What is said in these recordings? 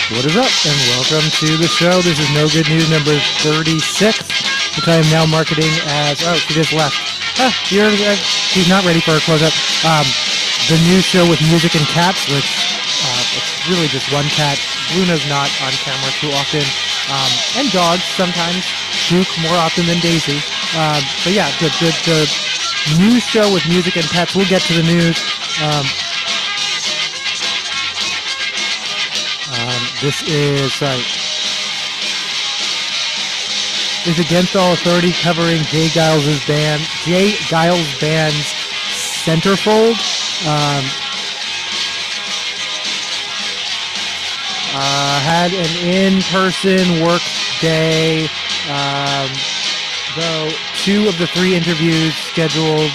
What is up, and welcome to the show. This is No Good News number 36, which I am now marketing as, oh, she just left. She's not ready for a close-up. The new show with music and cats, which it's really just one cat. Luna's not on camera too often, and dogs sometimes. Duke more often than Daisy. But yeah, the new show with music and pets. We'll get to the news. This is Against All Authority, covering Jay Giles' band's Centerfold. Had an in-person work day, though 2 of the 3 interviews scheduled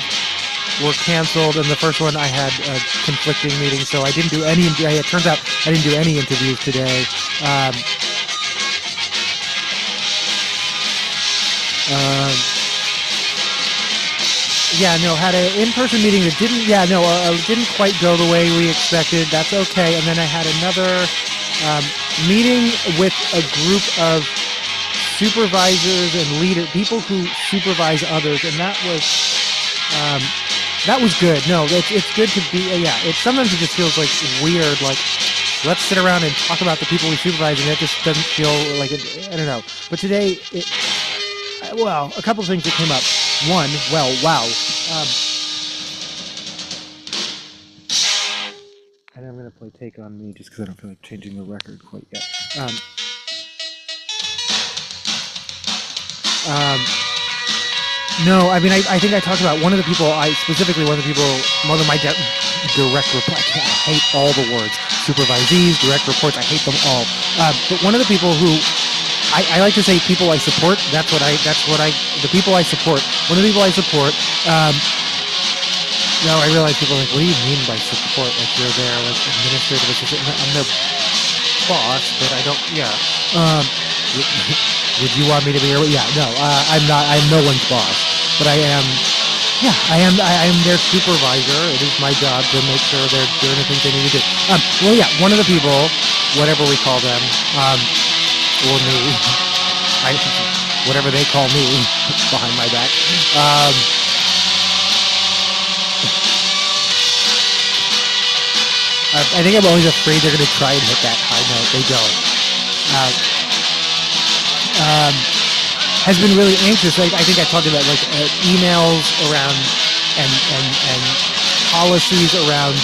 were canceled, and the first one I had a conflicting meeting, so I didn't do any. It turns out I didn't do any interviews today. Had an in-person meeting that didn't quite go the way we expected. That's okay. And then I had another meeting with a group of supervisors and people who supervise others, and that was good. No, it's good to be. Sometimes it just feels like weird. Like, let's sit around and talk about the people we supervise, and it just doesn't feel like it. I don't know. But today, a couple of things that came up. One, wow. And I'm going to play Take On Me just because I don't feel like changing the record quite yet. No, I mean, I think I talked about one of my direct reports. I hate all the words. Supervisees, direct reports, I hate them all. But one of the people who, I like to say people I support, the people I support. One of the people I support, now I realize people are like, what do you mean by support? Like, you're there, like, administrative assistant. I'm their boss, but I don't, would you want me to be here? Yeah, no, I'm not. I'm no one's boss, but I am their supervisor. It is my job to make sure they're doing the things they need to do. One of the people, whatever we call them, or me, whatever they call me behind my back. I think I'm always afraid they're going to try and hit that high note. They don't. Has been really anxious. Like, I think I talked about emails around and policies around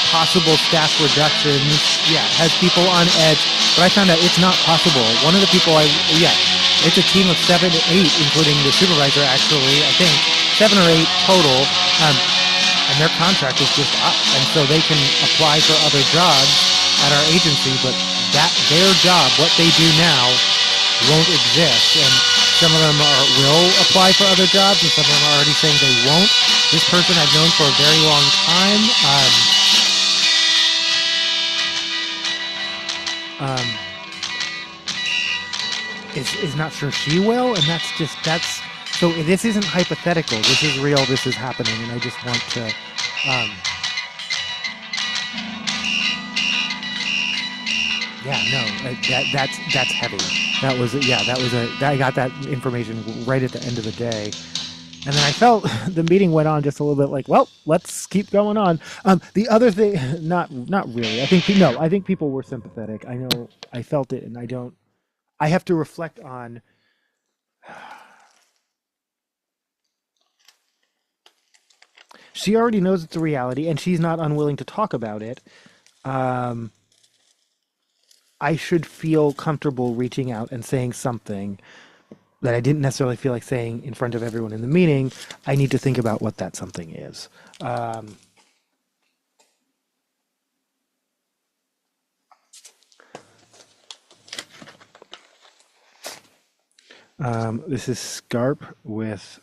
possible staff reductions. Yeah, has people on edge. But I found out it's not possible. One of the people it's a team of 7 to 8, including the supervisor. Actually, I think 7 or 8 total. And their contract is just up, and so they can apply for other jobs at our agency. But their job, what they do now, won't exist, and some of them will apply for other jobs, and some of them are already saying they won't. This person I've known for a very long time. Is not sure she will, and that's so. This isn't hypothetical. This is real. This is happening, and I just want to. That's heavy. I got that information right at the end of the day, and then I felt the meeting went on just a little bit like, well, let's keep going on. The other thing, not really. I think people were sympathetic. I know I felt it, and I have to reflect on. She already knows it's a reality, and she's not unwilling to talk about it. I should feel comfortable reaching out and saying something that I didn't necessarily feel like saying in front of everyone in the meeting. I need to think about what that something is. This is Scarp with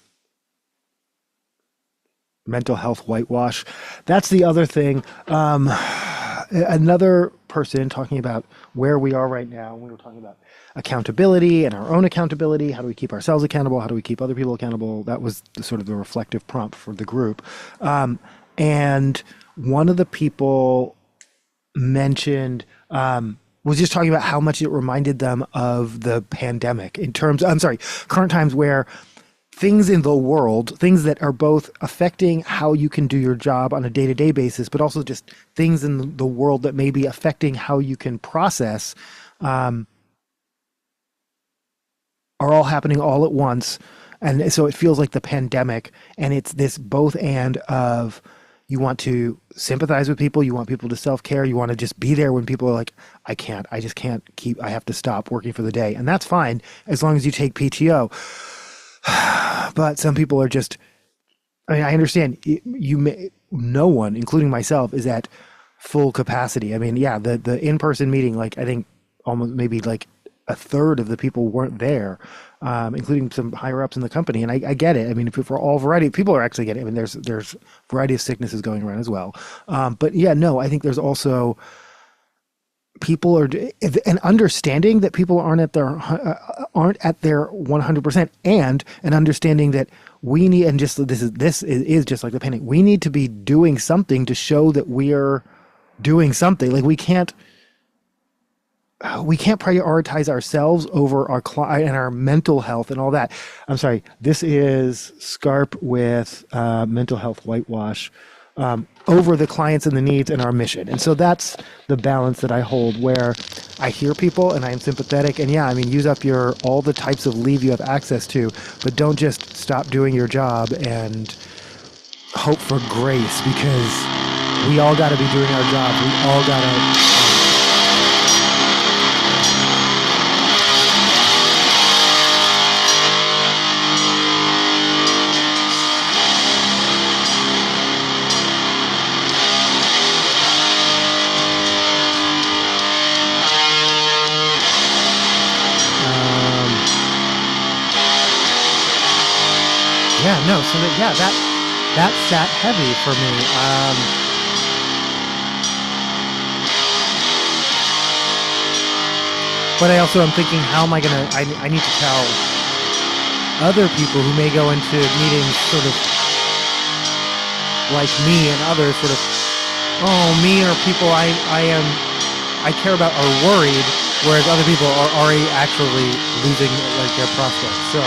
mental health whitewash. That's the other thing. Another person talking about where we are right now. We were talking about accountability and our own accountability. How do we keep ourselves accountable? How do we keep other people accountable? That was sort of the reflective prompt for the group. And one of the people mentioned was just talking about how much it reminded them of the pandemic in terms, current times where things in the world, things that are both affecting how you can do your job on a day-to-day basis, but also just things in the world that may be affecting how you can process, are all happening all at once. And so it feels like the pandemic, and it's this both and of, you want to sympathize with people, you want people to self-care, you want to just be there when people are like, I just can't keep, I have to stop working for the day. And that's fine as long as you take PTO. But some people are just, I mean, I understand no one, including myself, is at full capacity. I mean, yeah, the in-person meeting, like I think almost maybe like a third of the people weren't there, including some higher ups in the company. And I get it. I mean, for all variety, people are actually getting it. I mean, there's variety of sicknesses going around as well. But yeah, no, I think there's also people are, an understanding that people aren't at their 100%, and an understanding that we need, and just this is just like the pandemic. We need to be doing something to show that we are doing something. Like we can't prioritize ourselves over our client and our mental health and all that. I'm sorry. This is Scarp with mental health whitewash over the clients and the needs and our mission. And so that's the balance that I hold, where I hear people and I'm sympathetic. And yeah, I mean, use up all the types of leave you have access to, but don't just stop doing your job and hope for grace, because we all got to be doing our job. We all got to. Yeah, no, so that sat heavy for me. But I also am thinking, how am I going to, I need to tell other people who may go into meetings sort of like me and others sort of, oh, me or people I care about are worried, whereas other people are already actually losing like their prospects. So,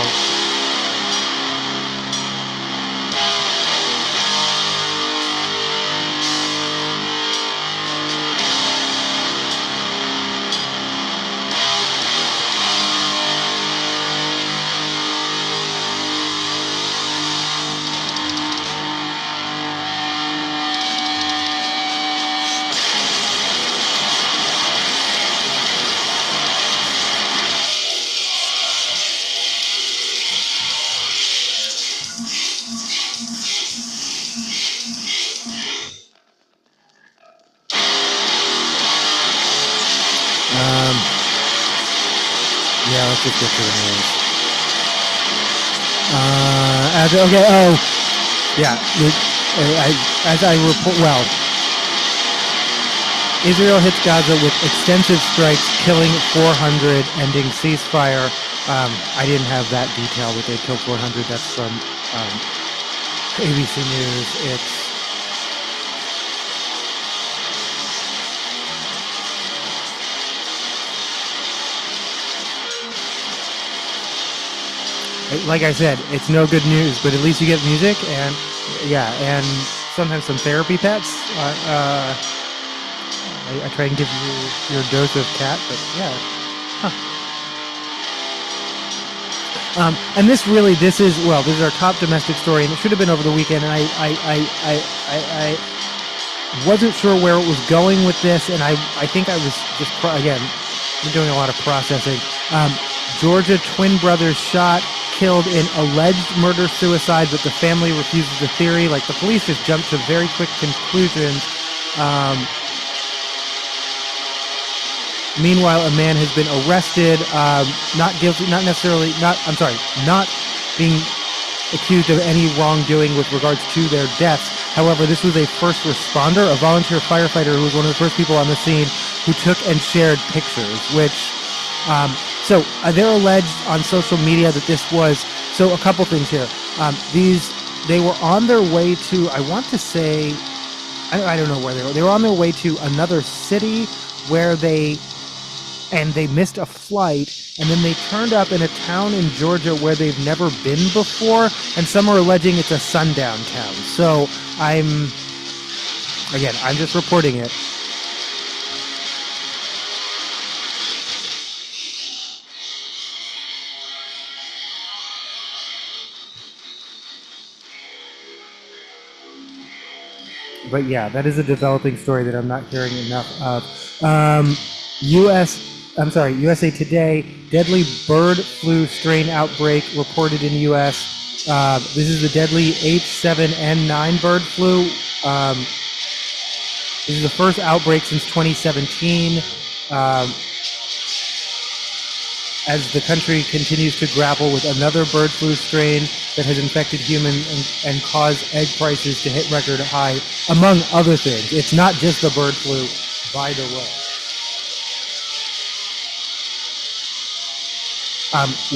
yeah, let's just get to the news. Okay, oh, yeah, as I report, well, Israel hits Gaza with extensive strikes, killing 400, ending ceasefire. I didn't have that detail, but they killed 400. That's from ABC News. It's like I said, it's no good news, but at least you get music and yeah, and sometimes some therapy pets. I try and give you your dose of cat, but yeah. Huh. And this is our top domestic story, and it should have been over the weekend. And I wasn't sure where it was going with this, and I think I was just again doing a lot of processing. Georgia twin brothers shot, killed in alleged murder-suicide, but the family refuses the theory. Like, the police just jumped to very quick conclusions. Meanwhile, a man has been arrested, not being accused of any wrongdoing with regards to their deaths. However, this was a first responder, a volunteer firefighter who was one of the first people on the scene who took and shared pictures, which... So they're alleged on social media that this was, so a couple things here. They were on their way to, I want to say, I don't know where they were on their way to another city where they and they missed a flight, and then they turned up in a town in Georgia where they've never been before, and some are alleging it's a sundown town. So I'm just reporting it. But yeah, that is a developing story that I'm not hearing enough of. USA Today, deadly bird flu strain outbreak reported in U.S. This is the deadly H7N9 bird flu. This is the first outbreak since 2017. As the country continues to grapple with another bird flu strain that has infected humans and caused egg prices to hit record high, among other things. It's not just the bird flu, by the way.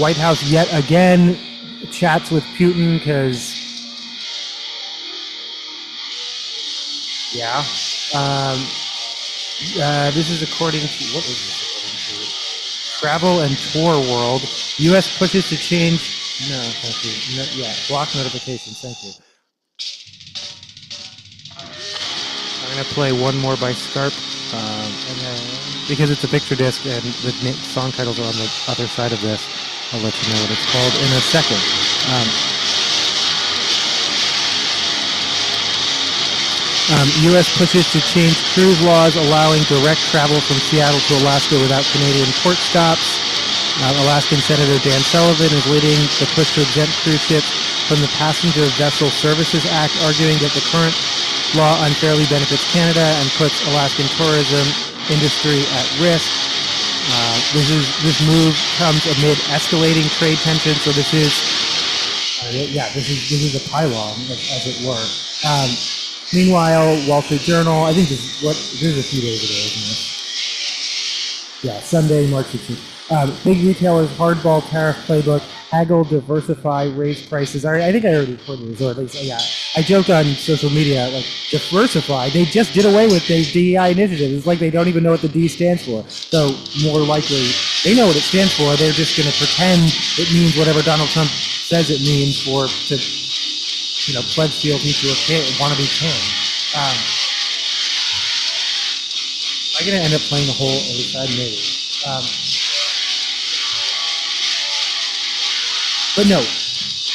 White House yet again chats with Putin because, yeah. This is according to, what is this according to? Travel and Tour World. U.S. pushes to change, no, thank you. No, yeah, block notifications, thank you. I'm going to play one more by Scarp, and then, because it's a picture disc and the song titles are on the other side of this, I'll let you know what it's called in a second. U.S. pushes to change cruise laws, allowing direct travel from Seattle to Alaska without Canadian port stops. Alaskan Senator Dan Sullivan is leading the push to exempt cruise ships from the Passenger Vessel Services Act, arguing that the current law unfairly benefits Canada and puts Alaskan tourism industry at risk. This move comes amid escalating trade tensions. So this is a pylon, as it were. Meanwhile, Wall Street Journal. I think this is a few days ago, isn't it? Yeah, Sunday, March 16th. Big retailers hardball tariff playbook. Haggle, diversify, raise prices. I think I already reported this, or at least, yeah. I joked on social media, like, diversify. They just did away with the DEI initiative. It's like they don't even know what the D stands for. So, more likely, they know what it stands for. They're just going to pretend it means whatever Donald Trump says it means to pledge fealty to a wannabe king. Am I going to end up playing the whole other side? Maybe. But no,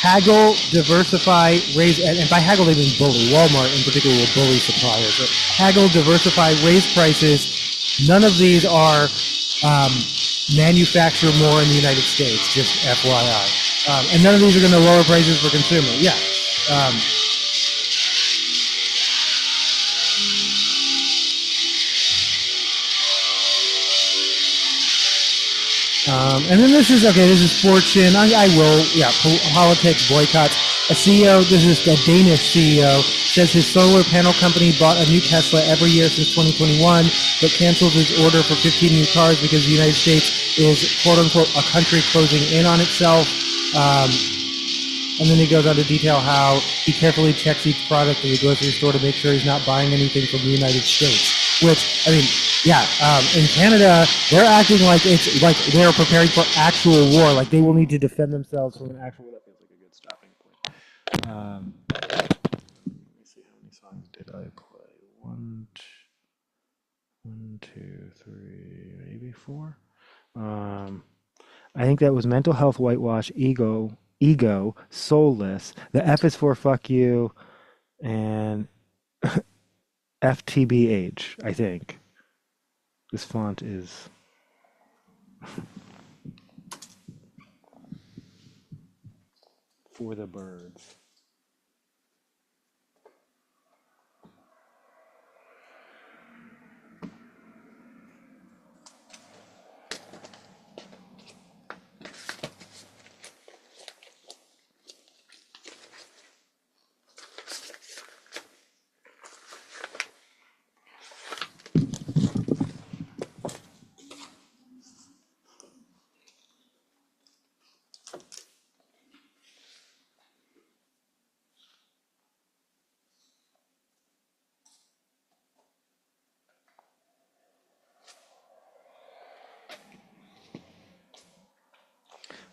haggle, diversify, raise, and by haggle they mean bully. Walmart in particular will bully suppliers. But haggle, diversify, raise prices. None of these are manufacture more in the United States, just FYI. And none of these are going to lower prices for consumer. Yeah. And then this is Fortune. Politics, boycotts. A CEO, this is a Danish CEO, says his solar panel company bought a new Tesla every year since 2021, but canceled his order for 15 new cars because the United States is, quote unquote, a country closing in on itself. And then he goes on to detail how he carefully checks each product at the grocery store to make sure he's not buying anything from the United States. Which, I mean, in Canada, they're acting like it's like they're preparing for actual war. Like they will need to defend themselves from an actual war. That feels like a good stopping point. Let me see, how many songs did I play? One, two, three, maybe four. I think that was Mental Health Whitewash, Ego, Soulless. The F is for Fuck You, and FTBH, I think. This font is... For the birds.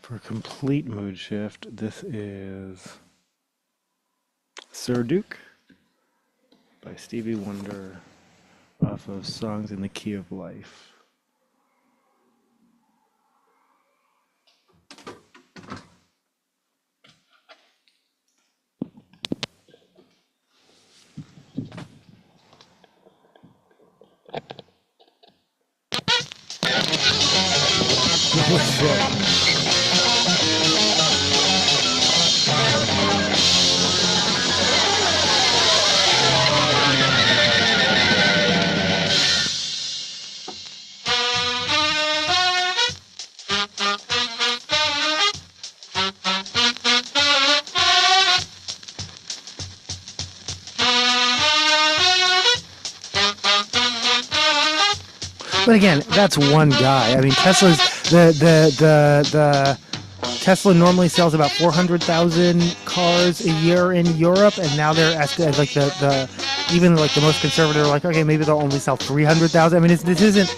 For complete mood shift, this is Sir Duke by Stevie Wonder off of Songs in the Key of Life. But again, that's one guy. I mean, Tesla's the Tesla normally sells about 400,000 cars a year in Europe, and now they're like the even like the most conservative are like, okay, maybe they'll only sell 300,000. I mean, this isn't.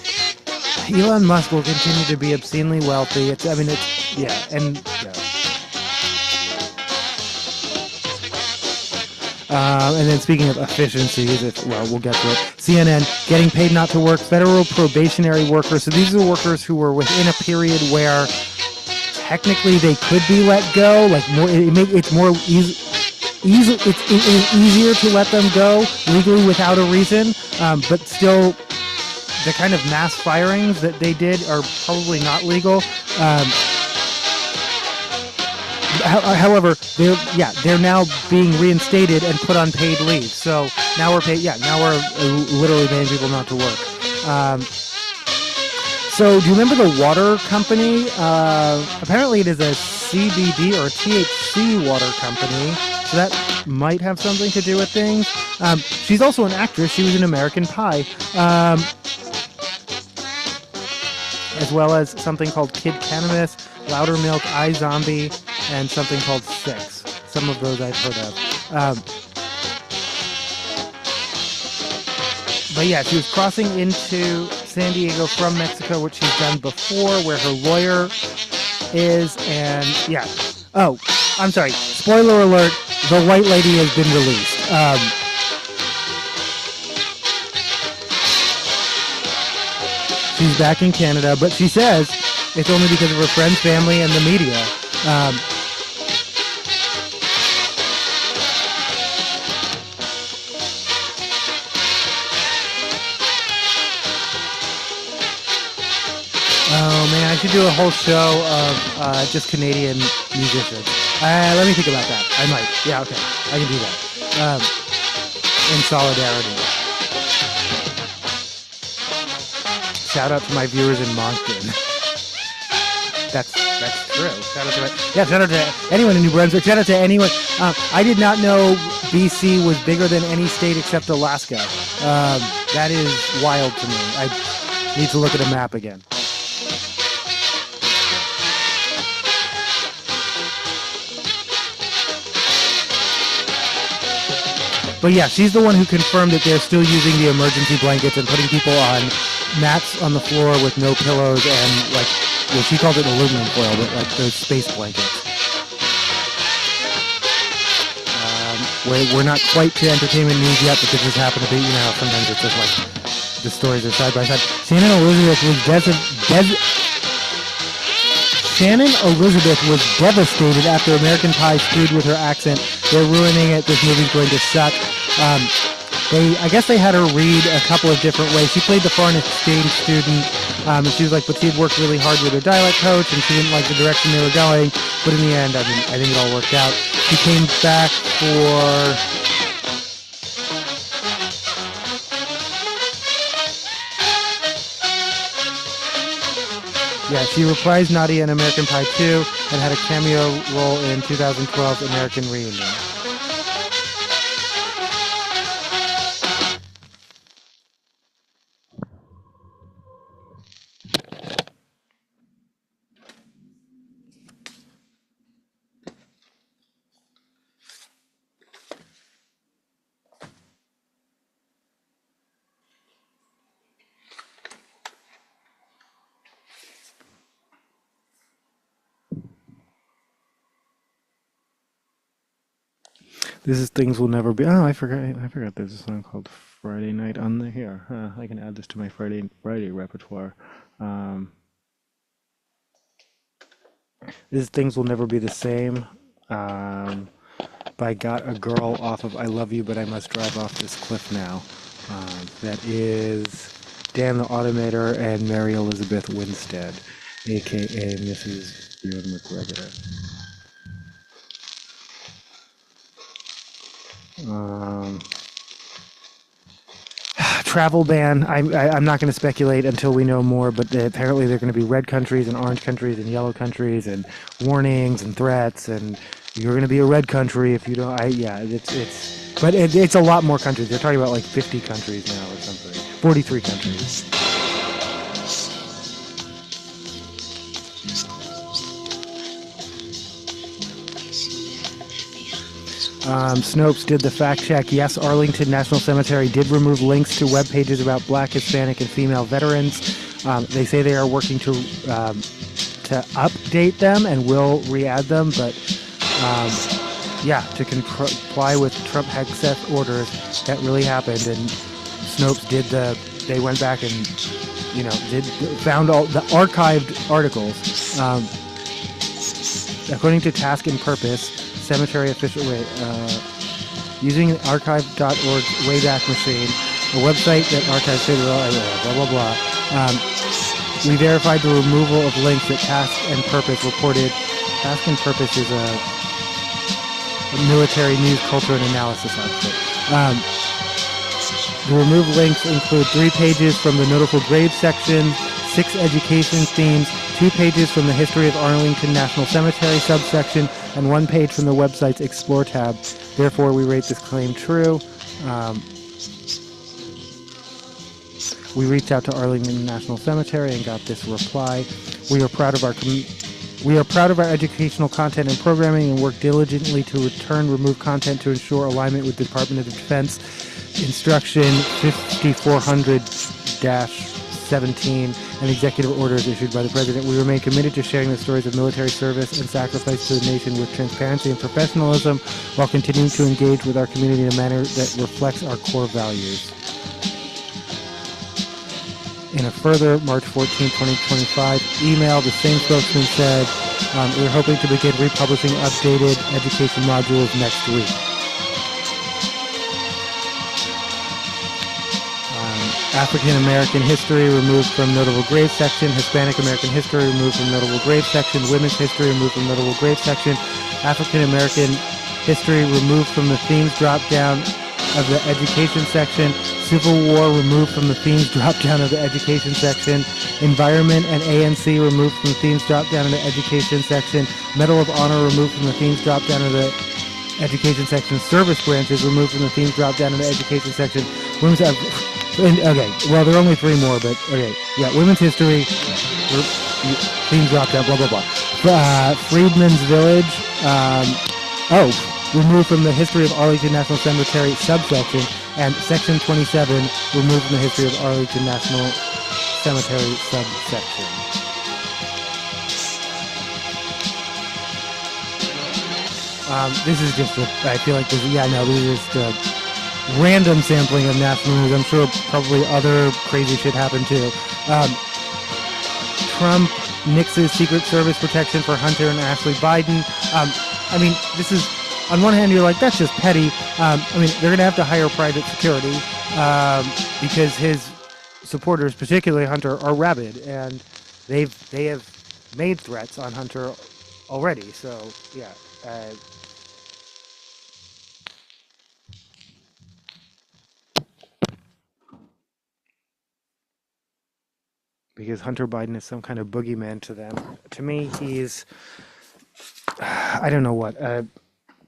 Elon Musk will continue to be obscenely wealthy. And then speaking of efficiencies, we'll get to it. CNN, getting paid not to work, federal probationary workers. So these are workers who were within a period where technically they could be let go. Like it's easier to let them go legally without a reason. But still, the kind of mass firings that they did are probably not legal. However, they're now being reinstated and put on paid leave. So now we're literally paying people not to work. So do you remember the water company? Apparently it is a CBD or a THC water company. So that might have something to do with things. She's also an actress. She was in American Pie. As well as something called Kid Cannabis, Louder Milk, iZombie, and something called Six. Some of those I've heard of. But yeah, she was crossing into San Diego from Mexico, which she's done before, where her lawyer is, and yeah. Oh, I'm sorry. Spoiler alert, the white lady has been released. She's back in Canada, but she says it's only because of her friends, family, and the media. Oh man, I should do a whole show of just Canadian musicians. Let me think about that. I might. Yeah, okay. I can do that. In solidarity. Shout out to my viewers in Moncton. That's true. Shout out to anyone in New Brunswick. Shout out to anyone. I did not know BC was bigger than any state except Alaska. That is wild to me. I need to look at a map again. But yeah, she's the one who confirmed that they're still using the emergency blankets and putting people on mats on the floor with no pillows and she called it aluminum foil, but like those space blankets. We're not quite to entertainment news yet, but this has happened to be, sometimes it's just like the stories are side by side. Shannon Elizabeth was devastated after American Pie screwed with her accent. They're ruining it. This movie's going to suck. I guess they had her read a couple of different ways. She played the foreign exchange student, and she was like, but she had worked really hard with her dialect coach, and she didn't like the direction they were going. But in the end, I think it all worked out. She came back for... Yeah, she reprised Nadia in American Pie 2 and had a cameo role in 2012's American Reunion. This is Things Will Never Be. Oh, I forgot. I forgot. There's a song called Friday Night on the here. I can add this to my Friday repertoire. Um, this is Things Will Never Be the Same. By Got a Girl off of I Love You, But I Must Drive Off This Cliff Now. That is Dan the Automator and Mary Elizabeth Winstead, aka Mrs. Ewan McGregor. Travel ban. I'm not going to speculate until we know more, but apparently there are going to be red countries and orange countries and yellow countries and warnings and threats, and you're going to be a red country if you don't. It's a lot more countries. They're talking about like 50 countries now or something. 43 countries. Snopes did the fact check. Yes, Arlington National Cemetery did remove links to web pages about Black, Hispanic, and female veterans. They say they are working to update them and will re-add them, but to comply with Trump Faxxx orders, that really happened. And Snopes they went back and found all the archived articles. According to Task and Purpose, cemetery official using archive.org's Wayback Machine, a website that archives blah blah blah. We verified the removal of links that Task and Purpose reported. Task and Purpose is a military news, culture, and analysis outfit. The removed links include 3 pages from the notable grave section, 6 education themes, 2 pages from the history of Arlington National Cemetery subsection, and 1 page from the website's Explore tab. Therefore, we rate this claim true. We reached out to Arlington National Cemetery and got this reply. We are proud of our educational content and programming and work diligently to return removed content to ensure alignment with the Department of Defense Instruction 5400-17 and executive orders issued by the President. We remain committed to sharing the stories of military service and sacrifice to the nation with transparency and professionalism while continuing to engage with our community in a manner that reflects our core values. In a further March 14, 2025 email, the same spokesman said, we're hoping to begin republishing updated education modules next week. African American history removed from notable grave section, Hispanic American history removed from notable grave section, women's history removed from notable grave section, African American history removed from the themes drop down of the education section, Civil War removed from the themes drop down of the education section, Environment and ANC removed from the themes drop down of the education section, Medal of Honor removed from the themes drop down of the education section, Service branches removed from the themes drop down of the education section, women's okay, well, there are only 3 more, but okay. Yeah, women's history, theme drop down, blah, blah, blah. Freedmen's Village, removed from the history of Arlington National Cemetery subsection, and Section 27, removed from the history of Arlington National Cemetery subsection. This is just I feel like this is just a random sampling of national news. I'm sure probably other crazy shit happened too. Trump nixes Secret Service protection for Hunter and Ashley Biden. This is, on one hand, you're like, that's just petty. They're going to have to hire private security because his supporters, particularly Hunter, are rabid, and they have made threats on Hunter already. So, yeah. Because Hunter Biden is some kind of boogeyman to them. To me, he's, I don't know what, a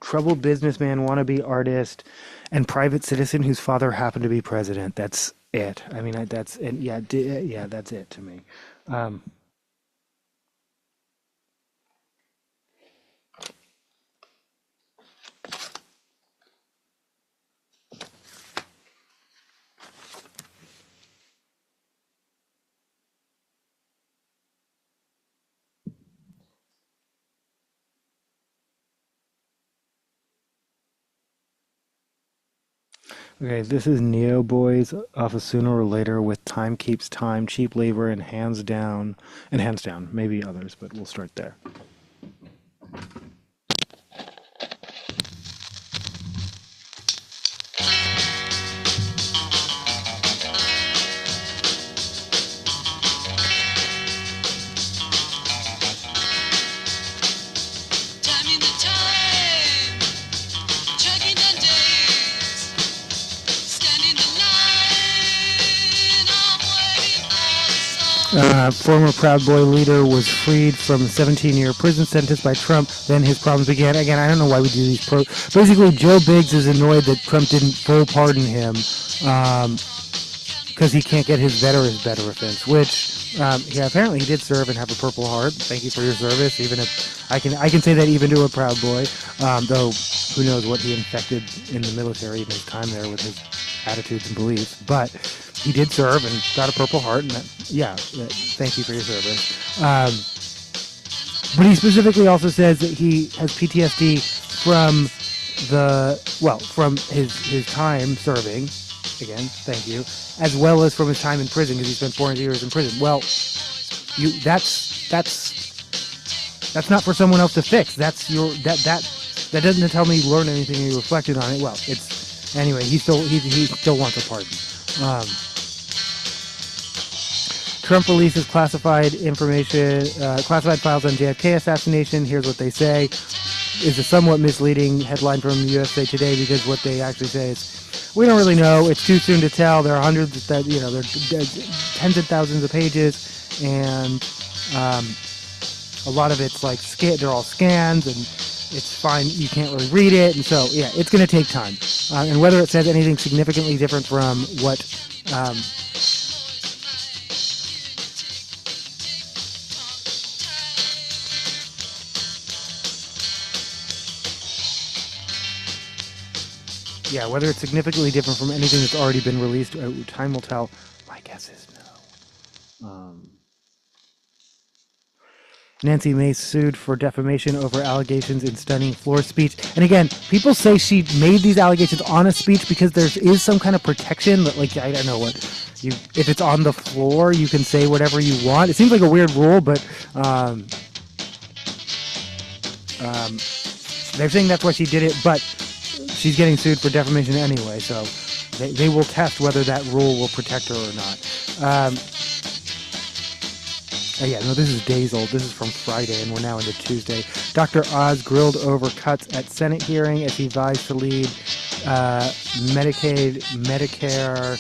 troubled businessman, wannabe artist, and private citizen whose father happened to be president. That's it. That's it to me. Okay, this is Neo Boys off of Sooner or Later with Time Keeps Time, Cheap Labor, and Hands Down. And Hands Down, maybe others, but we'll start there. Former Proud Boy leader was freed from a 17-year prison sentence by Trump. Then his problems began. Again, I don't know why we do these. Basically, Joe Biggs is annoyed that Trump didn't full pardon him because he can't get his better offense, which apparently he did serve and have a Purple Heart. Thank you for your service. Even if I can say that even to a Proud Boy, though who knows what he infected in the military in his time there with his attitudes and beliefs, but he did serve and got a Purple Heart, and thank you for your service. But he specifically also says that he has PTSD from from his time serving. Again, thank you, as well as from his time in prison because he spent 400 years in prison. Well, that's not for someone else to fix. That's that doesn't tell me you learned anything and you reflected on it. Well, it's anyway. He still wants a pardon. Trump releases classified information, classified files on JFK assassination. Here's what they say. Is a somewhat misleading headline from USA Today because what they actually say is, we don't really know. It's too soon to tell. There are hundreds there are tens of thousands of pages, and a lot of it's like they're all scans, and it's fine. You can't really read it, and so it's going to take time. And whether it says anything significantly different from what whether it's significantly different from anything that's already been released, time will tell. My guess is no. Nancy Mace sued for defamation over allegations in stunning floor speech. And again, people say she made these allegations on a speech because there is some kind of protection that, like, I don't know what. If it's on the floor, you can say whatever you want. It seems like a weird rule, but they're saying that's why she did it, but she's getting sued for defamation anyway, so they will test whether that rule will protect her or not. This is days old. This is from Friday, and we're now into Tuesday. Dr. Oz grilled over cuts at Senate hearing as he vies to lead Medicaid, Medicare.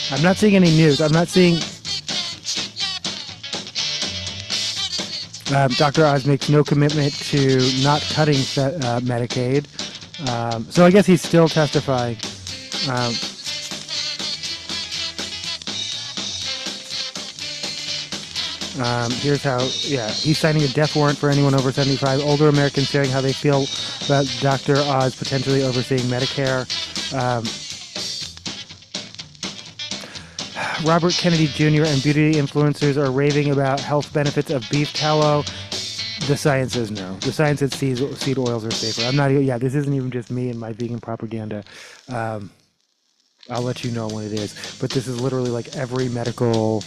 I'm not seeing any news. I'm not seeing... Dr. Oz makes no commitment to not cutting Medicaid. So I guess he's still testifying. Here's how, he's signing a death warrant for anyone over 75. Older Americans sharing how they feel about Dr. Oz potentially overseeing Medicare. Robert Kennedy Jr. and beauty influencers are raving about health benefits of beef tallow. The science says no. The science says seed oils are safer. I'm not even, this isn't even just me and my vegan propaganda. I'll let you know when it is. But this is literally like every medical...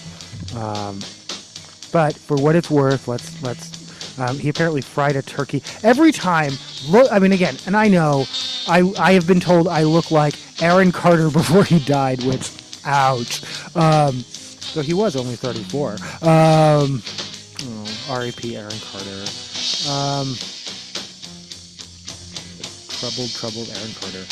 but for what it's worth, let's he apparently fried a turkey. Every time, again, and I know, I have been told I look like Aaron Carter before he died, which... Ouch. So he was only 34. R.I.P. Aaron Carter. Troubled Aaron Carter.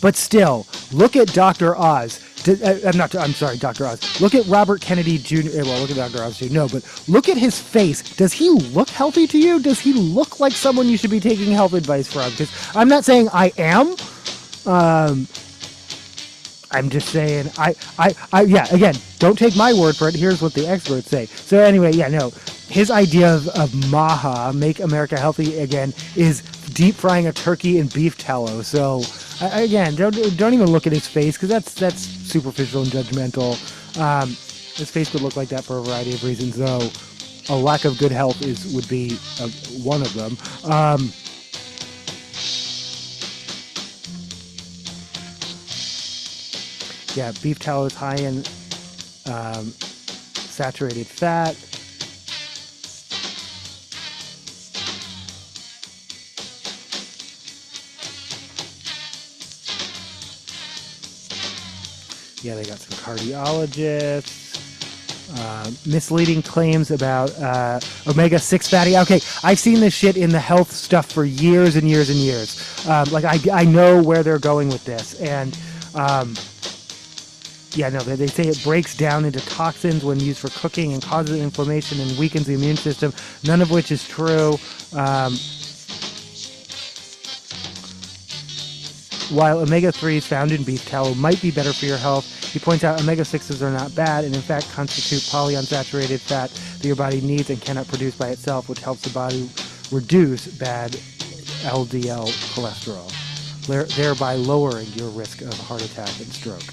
But still, look at Dr. Oz. I'm sorry, Dr. Oz. Look at Robert Kennedy Jr. Well, look at Dr. Oz too. No, but look at his face. Does he look healthy to you? Does he look like someone you should be taking health advice from? Because I'm not saying I am. I'm just saying, yeah, again, don't take my word for it. Here's what the experts say. So anyway, yeah, no, his idea of MAHA, Make America Healthy Again, is deep frying a turkey in beef tallow. So again, don't even look at his face because that's superficial and judgmental. His face could look like that for a variety of reasons, though. A lack of good health would be one of them. Yeah, beef tallow is high in saturated fat. Yeah, they got some cardiologists. Misleading claims about omega-6 fatty. Okay, I've seen this shit in the health stuff for years and years and years. Like I know where they're going with this, and yeah, no, they say it breaks down into toxins when used for cooking and causes inflammation and weakens the immune system. None of which is true. While omega-3s found in beef tallow might be better for your health, he points out omega-6s are not bad and in fact constitute polyunsaturated fat that your body needs and cannot produce by itself, which helps the body reduce bad LDL cholesterol, thereby lowering your risk of heart attack and stroke.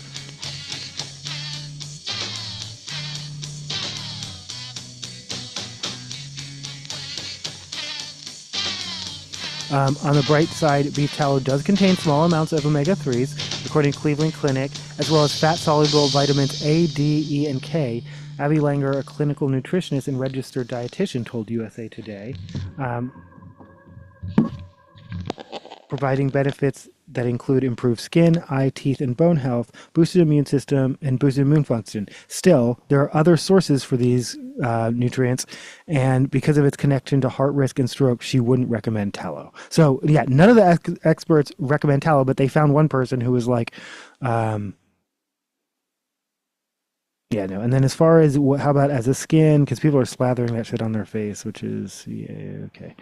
On the bright side, beef tallow does contain small amounts of omega-3s, according to Cleveland Clinic, as well as fat-soluble vitamins A, D, E, and K. Abby Langer, a clinical nutritionist and registered dietitian, told USA Today, providing benefits that include improved skin, eye, teeth, and bone health, boosted immune system, and boosted immune function. Still, there are other sources for these nutrients, and because of its connection to heart risk and stroke, she wouldn't recommend tallow. So, yeah, none of the experts recommend tallow, but they found one person who was like, yeah, no. And then as far as how about as a skin, because people are slathering that shit on their face, which is, yeah, okay.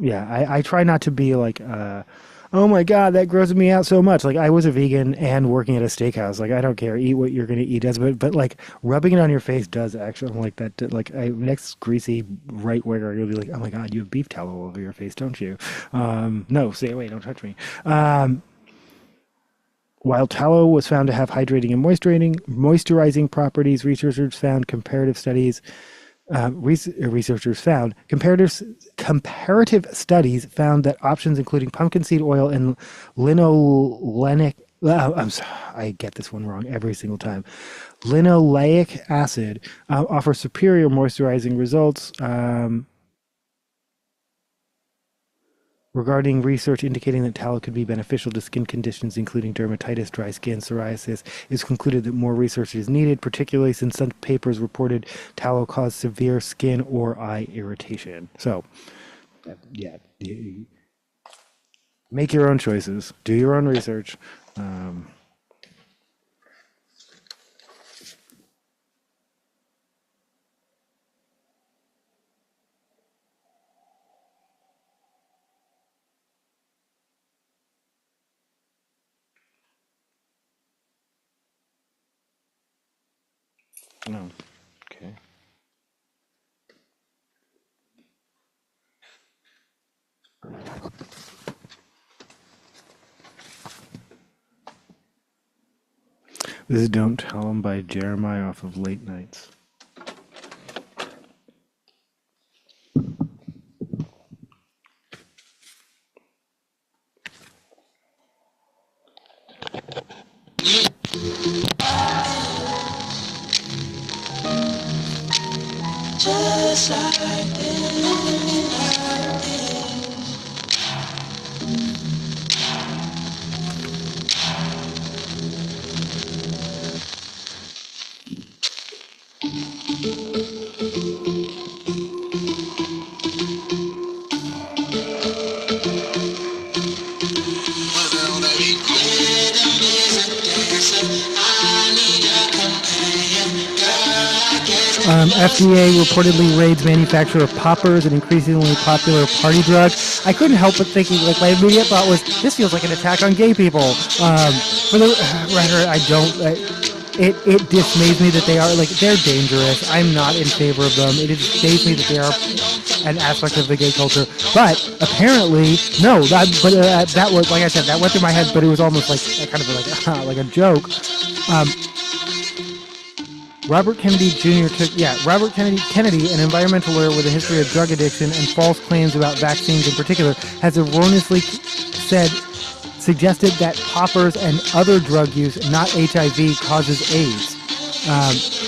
Yeah, I try not to be like, oh my God, that grosses me out so much. Like I was a vegan and working at a steakhouse. Like I don't care, eat what you're going to eat, does, but like rubbing it on your face does actually, I'm like that. Like next greasy right winger, you'll be like, oh my God, you have beef tallow all over your face, don't you? No, stay away, don't touch me. While tallow was found to have hydrating and moisturizing properties, researchers found comparative studies found that options including pumpkin seed oil and linolenic I'm sorry, I get this one wrong every single time. Linoleic acid offer superior moisturizing results. Regarding research indicating that tallow could be beneficial to skin conditions including dermatitis, dry skin, psoriasis, it's concluded that more research is needed, particularly since some papers reported tallow caused severe skin or eye irritation. So, yeah, make your own choices, do your own research. No, okay. This is Don't Tell 'Em by Jeremiah off of Late Nights. Just like this. I need a companion, girl. I guess FDA reportedly raids manufacturer of poppers, an increasingly popular party drug. I couldn't help but thinking, like, my immediate thought was, this feels like an attack on gay people. For the record, I don't. It dismays me that they are, like, they're dangerous. I'm not in favor of them. It dismays me that they are an aspect of the gay culture. But apparently, no. That was, like I said, that went through my head, but it was almost like kind of like a joke. Robert Kennedy Jr. Robert Kennedy, an environmental lawyer with a history of drug addiction and false claims about vaccines in particular, has erroneously suggested that poppers and other drug use, not HIV, causes AIDS.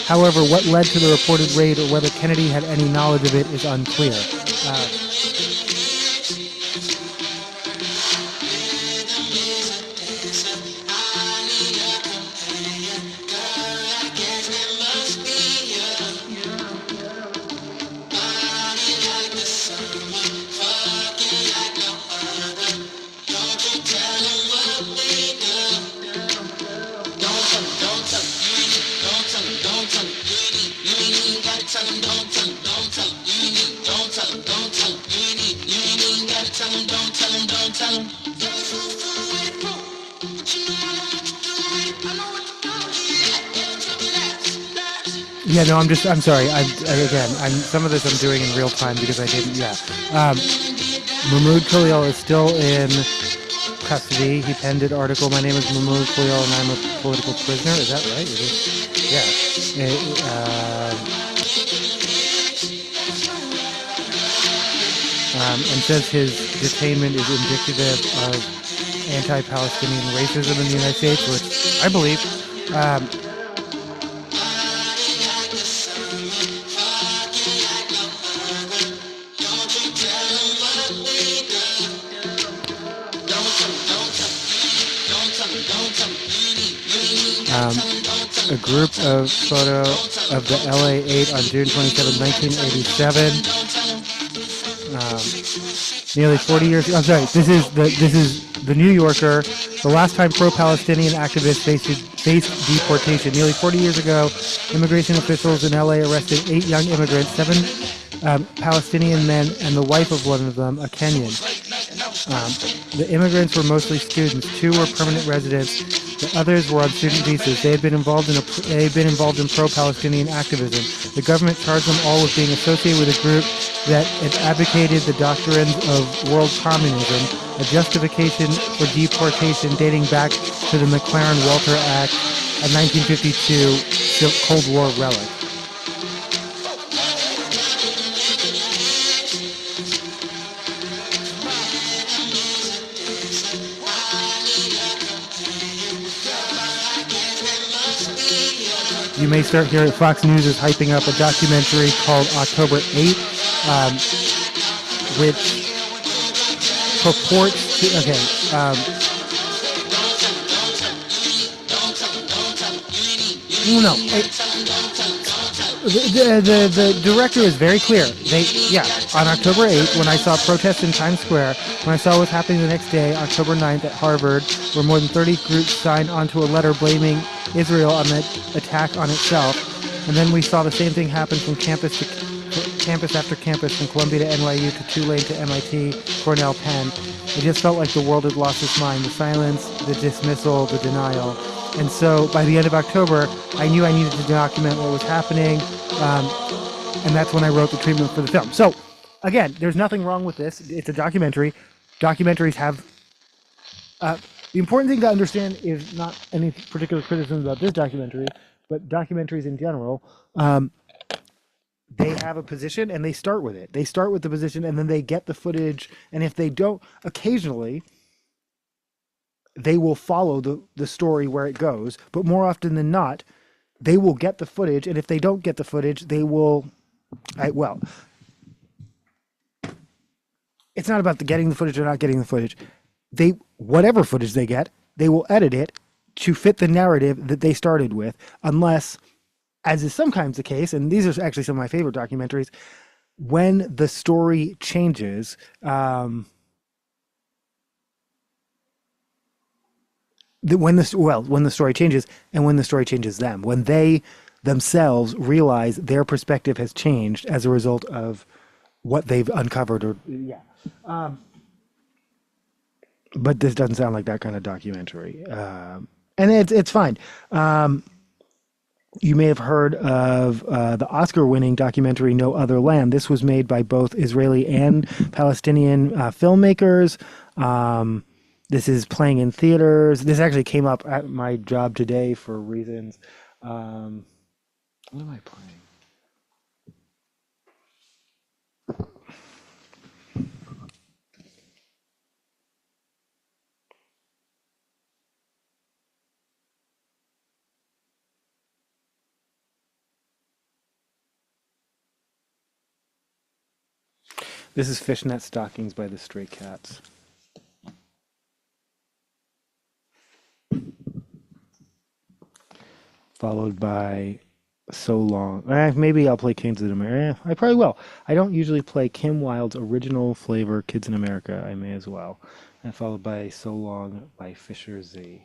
However, what led to the reported raid or whether Kennedy had any knowledge of it is unclear. Yeah, no, I'm sorry. Some of this I'm doing in real time because I didn't, Mahmoud Khalil is still in custody. He penned an article, my name is Mahmoud Khalil and I'm a political prisoner. Is that right? It is? Yeah. And says his detainment is indicative of anti-Palestinian racism in the United States, which I believe. A group of photo of the LA 8 on June 27, 1987. Nearly 40 years. I'm sorry. This is the New Yorker. The last time pro-Palestinian activists faced deportation. Nearly 40 years ago, immigration officials in LA arrested 8 young immigrants, 7 Palestinian men, and the wife of one of them, a Kenyan. The immigrants were mostly students. 2 were permanent residents. The others were on student visas. They had been involved in pro-Palestinian activism. The government charged them all with being associated with a group that had advocated the doctrines of world communism, a justification for deportation dating back to the McLaren-Walter Act, a 1952 Cold War relic. You may start hearing Fox News is hyping up a documentary called October 8th, which purports to, the director is very clear. On October 8th, when I saw protests in Times Square, when I saw what was happening the next day, October 9th at Harvard, where more than 30 groups signed onto a letter blaming Israel on the attack on itself, and then we saw the same thing happen from campus after campus, from Columbia to NYU to Tulane to MIT, Cornell, Penn. It just felt like the world had lost its mind. The silence, the dismissal, the denial. And so by the end of October, I knew I needed to document what was happening, and that's when I wrote the treatment for the film. So, again, there's nothing wrong with this. It's a documentary. Documentaries have... the important thing to understand is not any particular criticism about this documentary, but documentaries in general. They have a position and they start with it. They start with the position and then they get the footage. And if they don't, occasionally, they will follow the story where it goes. But more often than not, they will get the footage. And if they don't get the footage, they will... it's not about getting the footage or not getting the footage. Whatever footage they get, they will edit it to fit the narrative that they started with, unless, as is sometimes the case, and these are actually some of my favorite documentaries, when the story changes, when the story changes and when the story changes them, when they themselves realize their perspective has changed as a result of what they've uncovered. Or yeah, but this doesn't sound like that kind of documentary, and it's fine. You may have heard of the Oscar-winning documentary "No Other Land." This was made by both Israeli and Palestinian filmmakers. This is playing in theaters. This actually came up at my job today for reasons. What am I playing? This is Fishnet Stockings by the Stray Cats. Followed by So Long. Maybe I'll play Kids in America. I probably will. I don't usually play Kim Wilde's original flavor, Kids in America. I may as well. And followed by So Long by Fisher Z.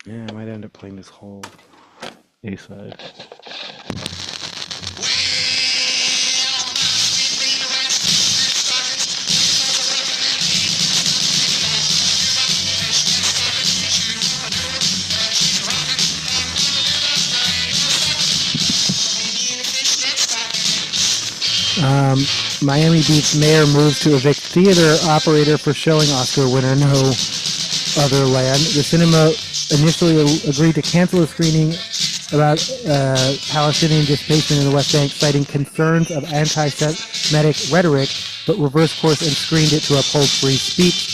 Yeah, I might end up playing this whole A-side. Miami Beach mayor moves to evict theater operator for showing Oscar winner No Other Land. The cinema initially agreed to cancel a screening about Palestinian displacement in the West Bank, citing concerns of anti-Semitic rhetoric, but reversed course and screened it to uphold free speech.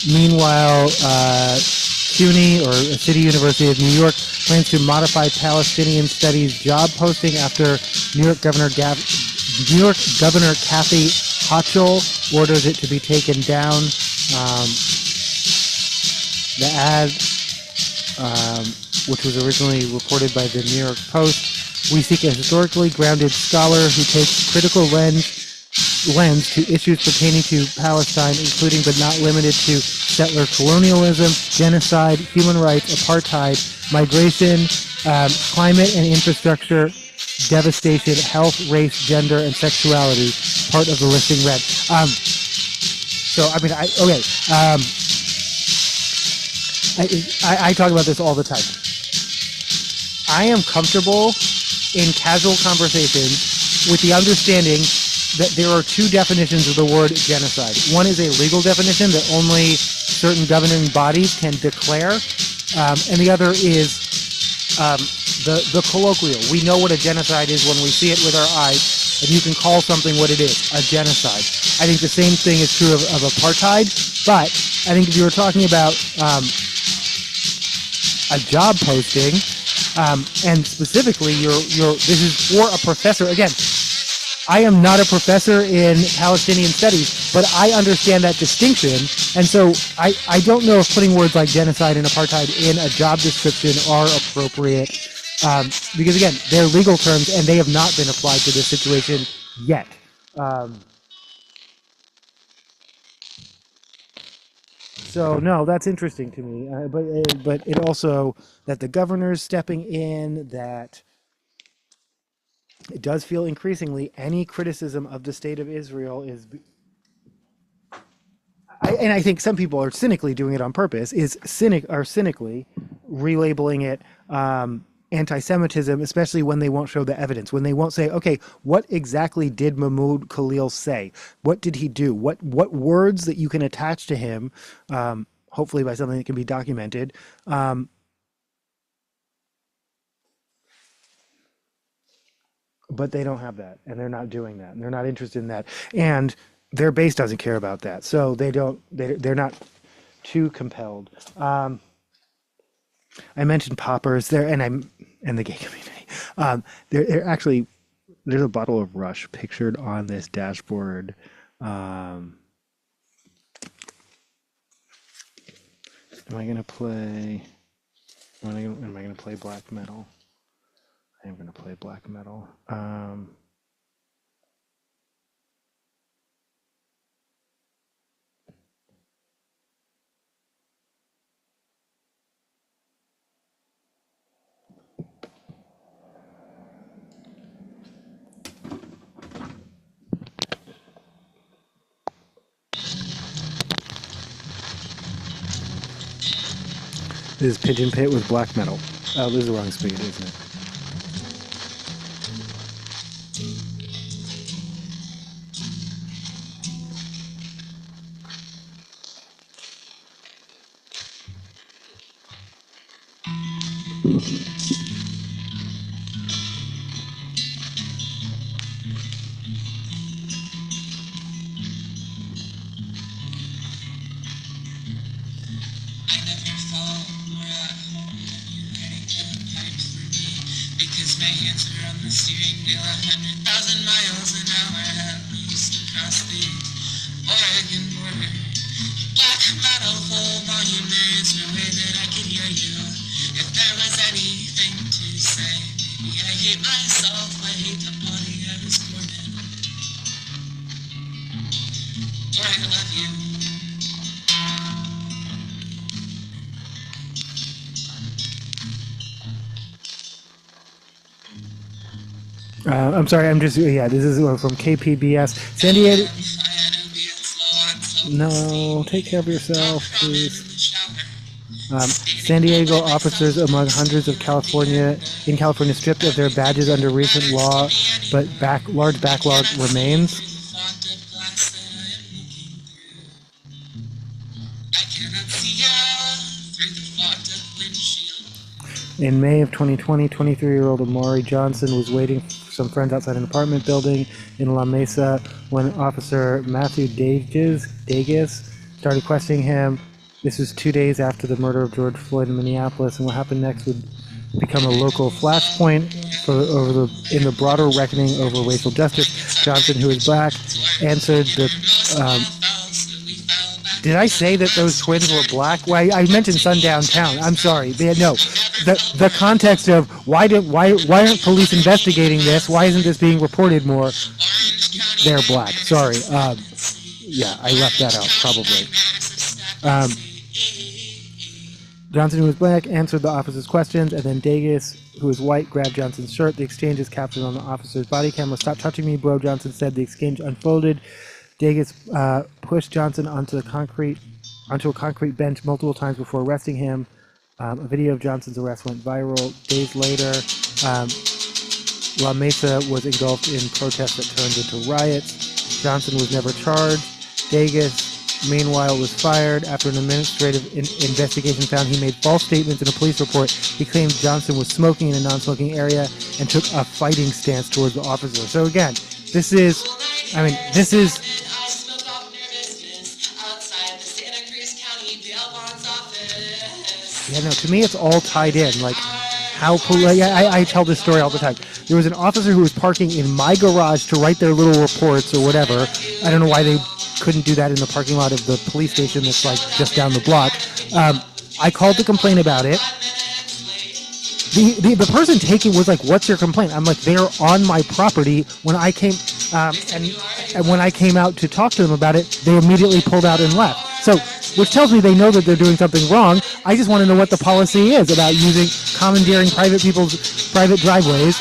Meanwhile, CUNY, or City University of New York, plans to modify Palestinian studies job posting after New York Governor Kathy Hochul orders it to be taken down. The ad, which was originally reported by the New York Post, we seek a historically grounded scholar who takes critical lens to issues pertaining to Palestine, including but not limited to settler colonialism, genocide, human rights, apartheid, migration, climate and infrastructure, devastation, health, race, gender, and sexuality, part of the listing read. I talk about this all the time. I am comfortable in casual conversations with the understanding that there are two definitions of the word genocide. One is a legal definition that only certain governing bodies can declare, and the other is the colloquial. We know what a genocide is when we see it with our eyes, and you can call something what it is, a genocide. I think the same thing is true of apartheid, but I think if you were talking about a job posting, and specifically this is for a professor. Again, I am not a professor in Palestinian studies, but I understand that distinction. And so I don't know if putting words like genocide and apartheid in a job description are appropriate, because again, they're legal terms and they have not been applied to this situation yet. So no, that's interesting to me. But it also that the governor's stepping in, that it does feel increasingly any criticism of the state of Israel is, and I think some people are cynically doing it on purpose, is cynically relabeling it anti-Semitism, especially when they won't show the evidence, when they won't say, okay, what exactly did Mahmoud Khalil say? What did he do? What words that you can attach to him, hopefully by something that can be documented, but they don't have that, and they're not doing that, and they're not interested in that, and their base doesn't care about that, so they're not too compelled. I mentioned poppers there, and the gay community. They're actually, there's a bottle of Rush pictured on this dashboard. Am I gonna play? Am I gonna play black metal? I am gonna play black metal. This is Pigeon Pit with black metal. Oh, this is the wrong speed, isn't it? Because my hands are on the steering wheel 100,000 miles an hour at least across the Oregon border. Black metal full volume, there is no way that I could hear you. If there was anything to say, maybe I hate myself, I hate the body I was born in. Or I love you. I'm sorry, this is from KPBS. San Diego. No, take care of yourself, please. San Diego officers among hundreds of California stripped of their badges under recent law, but large backlog remains. In May of 2020, 23-year-old Amari Johnson was waiting for some friends outside an apartment building in La Mesa when Officer Matthew Dagas started questioning him. This was 2 days after the murder of George Floyd in Minneapolis, and what happened next would become a local flashpoint in the broader reckoning over racial justice. Johnson, who is black, answered the... did I say that those twins were black? Well, I mentioned Sundown Town. I'm sorry. No. The context of why aren't police investigating this? Why isn't this being reported more? They're black. Sorry. Yeah, I left that out probably. Johnson, who was black, answered the officer's questions, and then Dagas, who is white, grabbed Johnson's shirt. The exchange is captured on the officer's body camera. "Stop touching me, bro," Johnson said. The exchange unfolded. Dagas pushed Johnson onto a concrete bench multiple times before arresting him. A video of Johnson's arrest went viral. Days later, La Mesa was engulfed in protests that turned into riots. Johnson was never charged. Dagas, meanwhile, was fired after an administrative investigation found he made false statements in a police report. He claimed Johnson was smoking in a non-smoking area and took a fighting stance towards the officer. So again, this is... Yeah, no, to me it's all tied in. Like, how I tell this story all the time. There was an officer who was parking in my garage to write their little reports or whatever. I don't know why they couldn't do that in the parking lot of the police station that's like just down the block. I called to complain about it. The person taking was like, "What's your complaint?" I'm like, "They're on my property." When I came and when I came out to talk to them about it, they immediately pulled out and left. So, which tells me they know that they're doing something wrong. I just want to know what the policy is about commandeering private driveways.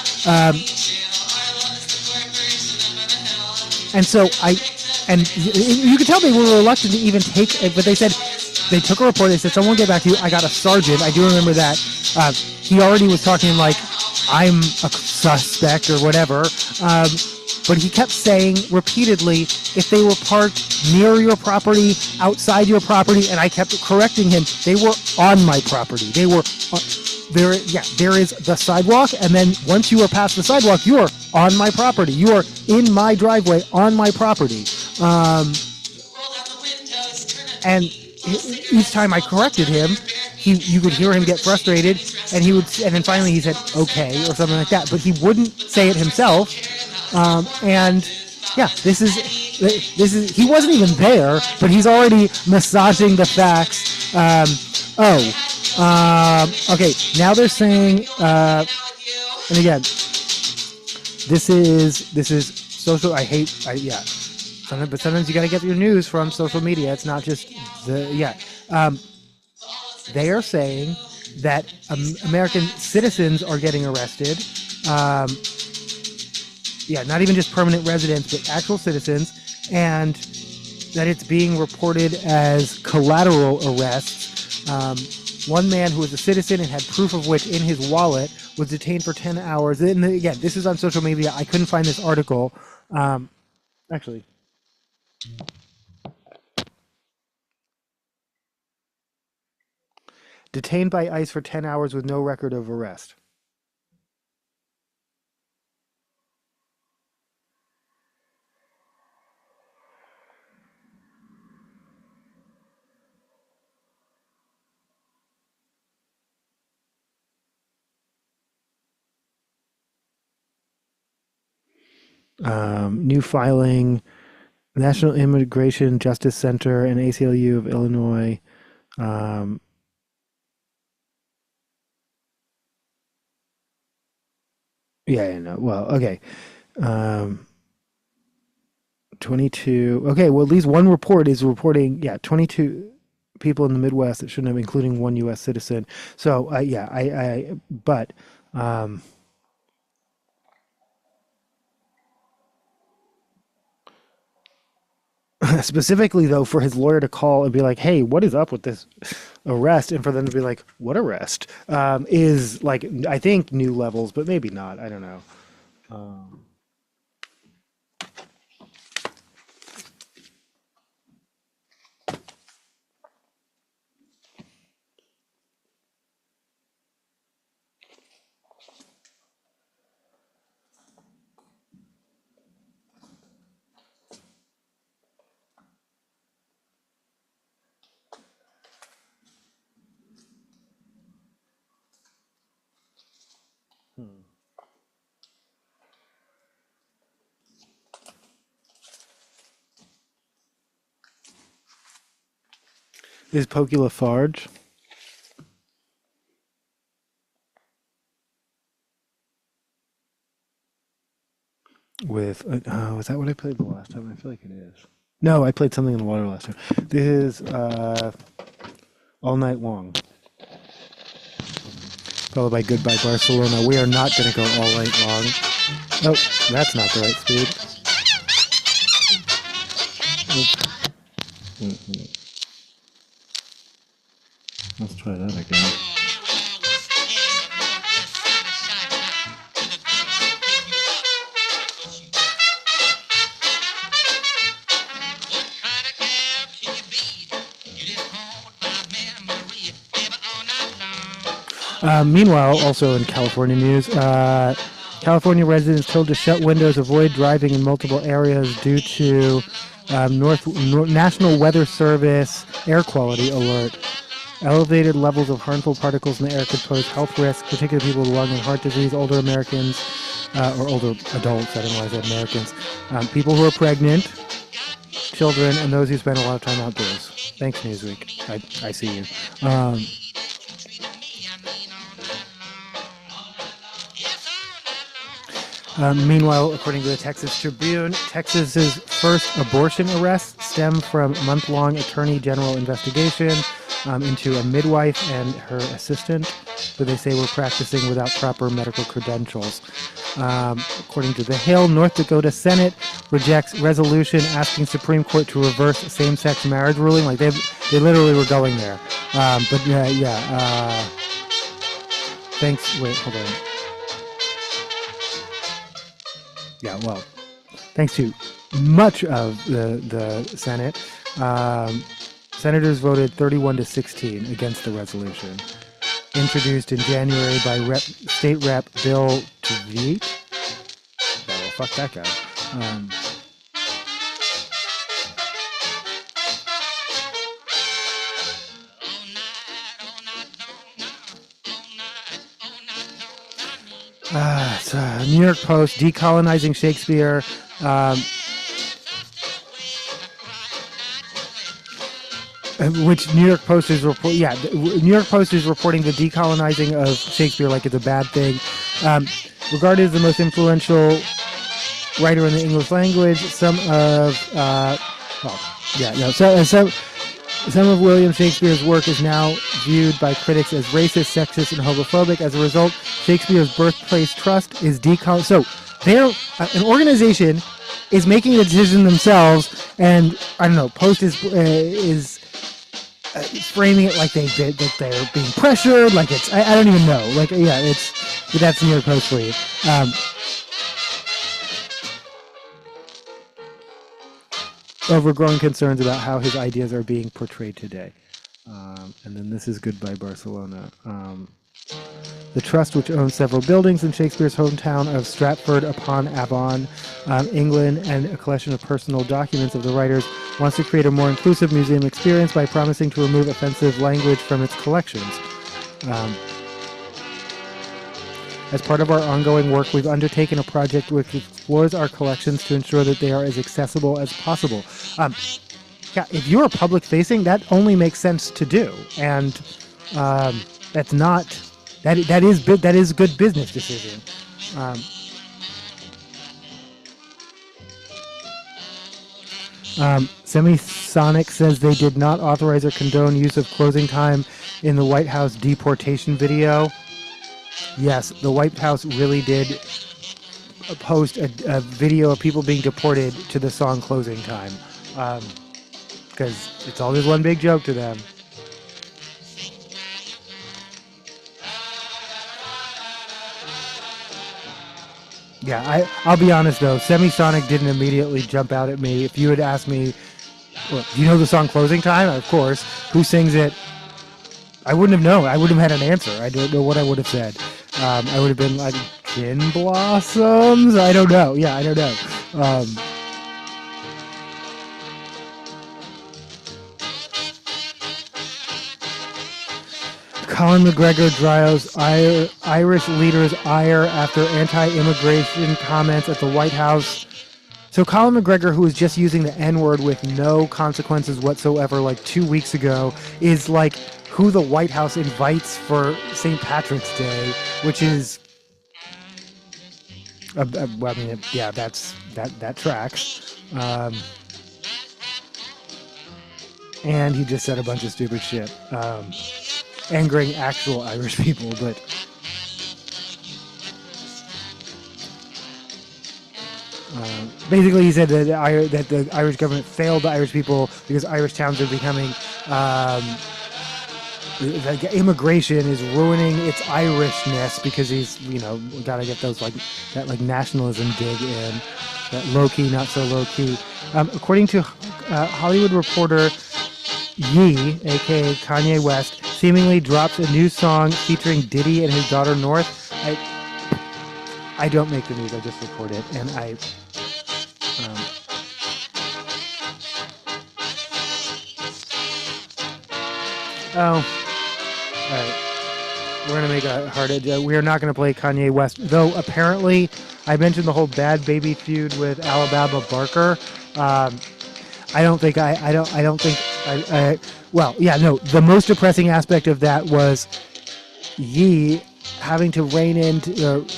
And you could tell they were reluctant to even take it, but they said, they took a report, they said, "Someone get back to you." I got a sergeant, I do remember that. He already was talking like, "I'm a suspect," or whatever. But he kept saying repeatedly, if they were parked near your property, outside your property, and I kept correcting him, they were on my property. They were there. Yeah, there is the sidewalk, and then once you are past the sidewalk, you are on my property. You are in my driveway on my property. And each time I corrected him, you could hear him get frustrated, and then finally he said okay or something like that. But he wouldn't say it himself. And yeah, this is he wasn't even there, but he's already massaging the facts. Okay, now they're saying, and again, this is social. But sometimes you got to get your news from social media. It's not just they are saying that American citizens are getting arrested. Not even just permanent residents, but actual citizens, and that it's being reported as collateral arrests. One man who was a citizen and had proof of which in his wallet was detained for 10 hours. And again, this is on social media. I couldn't find this article. Actually, detained by ICE for 10 hours with no record of arrest. New filing, National Immigration Justice Center and ACLU of Illinois. Yeah, no. Well, okay. 22. Okay, well, at least one report is reporting, 22 people in the Midwest that shouldn't have, including one U.S. citizen. So, but specifically though, for his lawyer to call and be like, "Hey, what is up with this arrest?" and for them to be like, "What arrest?" Is like, I think, new levels, but maybe not. I don't know. Is Pokey Lafarge? With is that what I played the last time? I feel like it is. No, I played something in the water last time. This is All Night Long, followed by Goodbye Barcelona. We are not going to go all night long. Oh, that's not the right speed. Let's try that again. Meanwhile, also in California news, California residents told to shut windows, avoid driving in multiple areas due to National Weather Service air quality alert. Elevated levels of harmful particles in the air could pose health risks, particularly people with lung and heart disease, older Americans, or older adults, I don't know why I said Americans, people who are pregnant, children, and those who spend a lot of time outdoors. Thanks, Newsweek. I see you. Meanwhile, according to the Texas Tribune, Texas's first abortion arrests stem from month-long attorney general investigation into a midwife and her assistant, who they say were practicing without proper medical credentials. According to the Hill, North Dakota Senate rejects resolution asking Supreme Court to reverse same-sex marriage ruling. Like they literally were going there. Thanks. Wait, hold on. Yeah, well, thanks to much of the Senate, senators voted 31-16 against the resolution, introduced in January by State Rep Bill Tveet. Oh, well, fuck that guy. It's New York Post, decolonizing Shakespeare. Which New York Post is report. Yeah, New York Post is reporting the decolonizing of Shakespeare like it's a bad thing. Regarded as the most influential writer in the English language, some of William Shakespeare's work is now viewed by critics as racist, sexist, and homophobic. As a result, Shakespeare's Birthplace Trust is So they're an organization is making a decision themselves, and I don't know. Post is framing it like that they're being pressured, like it's I don't even know. Like yeah, that's New York Post for you. Overgrowing concerns about how his ideas are being portrayed today. And then this is Goodbye Barcelona. The trust, which owns several buildings in Shakespeare's hometown of Stratford-upon-Avon, England, and a collection of personal documents of the writers, wants to create a more inclusive museum experience by promising to remove offensive language from its collections. As part of our ongoing work, we've undertaken a project which explores our collections to ensure that they are as accessible as possible. Yeah, if you're public-facing, that only makes sense to do, and that's not that is a good business decision. Semisonic says they did not authorize or condone use of closing time in the White House deportation video. Yes, the White House really did post a video of people being deported to the song Closing Time. Because it's always one big joke to them. Yeah, I'll be honest though, Semisonic didn't immediately jump out at me. If you had asked me, well, do you know the song Closing Time? Of course. Who sings it? I wouldn't have known. I wouldn't have had an answer. I don't know what I would have said. I would have been like, Gin Blossoms? I don't know. Yeah, I don't know. Colin McGregor drives Irish leaders' ire after anti-immigration comments at the White House. So Colin McGregor, who was just using the N-word with no consequences whatsoever like 2 weeks ago, is like who the White House invites for St. Patrick's Day, which is, well, I mean, yeah, that tracks. And he just said a bunch of stupid shit, angering actual Irish people, but basically he said that the Irish government failed the Irish people because Irish towns are becoming immigration is ruining its Irishness because he's, gotta get those that nationalism dig in, that low key, not so low key. According to Hollywood Reporter, Ye, aka Kanye West, seemingly drops a new song featuring Diddy and his daughter North. I don't make the news, I just report it, and all right. We're going to make a hard edge. We are not going to play Kanye West, though apparently I mentioned the whole Bad Baby feud with Alabama Barker. I don't think the most depressing aspect of that was Ye having to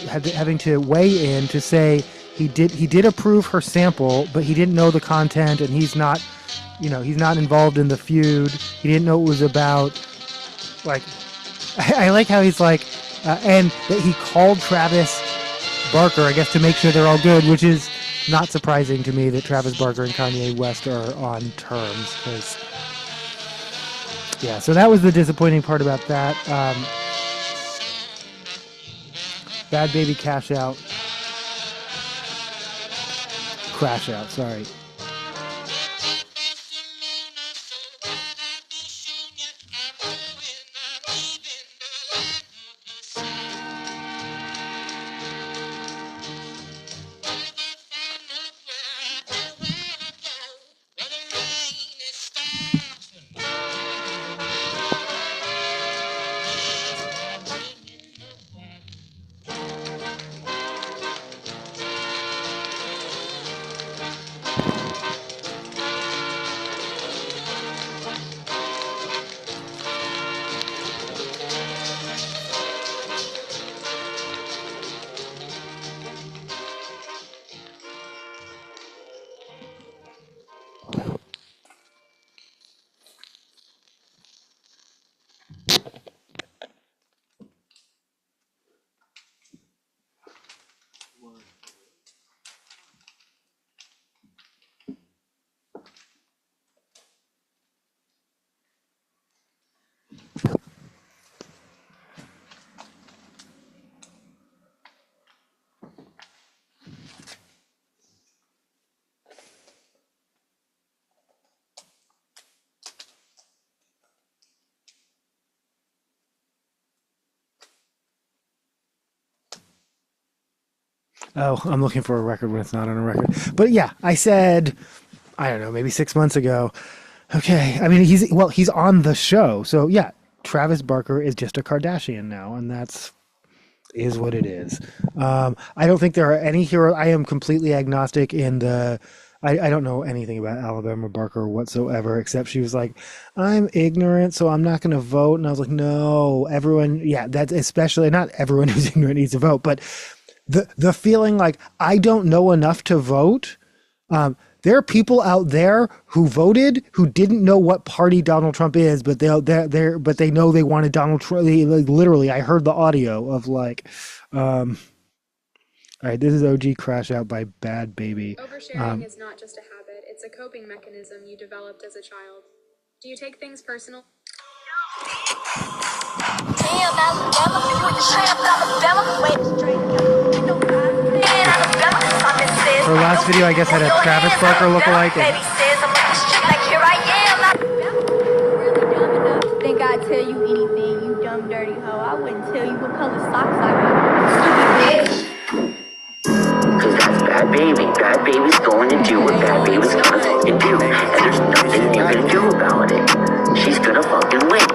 having to weigh in to say he did approve her sample, but he didn't know the content, and he's not involved in the feud. He didn't know what it was about. Like, I like how he's like, and that he called Travis Barker, I guess, to make sure they're all good, which is not surprising to me that Travis Barker and Kanye West are on terms. Because, yeah, so that was the disappointing part about that. Bad Baby Crash Out, sorry. Oh, I'm looking for a record when it's not on a record. But yeah, I said, I don't know, maybe 6 months ago. Okay, I mean he's on the show, so yeah, Travis Barker is just a Kardashian now, and is what it is. I don't think there are any heroes. I am completely agnostic in the. I don't know anything about Alabama Barker whatsoever, except she was like, I'm ignorant, so I'm not going to vote. And I was like, no, everyone, yeah, that's especially not everyone who's ignorant needs to vote, but the feeling like I don't know enough to vote. There are people out there who voted who didn't know what party Donald Trump is, but they know they wanted Donald Trump. Like, literally, I heard the audio of like, all right, this is OG Crash Out by Bhad Bhabie. Oversharing is not just a habit; it's a coping mechanism you developed as a child. Do you take things personal? Her last video, I guess, had a Travis Barker lookalike. Think I'd tell you anything, you dumb dirty hoe. I wouldn't tell you what color socks I got. Stupid bitch. Cause that's Bhad Bhabie. Bhad Bhabie's going to do what Bhad Bhabie's gonna fucking do. And there's nothing you're gonna do about it. She's gonna fucking win.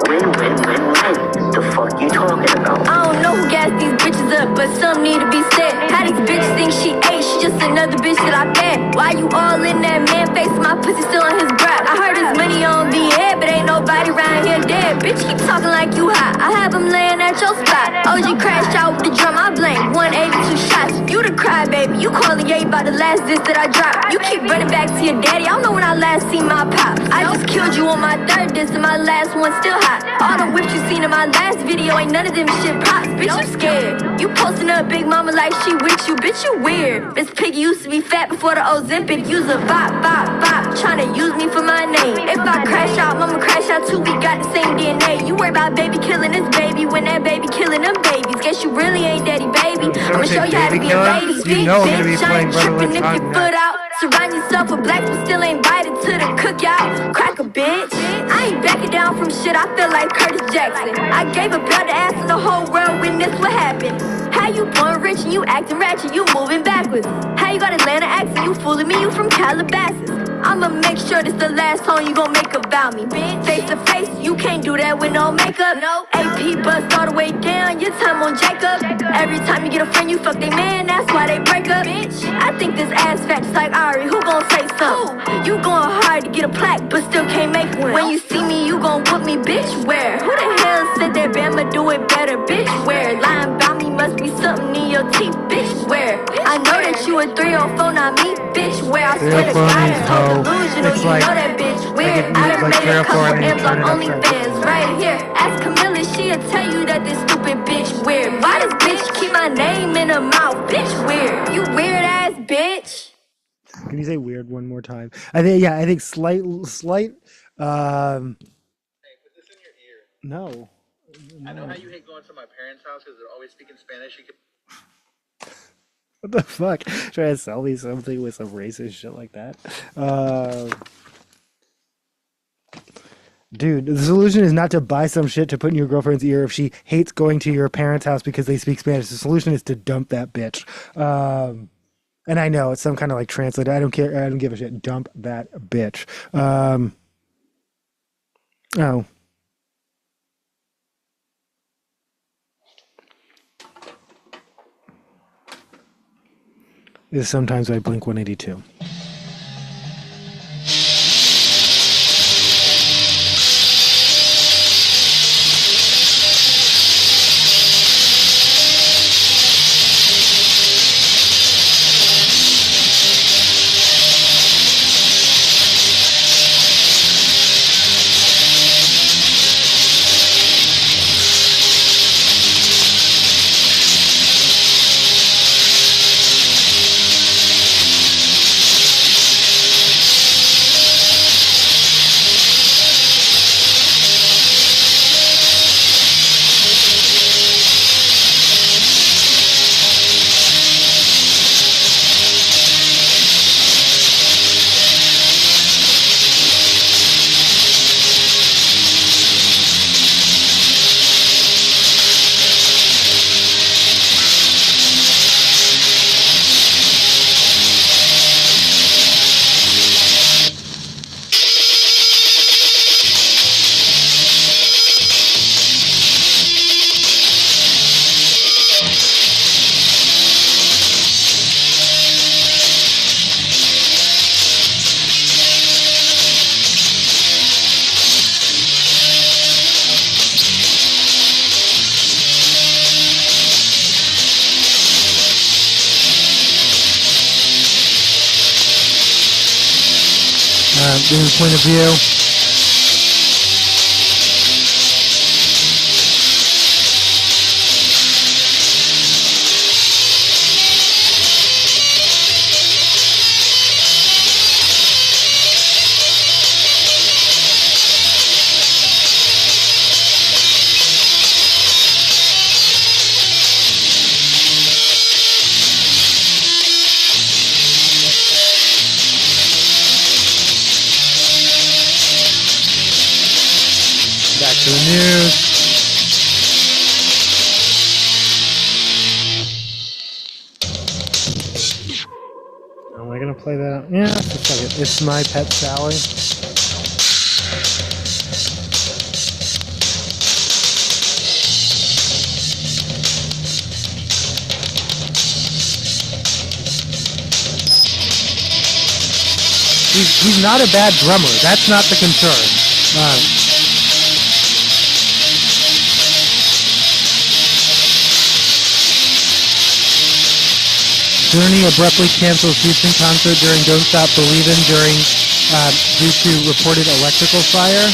Win, win, win, win. The fuck you talking about? I don't know who gassed these bitches up, but some need to be said. How these bitches think she ate, she just another bitch that I fed. Why you all in that man face, my pussy still on his breath? I heard his money on the head, but ain't nobody around here dead. Bitch, keep talking like you hot, I have him laying at your spot. OG crashed out with the drum, I blame 182 shots. You the crybaby, you calling Ye about the last diss that I dropped. You keep running back to your daddy, I don't know when I last seen my pop. I just killed you on my third diss and my last one still hot. All the whips you seen in my last video ain't none of them shit props. Bitch, you scared. You posting up Big Mama like she with you. Bitch, you weird. Miss Piggy used to be fat before the Ozempic. Use a bop, bop, bop. Tryna use me for my name. If I crash out, Mama crash out too. We got the same DNA. You worry about baby killing this baby when that baby killing them babies. Guess you really ain't daddy, baby. I'ma show you how to be a lady. You know I'm gonna be Bitch, I playing ain't Brother tripping if Litt's your Hog foot out. Surround yourself with blacks, but still ain't invited to the cookout. Crack a bitch. I ain't backing down from shit. I feel like Curtis Jackson. I gave a belt to ass and the whole world witness what happened. How you born rich and you acting ratchet, you moving backwards. How you got Atlanta accent, you fooling me, you from Calabasas. I'ma make sure this the last song you gon' make about me, bitch. Face to face, you can't do that with no makeup. No AP bust all the way down, your time on Jacob. Every time you get a friend, you fuck they man, that's why they break up, bitch. I think this ass fat just like Ari, who gon' say something? You going hard to get a plaque, but still can't make one. When you see me, you gon' whoop me, bitch, where? Who the hell said that Bama do it better, bitch, where? Lying about me must be something in your teeth, bitch, where? I know that you a 304, not me, bitch, where? I swear to God, it's so delusional, It's you like- know that bitch, where? like I done like made a 304 couple and then M's turn on it upside OnlyFans, right here. Ask Camilla, she'll tell you that this stupid bitch weird. Why does bitch keep my name in her mouth, bitch, weird? You weird ass bitch. Can you say weird one more time? I think slight. Hey, put this in your ear. No. I know how you hate going to my parents' house because they're always speaking Spanish. You could. What the fuck? Trying to sell me something with some racist shit like that. Dude, the solution is not to buy some shit to put in your girlfriend's ear if she hates going to your parents' house because they speak Spanish. The solution is to dump that bitch. And I know it's some kind of like translate. I don't care. I don't give a shit. Dump that bitch. Oh. This is sometimes by Blink 182. This is point of view. Back to the news. Am I gonna play that? Yeah, just a second. It's My Pet Sally. He's not a bad drummer. That's not the concern. Journey abruptly cancels Houston concert during Don't Stop Believin' due to reported electrical fire.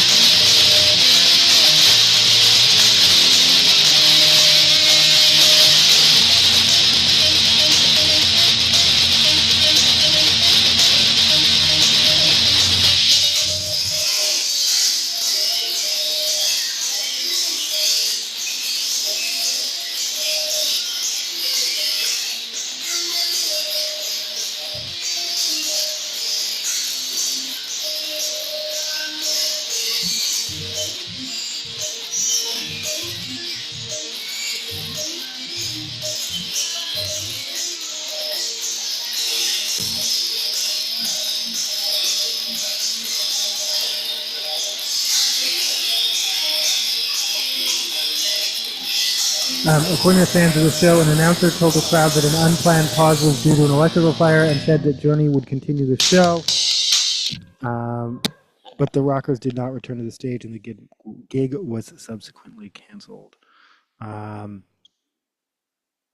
According to fans of the show, an announcer told the crowd that an unplanned pause was due to an electrical fire and said that Journey would continue the show. But the Rockers did not return to the stage and the gig was subsequently canceled.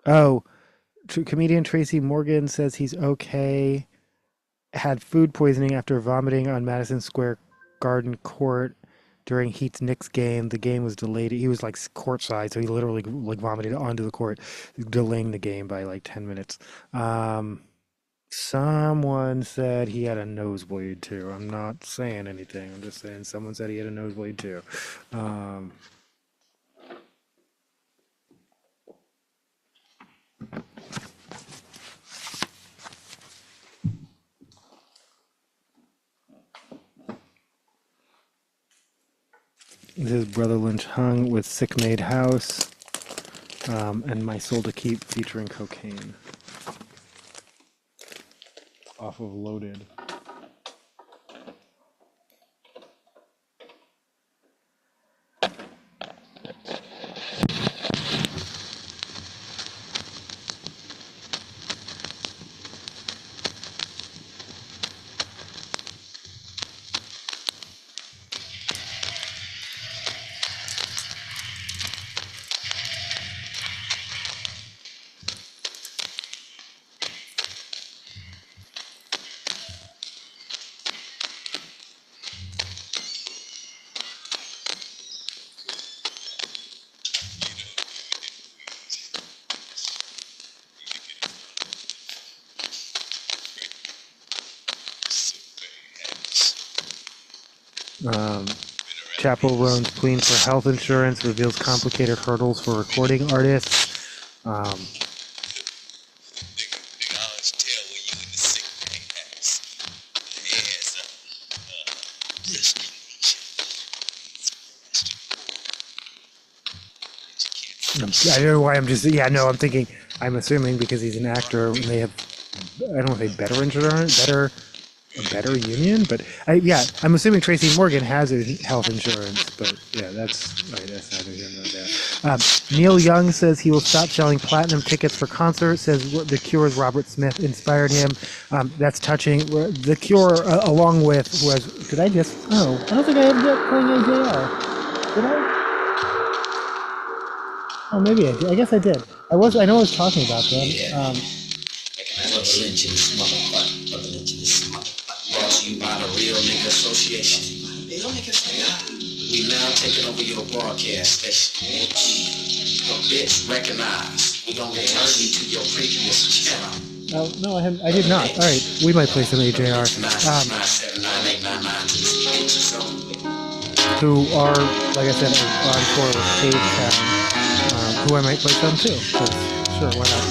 Comedian Tracy Morgan says he's okay. Had food poisoning after vomiting on Madison Square Garden court during Heat's Knicks game. The game was delayed. He was like courtside, so he literally like vomited onto the court, delaying the game by like 10 minutes. Someone said he had a nosebleed too. I'm not saying anything. I'm just saying someone said he had a nosebleed too. This is Brother Lynch Hung with Sick Made House and My Soul to Keep featuring Cocaine off of Loaded. Chappell Roan's pleading for health insurance reveals complicated hurdles for recording artists. I don't know why I'm just, I'm thinking, I'm assuming because he's an actor and they have, I don't want to say better insurance, a better union, but I'm assuming Tracy Morgan has his health insurance, but that's neither here nor there. Neil Young says he will stop selling platinum tickets for concerts, says The Cure's Robert Smith inspired him. That's touching. The Cure, along with, I don't think I have that playing AJR. Did I? Oh, maybe I did. I guess I did. I know I was talking about them. not a real nigga association. Real niggas, we now taking over your broadcast station. So bitch, recognize. We gonna return you to your previous channel. Oh, no, I did not. All right, we might play some AJR. Who are, like I said, on tour with Cage Town, who I might play some too. Sure, why not?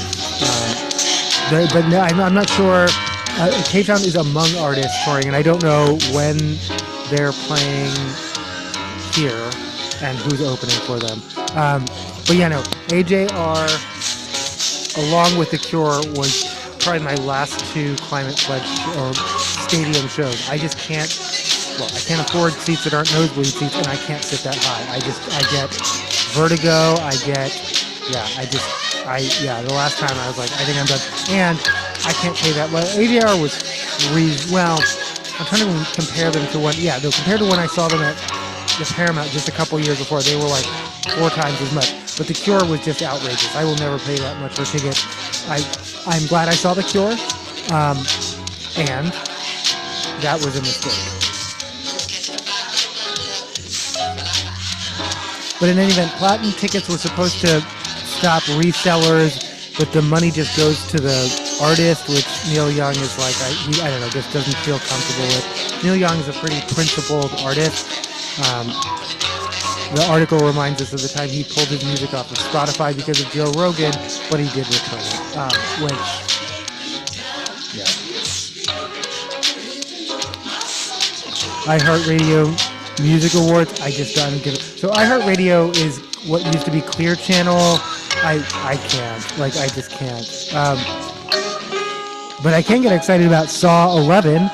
But no, I'm not sure. Cage Town is among artists touring, and I don't know when they're playing here and who's opening for them. But yeah, no, AJR, along with The Cure, was probably my last two Climate Pledge or stadium shows. I just can't. Well, I can't afford seats that aren't nosebleed seats, and I can't sit that high. I get vertigo. The last time I was like, I think I'm done. And I can't pay that. Well, AJR was well, I'm trying to compare them to compared to when I saw them at the Paramount just a couple years before, they were like 4 times as much. But The Cure was just outrageous. I will never pay that much for tickets. I'm glad I saw The Cure, and that was a mistake. But in any event, platinum tickets were supposed to stop resellers, but the money just goes to the artist, which Neil Young is like, I don't know, just doesn't feel comfortable with. Neil Young is a pretty principled artist. The article reminds us of the time he pulled his music off of Spotify because of Joe Rogan, but he did return it, iHeartRadio Music Awards, I just don't get it. So iHeartRadio is what used to be Clear Channel. I can't. Like, I just can't. But I can get excited about Saw 11.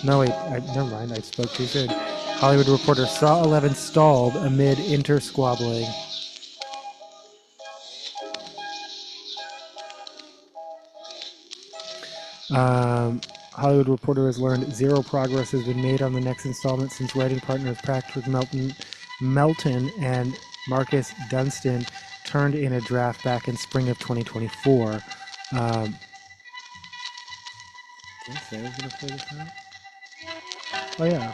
No, wait. Never mind. I spoke too soon. Hollywood Reporter, Saw 11 stalled amid inter-squabbling. Hollywood Reporter has learned zero progress has been made on the next installment since writing partners Patrick Melton and Marcus Dunstan turned in a draft back in spring of 2024. Did I say I was going to play this out? Oh, yeah.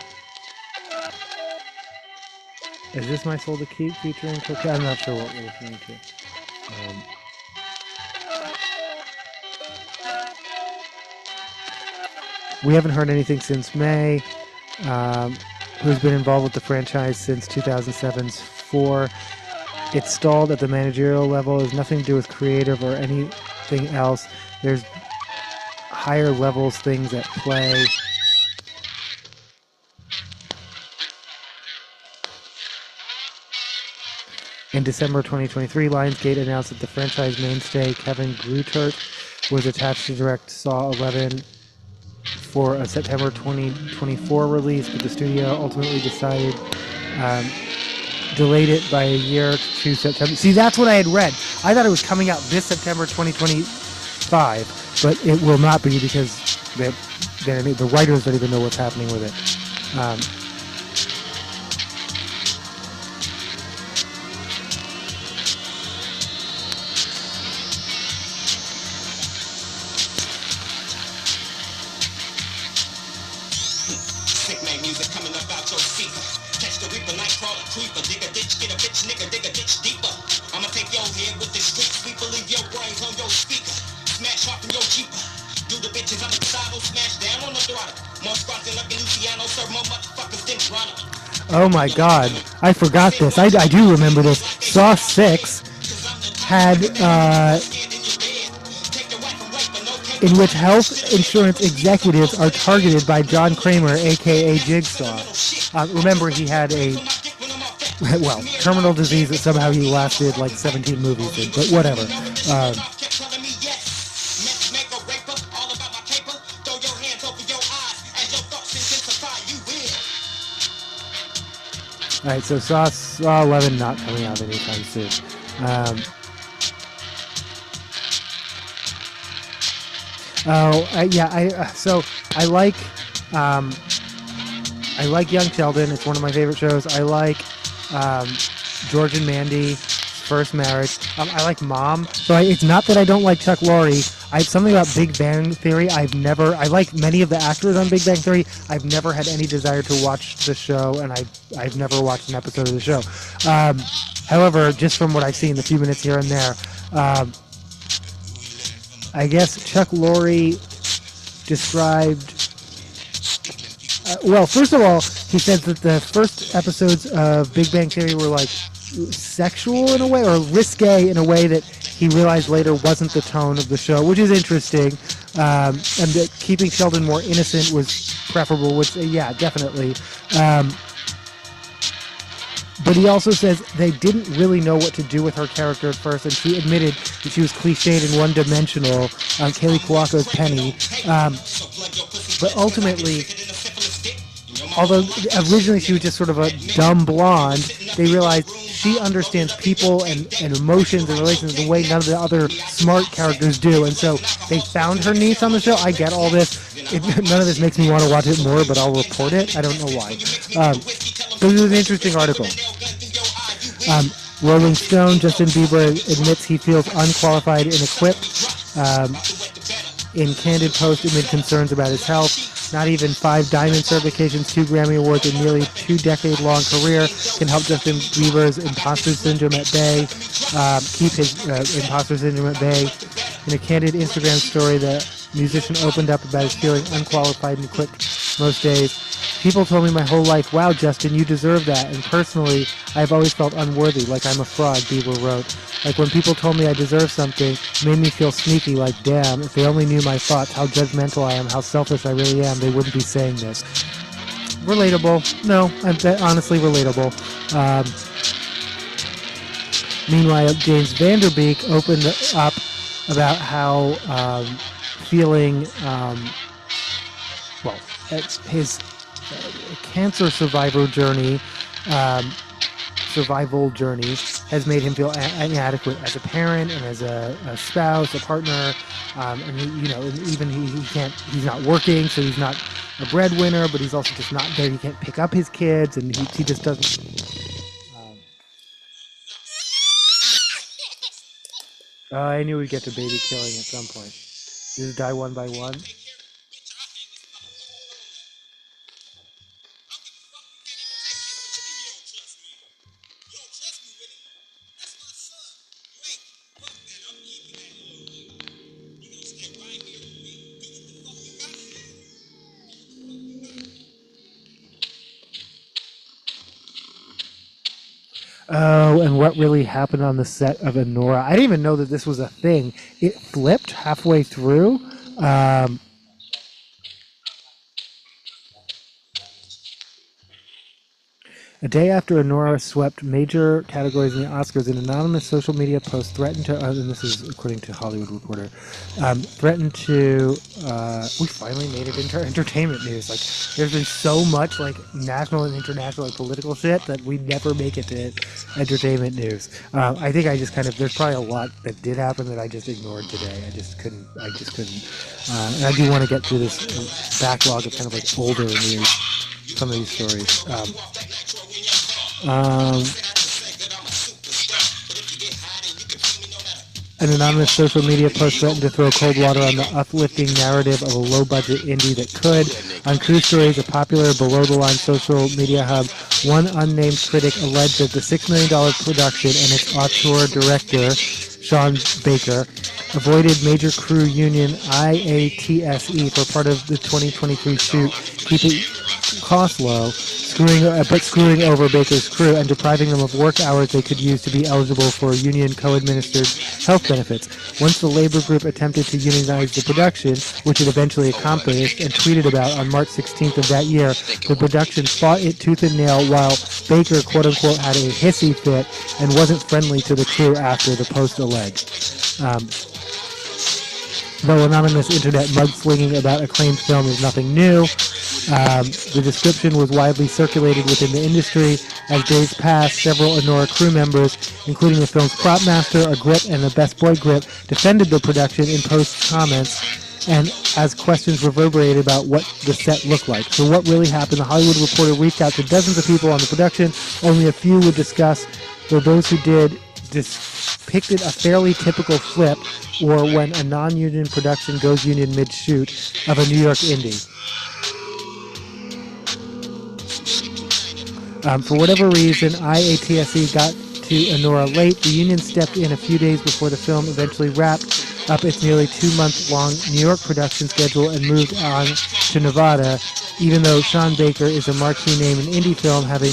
Is this My Soul to Keep featuring Cocaine? I'm not sure what we're listening to. We haven't heard anything since May. Who's been involved with the franchise since 2007's 4. It's stalled at the managerial level. It has nothing to do with creative or anything else. There's higher levels things at play. In December 2023, Lionsgate announced that the franchise mainstay Kevin Greutert was attached to direct Saw 11 for a September 2024 release, but the studio ultimately decided delayed it by a year to September. See, that's what I had read. I thought it was coming out this September 2025, but it will not be because the writers don't even know what's happening with it. Oh my god, I forgot this. I do remember this. Saw 6 had, in which health insurance executives are targeted by John Kramer, aka Jigsaw. Remember, he had terminal disease that somehow he lasted like 17 movies in, but whatever. Alright, so Saw 11 not coming out anytime soon. I like Young Sheldon. It's one of my favorite shows. I like George and Mandy, First Marriage. I like Mom. So it's not that I don't like Chuck Lorre. Something about Big Bang Theory. I like many of the actors on Big Bang Theory. I've never had any desire to watch the show, and I've never watched an episode of the show. However, just from what I've seen, the few minutes here and there, I guess Chuck Lorre described. Well, first of all, he said that the first episodes of Big Bang Theory were like sexual in a way, or risque in a way that he realized later wasn't the tone of the show, which is interesting. And that keeping Sheldon more innocent was preferable, which, yeah, definitely. But he also says they didn't really know what to do with her character at first, and she admitted that she was cliched and one-dimensional. Kaylee Cuoco's Penny. But ultimately, although originally she was just sort of a dumb blonde, they realized she understands people and emotions and relations in a way none of the other smart characters do. And so they found her niche on the show. I get all this. None of this makes me want to watch it more, but I'll report it. I don't know why. But it was an interesting article. Rolling Stone, Justin Bieber admits he feels unqualified and equipped. In candid post amid concerns about his health. Not even 5 diamond certifications, 2 Grammy Awards, and nearly 2-decade-long career can help Justin Bieber's imposter syndrome at bay, keep his imposter syndrome at bay. In a candid Instagram story, the musician opened up about his feeling unqualified and equipped most days. People told me my whole life, wow, Justin, you deserve that. And personally, I've always felt unworthy, like I'm a fraud, Bieber wrote. Like when people told me I deserve something, it made me feel sneaky, like, damn, if they only knew my thoughts, how judgmental I am, how selfish I really am, they wouldn't be saying this. Relatable. No, honestly relatable. Meanwhile, James Vanderbeek opened up about how feeling, his cancer survival journey has made him feel inadequate as a parent and as a spouse, a partner, and he's not working, so he's not a breadwinner, but he's also just not there. He can't pick up his kids, and he just doesn't. I knew we'd get to baby killing at some point. Just die one by one. Oh, and what really happened on the set of Anora? I didn't even know that this was a thing. It flipped halfway through. A day after Anora swept major categories in the Oscars, an anonymous social media post threatened to, and this is according to Hollywood Reporter, threatened to, we finally made it into entertainment news. Like, there's been so much, like, national and international, like, political shit that we never make it to entertainment news. I think I just kind of, there's probably a lot that did happen that I just ignored today. I just couldn't. And I do want to get through this backlog of kind of, like, older news, some of these stories. An anonymous social media post threatened to throw cold water on the uplifting narrative of a low-budget indie that could. On Cruise Stories, a popular below-the-line social media hub, one unnamed critic alleged that the $6 million production and its auteur director, Sean Baker, avoided major crew union IATSE for part of the 2023 shoot, keeping costs low, screwing over Baker's crew and depriving them of work hours they could use to be eligible for union co-administered health benefits. Once the labor group attempted to unionize the production, which it eventually accomplished and tweeted about on March 16th of that year, the production fought it tooth and nail while Baker, quote-unquote, had a hissy fit and wasn't friendly to the crew after the post alleged. Though anonymous internet mudslinging about acclaimed film is nothing new, the description was widely circulated within the industry. As days passed, several Anora crew members, including the film's prop master, a grip, and the best boy grip, defended the production in post comments, and as questions reverberated about what the set looked like. So what really happened? The Hollywood Reporter reached out to dozens of people on the production. Only a few would discuss, though those who did depicted a fairly typical flip, or when a non-union production goes union mid-shoot, of a New York indie. For whatever reason, IATSE got to Enora late. The union stepped in a few days before the film eventually wrapped up its nearly 2-month-long New York production schedule and moved on to Nevada, even though Sean Baker is a marquee name in indie film, having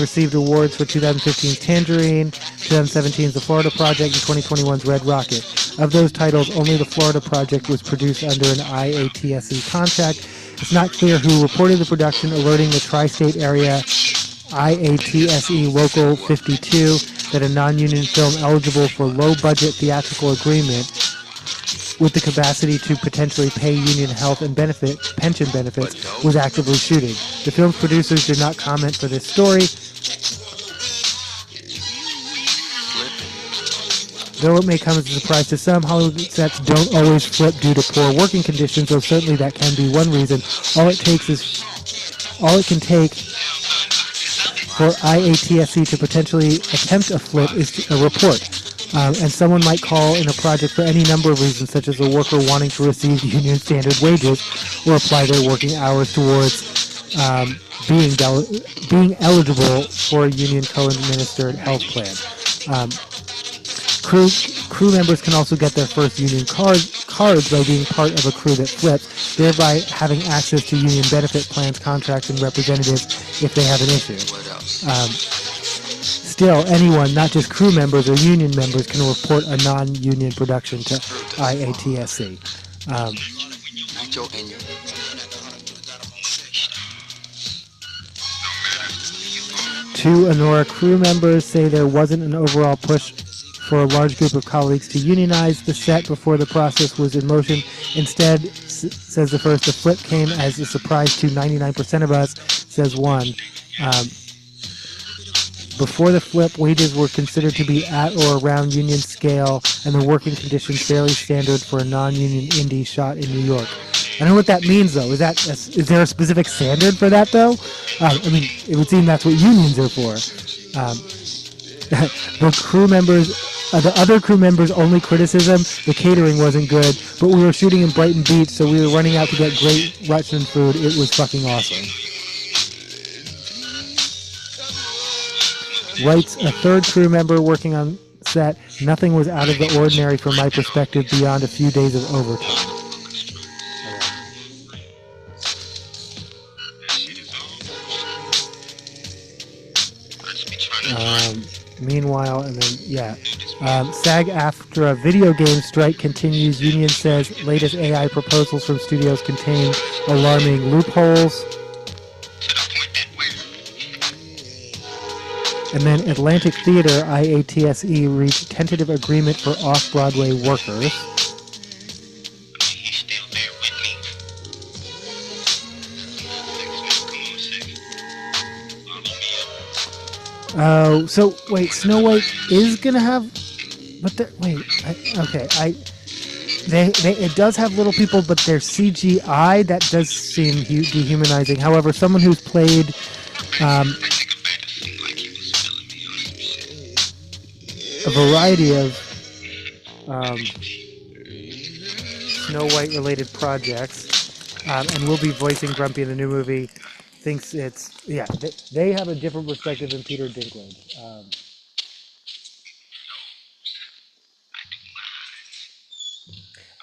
received awards for 2015's Tangerine, 2017's The Florida Project, and 2021's Red Rocket. Of those titles, only The Florida Project was produced under an IATSE contract. It's not clear who reported the production, alerting the tri-state area IATSE Local 52 that a non-union film eligible for low-budget theatrical agreement with the capacity to potentially pay union health and pension benefits was actively shooting. The film's producers did not comment for this story, though it may come as a surprise to some. Hollywood sets don't always flip due to poor working conditions, though certainly that can be one reason. All it can take for IATSE to potentially attempt a flip is a report. And someone might call in a project for any number of reasons, such as a worker wanting to receive union standard wages or apply their working hours towards being eligible for a union co-administered health plan. Crew members can also get their first union cards by being part of a crew that flips, thereby having access to union benefit plans, contracts, and representatives if they have an issue. Still, anyone, not just crew members or union members, can report a non-union production to IATSE. Two Enora crew members say there wasn't an overall push for a large group of colleagues to unionize the set before the process was in motion. Instead, says the first, the flip came as a surprise to 99% of us, says one. Before the flip, wages were considered to be at or around union scale, and the working conditions fairly standard for a non-union indie shot in New York. I don't know what that means, though. Is there a specific standard for that, though? I mean, it would seem that's what unions are for. The other crew members' only criticism, the catering wasn't good, but we were shooting in Brighton Beach, so we were running out to get great Russian food. It was fucking awesome. Writes a third crew member working on set, nothing was out of the ordinary from my perspective beyond a few days of overtime. Meanwhile, and then, SAG-AFTRA video game strike continues. Union says latest AI proposals from studios contain alarming loopholes. And then Atlantic Theater, IATSE, reached tentative agreement for off-Broadway workers. Oh, so wait, Snow White is gonna have, but it does have little people, but they're CGI. That does seem dehumanizing. However, someone who's played a variety of Snow White related projects, and will be voicing Grumpy in the new movie, thinks they have a different perspective than Peter Dinklage.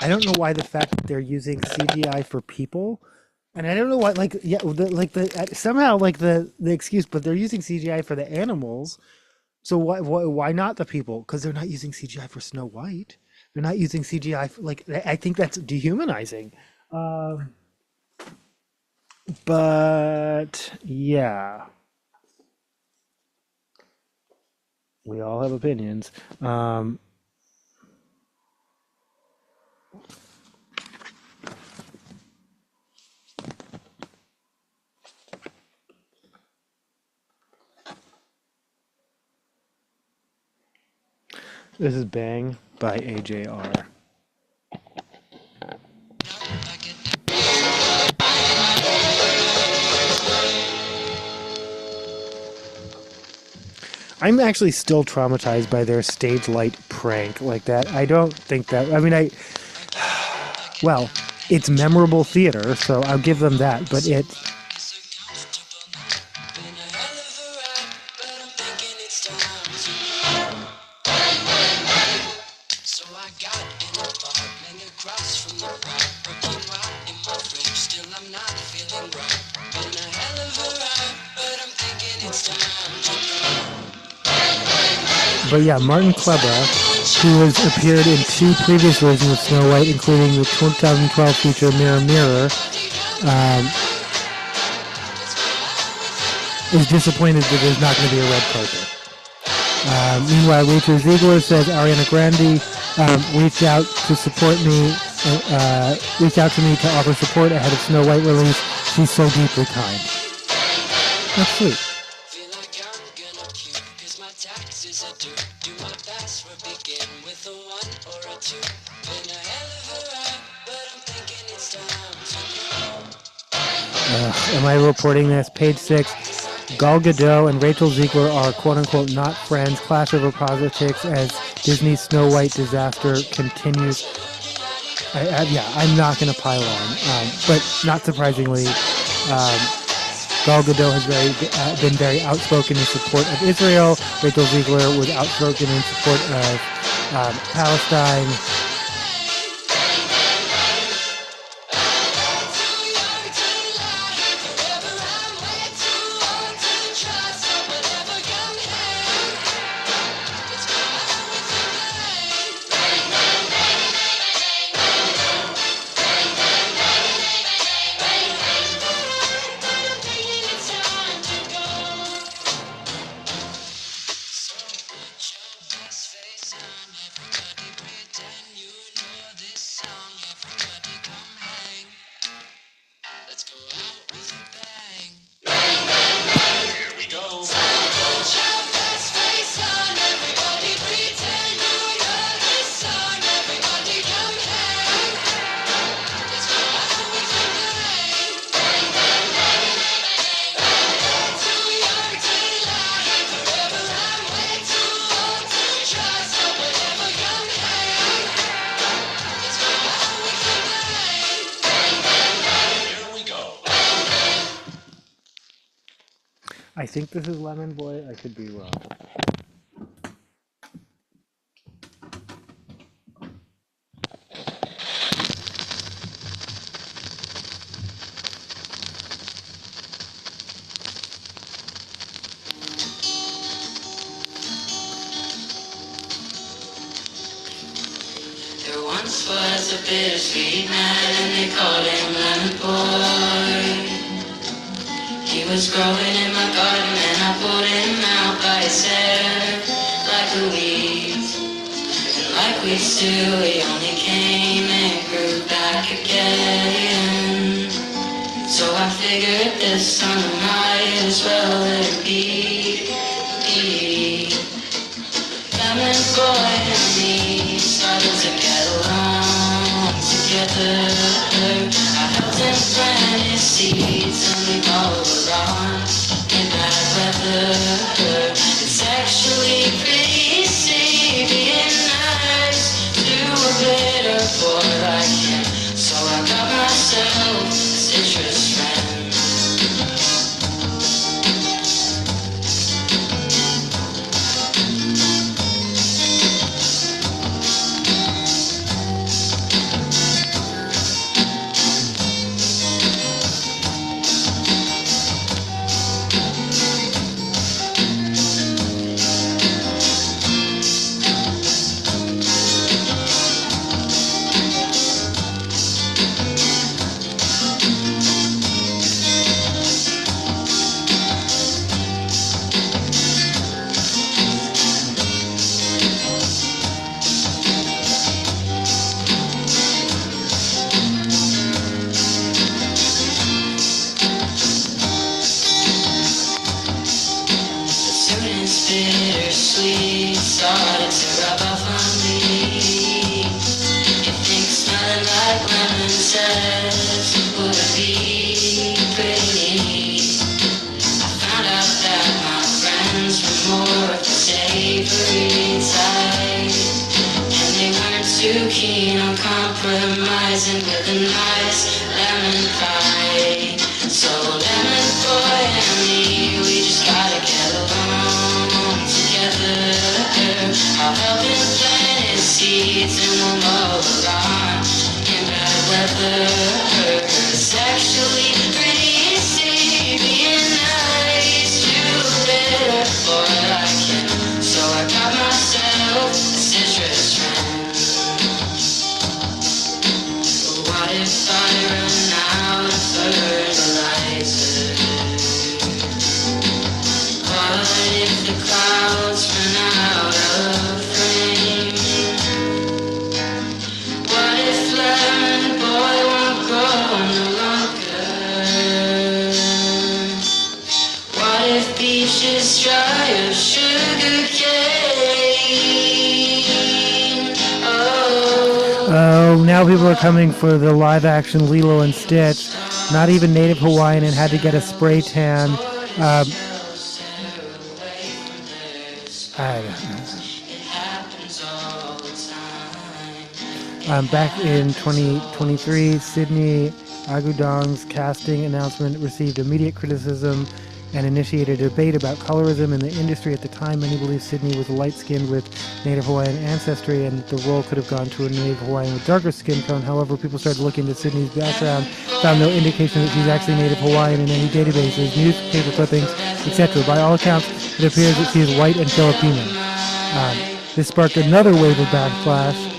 I don't know why the fact that they're using CGI for people, and I don't know why, somehow the excuse, but they're using CGI for the animals. So why not the people? Because they're not using CGI for Snow White. They're not using CGI I think that's dehumanizing. But yeah, we all have opinions. This is Bang by AJR. I'm actually still traumatized by their stage light prank like that. I don't think that. I mean, well, it's memorable theater, so I'll give them that. But it. But yeah, Martin Kleber, who has appeared in 2 previous versions of Snow White, including the 2012 feature Mirror Mirror, is disappointed that there's not going to be a red carpet. Meanwhile, Rachel Ziegler says Ariana Grande reached out to me to offer support ahead of Snow White release. She's so deeply kind. That's sweet. Am I reporting this? Page 6. Gal Gadot and Rachel Ziegler are quote-unquote not friends, clash over politics as Disney's Snow White disaster continues. I'm not going to pile on. But not surprisingly, Gal Gadot has been very outspoken in support of Israel. Rachel Ziegler was outspoken in support of Palestine. I think this is Lemon Boy. I could be wrong. There once was a bittersweet man and they called him Lemon Boy. He was growing in my garden and I pulled him out by his hair like a weed. And like weeds do, he only came and grew back again. So I figured this time I might as well let it be. Lemon Boy and me started to get along together. I helped him plant his seeds and we followed along in bad weather. It's actually pretty easy being nice to a bitter boy like him. So I got myself a citrus friend. Bittersweet started to rub off on me. You think smelling like lemon says would be pretty neat. I found out that my friends were more of the uncompromising with a nice lemon pie. So lemon boy and me, we just gotta get along together. I'll help him plant his seeds and we'll mow the lawn in bad weather. Sexually pretty easy, being nice to a bitter boy like him. So I got myself a citrus friend. What if I run out of fertilizer? What if the clouds run out of rain? What if lemon boy won't grow no longer? What if beaches dry of sugar cane? Oh, now people are coming for the live action Lilo and Stitch. Not even native Hawaiian and had to get a spray tan. I don't know. Back in 2023, Sydney Agudong's casting announcement received immediate criticism and initiated a debate about colorism in the industry. At the time, many believed Sydney was light-skinned with Native Hawaiian ancestry and the role could have gone to a Native Hawaiian with darker skin tone. However, people started looking into Sydney's background, found no indication that she's actually Native Hawaiian in any databases, newspaper clippings, etc. By all accounts, it appears that she is white and Filipino. This sparked another wave of backlash.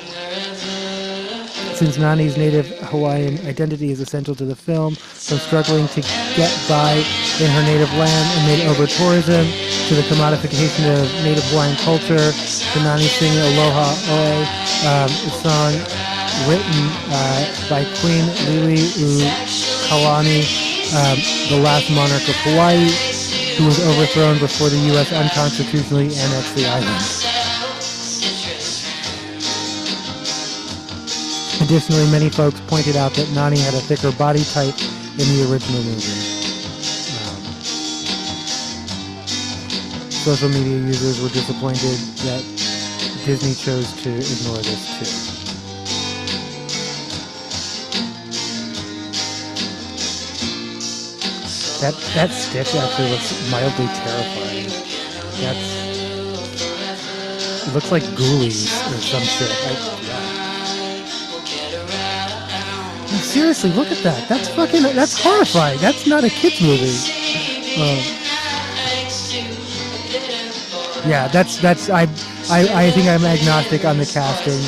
Since Nani's Native Hawaiian identity is essential to the film, from struggling to get by in her native land amid over-tourism, to the commodification of Native Hawaiian culture, to Nani singing Aloha Oe, a song written by Queen Lili Kalani, the last monarch of Hawaii, who was overthrown before the U.S. unconstitutionally annexed the island. Additionally, many folks pointed out that Nani had a thicker body type in the original movie. Social media users were disappointed that Disney chose to ignore this too. That Stitch actually looks mildly terrifying. It looks like Ghoulies or some shit. Seriously, look at that. That's horrifying. That's not a kid's movie. Yeah, I think I'm agnostic on the casting.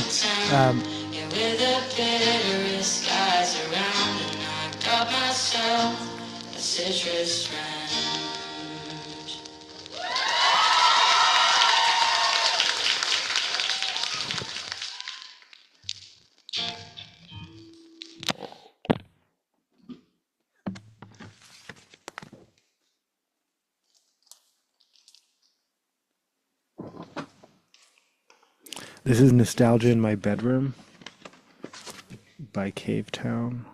This is Nostalgia in My Bedroom by Cave Town.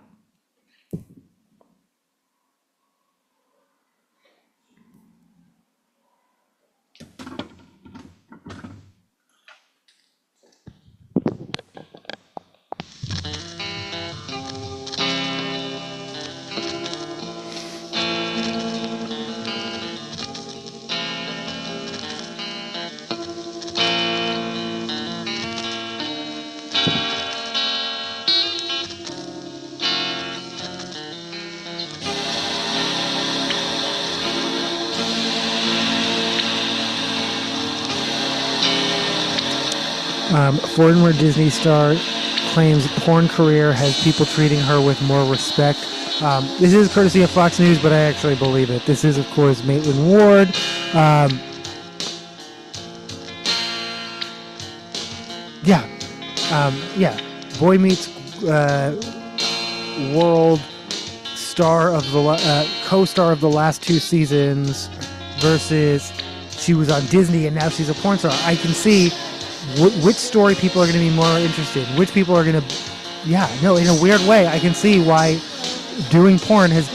Former Disney star claims porn career has people treating her with more respect. This is courtesy of Fox News, but I actually believe it. This is, of course, Maitland Ward. Boy Meets World star of the co-star of the last two seasons versus she was on Disney and now she's a porn star. I can see which story people are going to be more interested in, which people are going to, in a weird way, I can see why doing porn has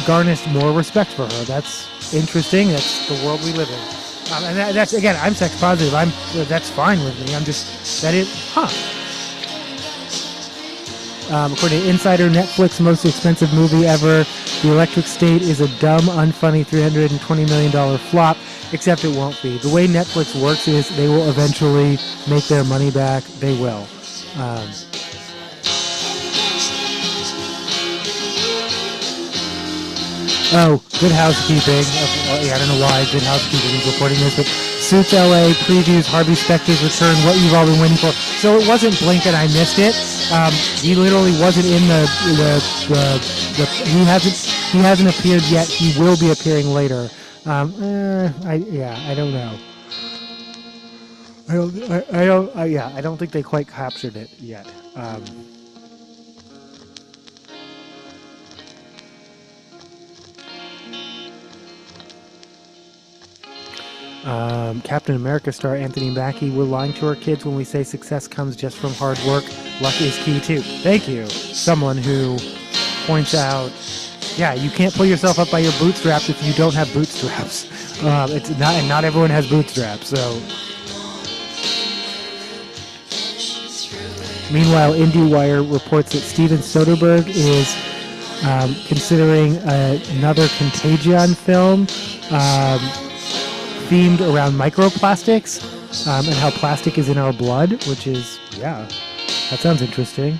garnished more respect for her. That's interesting. That's the world we live in. And that's, again, I'm sex positive. That's fine with me. I'm just, According to Insider, Netflix most expensive movie ever. The Electric State is a dumb, unfunny $320 million flop, except it won't be. The way Netflix works is they will eventually make their money back. They will. Oh, Good Housekeeping. I don't know why Good Housekeeping is reporting this, but Suits LA previews Harvey Specter's return, what you've all been waiting for. So it wasn't Blink and I missed it. He literally wasn't in he hasn't appeared yet. He will be appearing later. I don't know. I don't think they quite captured it yet. Captain America star Anthony Mackie, we're lying to our kids when we say success comes just from hard work. Luck is key too. Thank you. Someone who points out, yeah, you can't pull yourself up by your bootstraps if you don't have bootstraps. Not everyone has bootstraps. So, meanwhile, IndieWire reports that Steven Soderbergh is considering another Contagion film. Themed around microplastics and how plastic is in our blood, which is, yeah, that sounds interesting.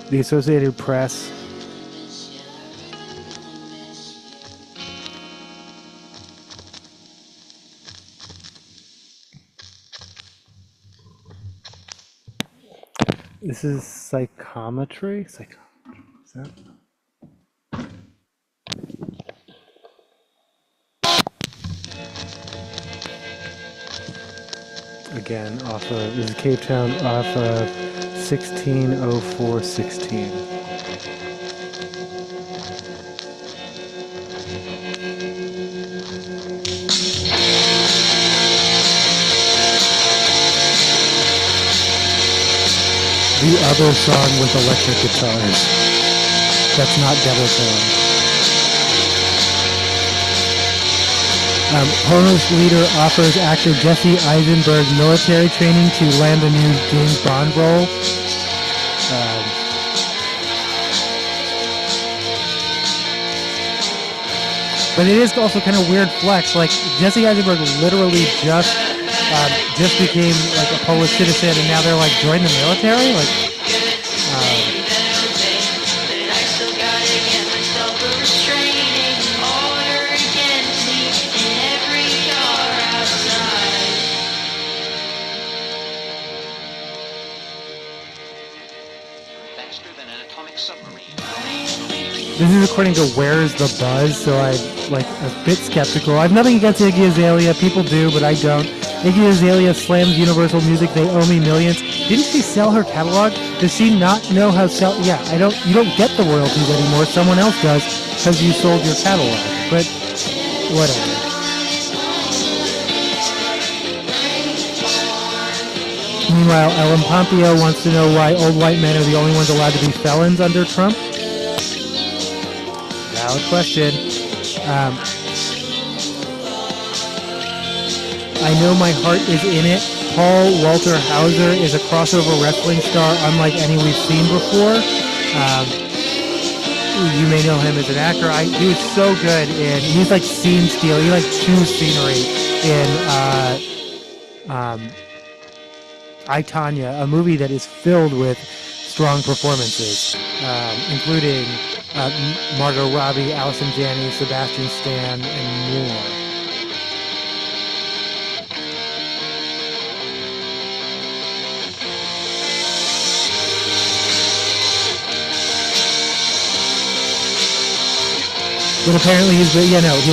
The Associated Press This is psychometry? Is that? Again, off of, this is Cape Town, off of 160416. The other song with electric guitars. That's not Devil Song. Homeless leader offers actor Jesse Eisenberg military training to land a new James Bond role. But it is also kind of weird flex. Like, Jesse Eisenberg literally just became like a Polish citizen, and now they're like, join the military? Like, this is according to Where's the Buzz, so I'm like a bit skeptical. I have nothing against Iggy Azalea. People do, but I don't. Iggy Azalea slams Universal Music. They owe me millions. Didn't she sell her catalog? Does she not know how to sell? Yeah, you don't get the royalties anymore. Someone else does because you sold your catalog. But whatever. Meanwhile, Ellen Pompeo wants to know why old white men are the only ones allowed to be felons under Trump. Valid question. I know my heart is in it. Paul Walter Hauser is a crossover wrestling star unlike any we've seen before. You may know him as an actor. He was so good in, he's like scene steal. He like chews scenery in I, Tonya, a movie that is filled with strong performances, including Margot Robbie, Allison Janney, Sebastian Stan, and more. But apparently he has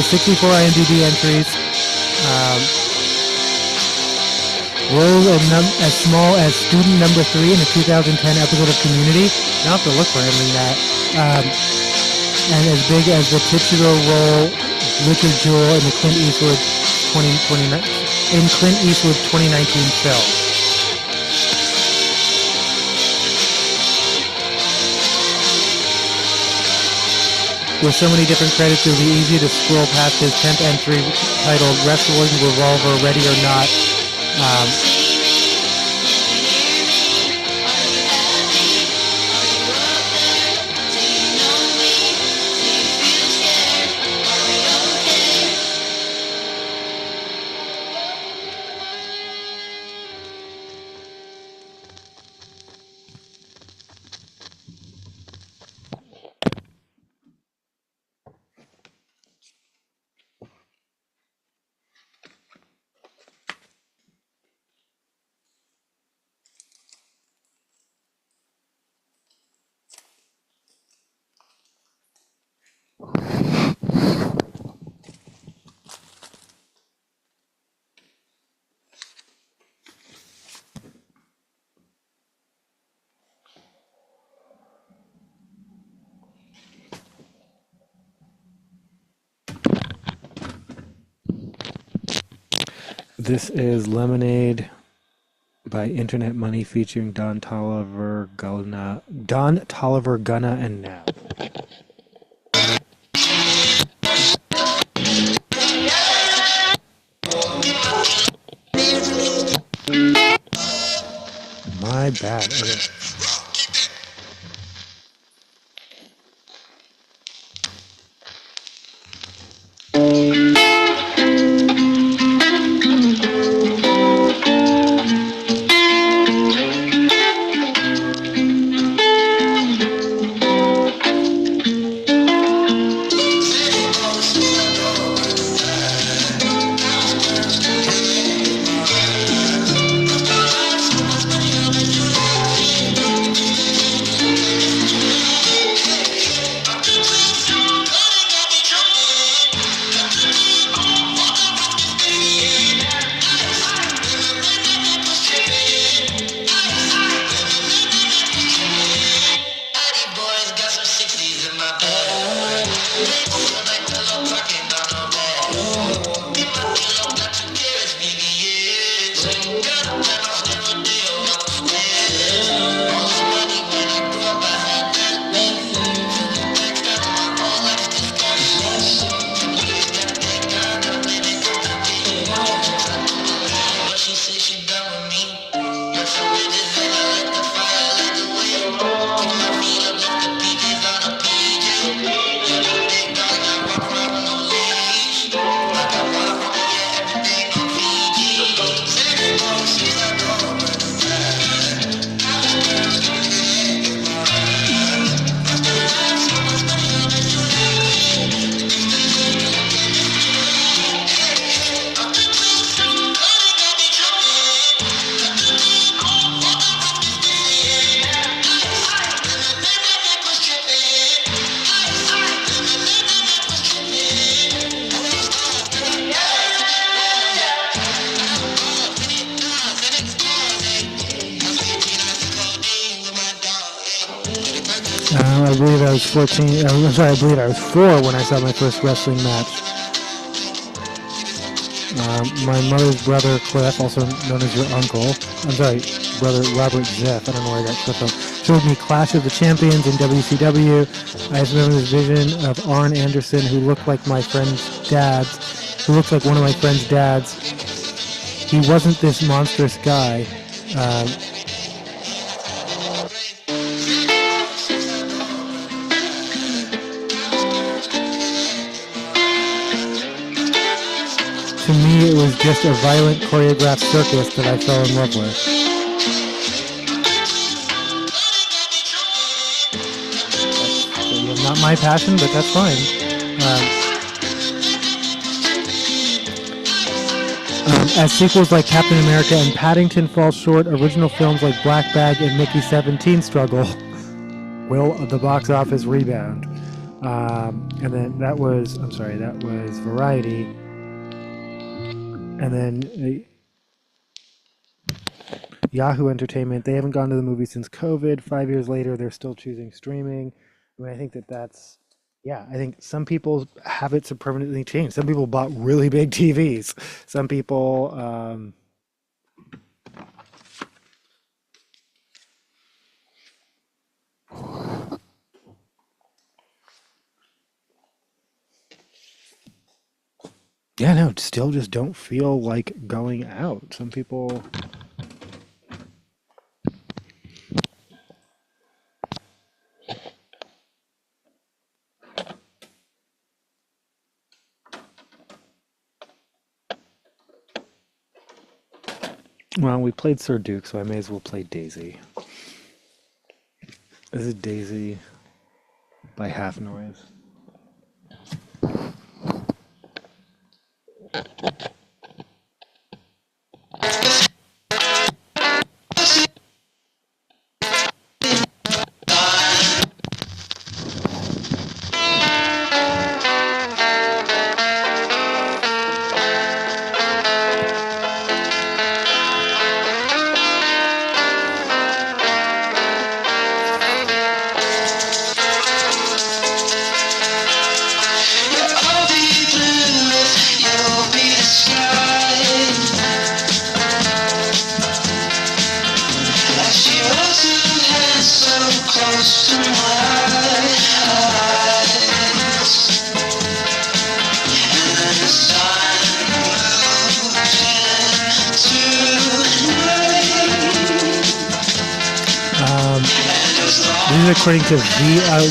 64 IMDb entries. Role as small as student number 3 in a 2010 episode of Community. Now I have to look for him in that. And as big as the titular role, Richard Jewell in the Clint Eastwood 2019 film. With so many different credits, it would be easy to scroll past his 10th entry titled Wrestling Revolver, Ready or Not. This is Lemonade by Internet Money featuring Don Toliver, Gunna, and Now. My bad. Okay. I believe I was 14. I'm sorry, I believe I was 4 when I saw my first wrestling match. My mother's brother, Cliff, also known as your uncle, I'm sorry, brother Robert Zeff, I don't know where I got Cliff from, showed me Clash of the Champions in WCW. I just remember this vision of Arn Anderson, who looked like one of my friend's dads. He wasn't this monstrous guy. To me, it was just a violent choreographed circus that I fell in love with. That's not my passion, but that's fine. As sequels like Captain America and Paddington fall short, original films like Black Bag and Mickey 17 struggle. Will the box office rebound? And then that was Variety. And then Yahoo Entertainment, they haven't gone to the movie since COVID. 5 years later, they're still choosing streaming. I mean, I think that's, yeah, I think some people's habits have permanently changed. Some people bought really big TVs. Some people, yeah, no, still just don't feel like going out. Some people, well, we played Sir Duke, so I may as well play Daisy. This is Daisy by Half Noise. I'll be blue if you'll be the sky. As she holds her hand so close to my eyes, and then the sun moves into night. This is according to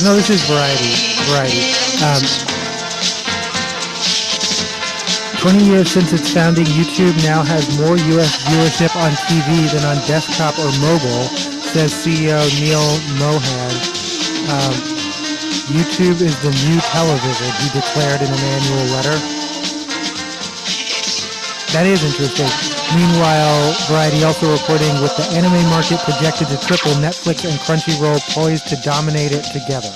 no, this is Variety. 20 years since its founding, YouTube now has more U.S. viewership on TV than on desktop or mobile, says CEO Neil Mohan. YouTube is the new television, he declared in an annual letter. That is interesting. Meanwhile, Variety also reporting with the anime market projected to triple, Netflix and Crunchyroll poised to dominate it together.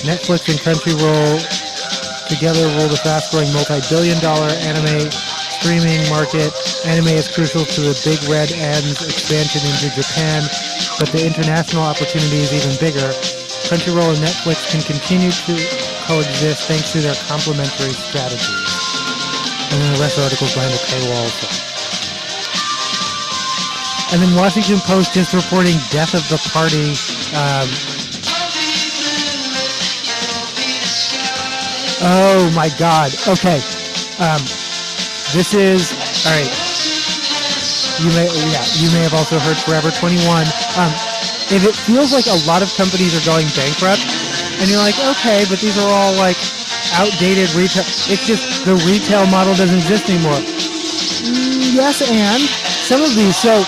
Netflix and Crunchyroll together rule the fast-growing multi-billion-dollar anime streaming market. Anime is crucial to the Big Red End's expansion into Japan, but the international opportunity is even bigger. Crunchyroll and Netflix can continue to coexist thanks to their complementary strategies. And then the rest of the article's behind the paywall. And then Washington Post just reporting death of the party. Oh my God. Okay. This is, all right. You may have also heard Forever 21. If it feels like a lot of companies are going bankrupt, and you're like, okay, but these are all like outdated retail. It's just the retail model doesn't exist anymore. Yes, and some of these. So,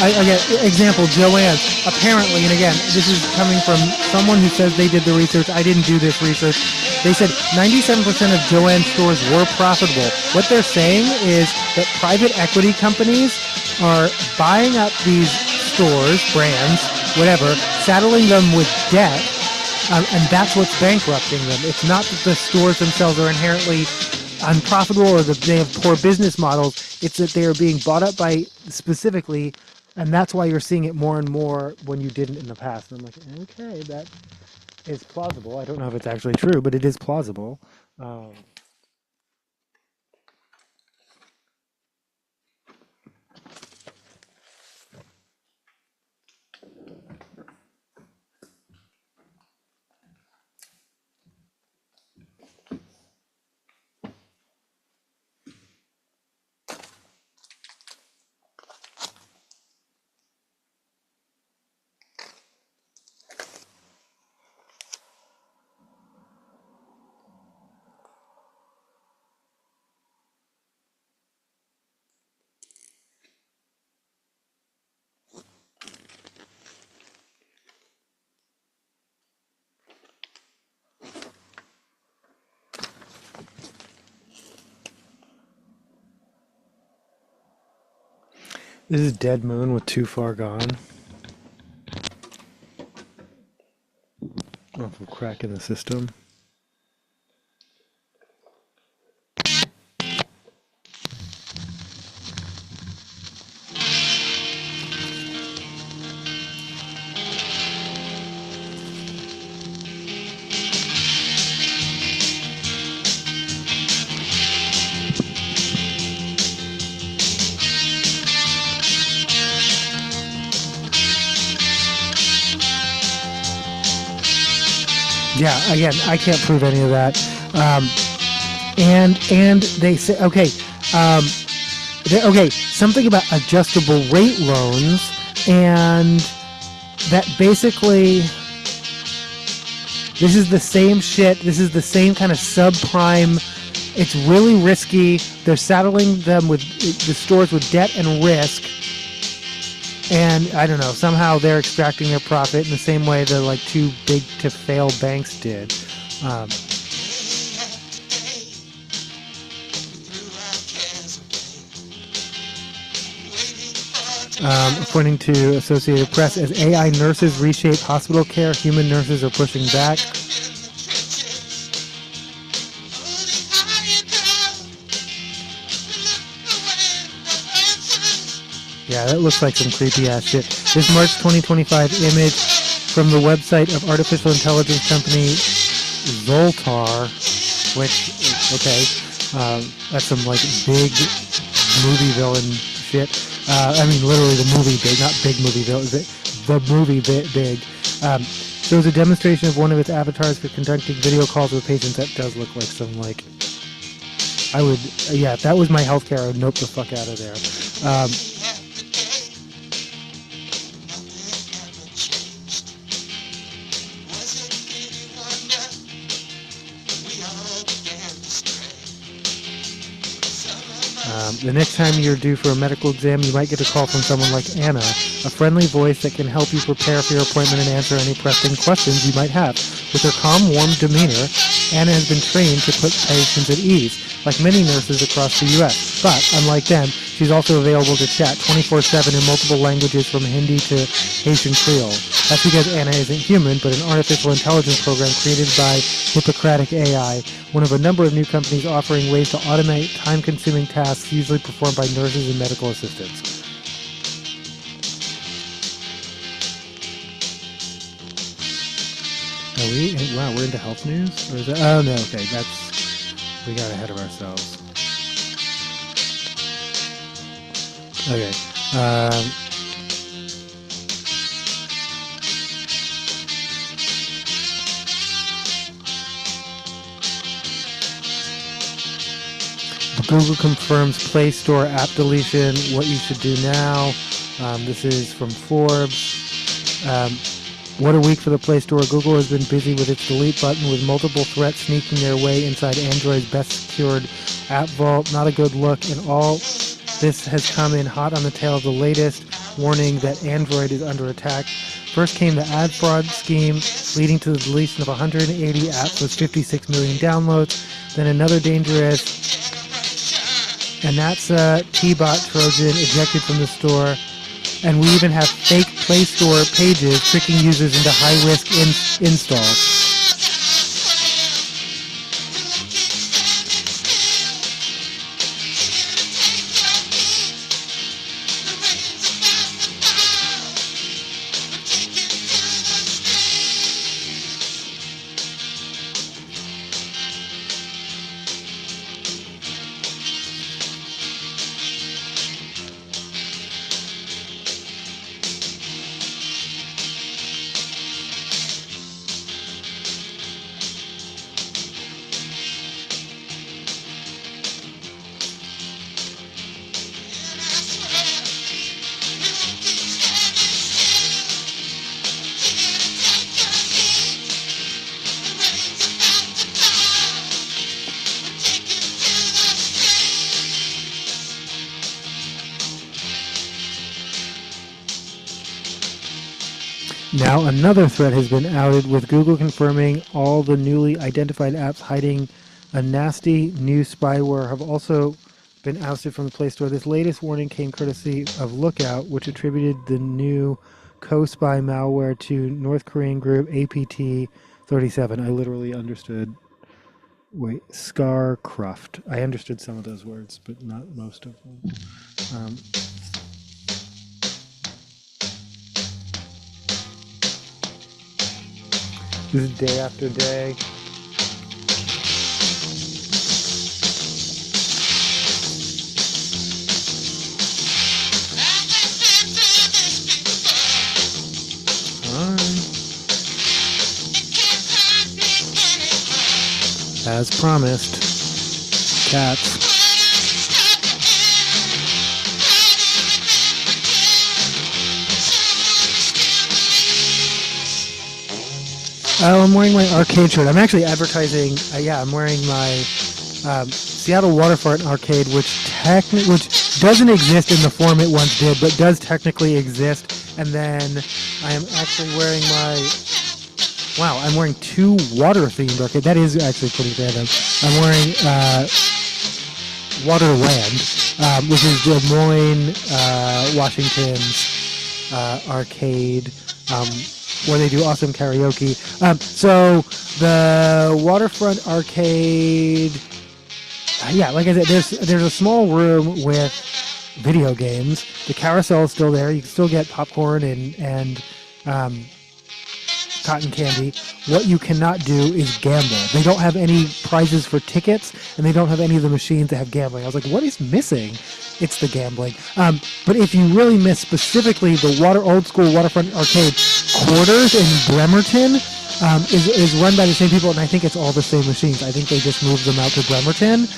again, example, Joann's. Apparently, and again, this is coming from someone who says they did the research. I didn't do this research. They said 97% of Joann stores were profitable. What they're saying is that private equity companies are buying up these stores, brands, whatever, saddling them with debt, and that's what's bankrupting them. It's not that the stores themselves are inherently unprofitable or that they have poor business models. It's that they are being bought up by specifically, and that's why you're seeing it more and more when you didn't in the past. And I'm like, okay, that is plausible. I don't know if it's actually true, but it is plausible. This is Dead Moon with Too Far Gone. Awful crack in the system. Yeah, again, I can't prove any of that. And they say, okay, something about adjustable rate loans, and that basically, this is the same shit. This is the same kind of subprime. It's really risky. They're saddling them with the stores with debt and risk. And I don't know, somehow they're extracting their profit in the same way the like too big to fail banks did. According to Associated Press, as AI nurses reshape hospital care, human nurses are pushing back. Yeah, that looks like some creepy ass shit. This March 2025 image from the website of artificial intelligence company Zoltar, which, okay, that's some like big movie villain shit. I mean, literally the movie big, not big movie villain, the movie big. Shows a demonstration of one of its avatars for conducting video calls with patients. That does look like some like, I would, yeah, if that was my healthcare, I would nope the fuck out of there. The next time you're due for a medical exam, you might get a call from someone like Anna, a friendly voice that can help you prepare for your appointment and answer any pressing questions you might have. With her calm, warm demeanor, Anna has been trained to put patients at ease, like many nurses across the U.S. But, unlike them, she's also available to chat 24/7 in multiple languages from Hindi to Haitian Creole. That's because Anna isn't human, but an artificial intelligence program created by Hippocratic AI, one of a number of new companies offering ways to automate time-consuming tasks usually performed by nurses and medical assistants. Are we? Wow, we're into health news? Or is that? Oh, no, okay, we got ahead of ourselves. Okay. Google confirms Play Store app deletion. What you should do now. This is from Forbes. What a week for the Play Store. Google has been busy with its delete button, with multiple threats sneaking their way inside Android's best secured app vault. Not a good look, and all this has come in hot on the tail of the latest warning that Android is under attack. First came the ad fraud scheme, leading to the deletion of 180 apps with 56 million downloads. Then another dangerous, and that's a T-bot Trojan ejected from the store. And we even have fake Play Store pages tricking users into high-risk installs. Now another threat has been outed, with Google confirming all the newly identified apps hiding a nasty new spyware have also been ousted from the Play Store. This latest warning came courtesy of Lookout, which attributed the new co-spy malware to North Korean group APT 37. I literally understood. Wait, Scarcroft. I understood some of those words, but not most of them. This is day after day. As promised, cats. Oh, I'm wearing my arcade shirt. I'm actually advertising. Yeah, I'm wearing my Seattle Waterfront Arcade, which doesn't exist in the form it once did, but does technically exist. And then I am actually wearing my. Wow, I'm wearing 2 water-themed arcade. That is actually pretty random. I'm wearing Waterland, which is Des Moines, Washington's arcade, where they do awesome karaoke. So the Waterfront Arcade, yeah, like I said, there's a small room with video games. The carousel is still there. You can still get popcorn and cotton candy. What you cannot do is gamble. They don't have any prizes for tickets, and they don't have any of the machines that have gambling. I was like, what is missing? It's the gambling. But if you really miss specifically the old school Waterfront Arcade, Quarters in Bremerton is run by the same people, and I think it's all the same machines. I think they just moved them out to Bremerton.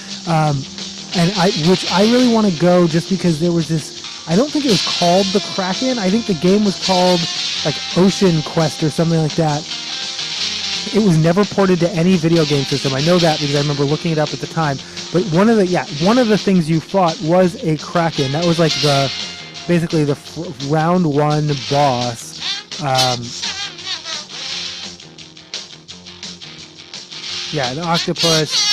Which I really want to go just because there was this. I don't think it was called the Kraken. I think the game was called like Ocean Quest or something like that. It was never ported to any video game system. I know that because I remember looking it up at the time. But one of the things you fought was a Kraken. That was like basically the round 1 boss. Yeah, an octopus.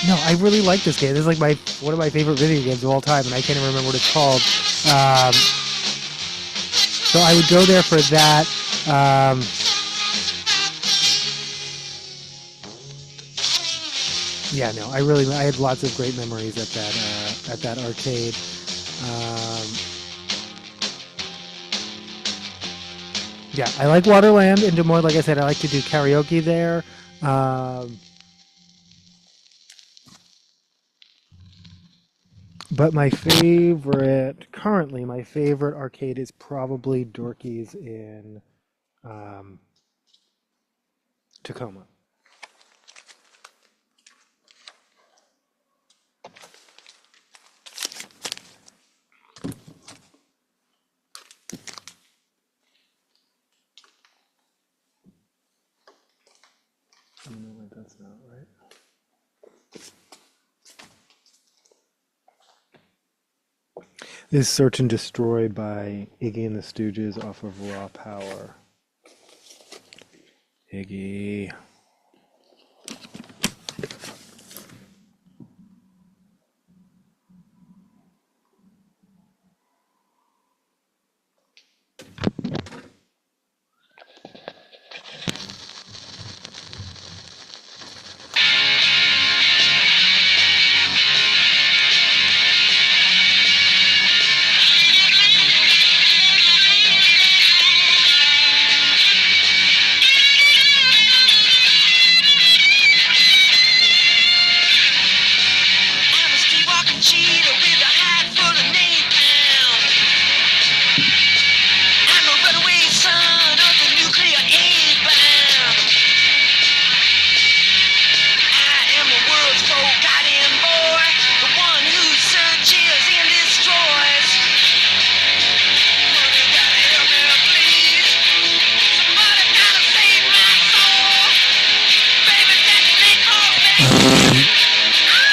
No, I really like this game. This is like one of my favorite video games of all time, and I can't even remember what it's called. So I would go there for that. Yeah, no, I had lots of great memories at that arcade. Yeah, I like Waterland in Des Moines. Like I said, I like to do karaoke there. But currently my favorite arcade is probably Dorky's in Tacoma. No, that's not right. This is Search and Destroy by Iggy and the Stooges off of Raw Power. Iggy.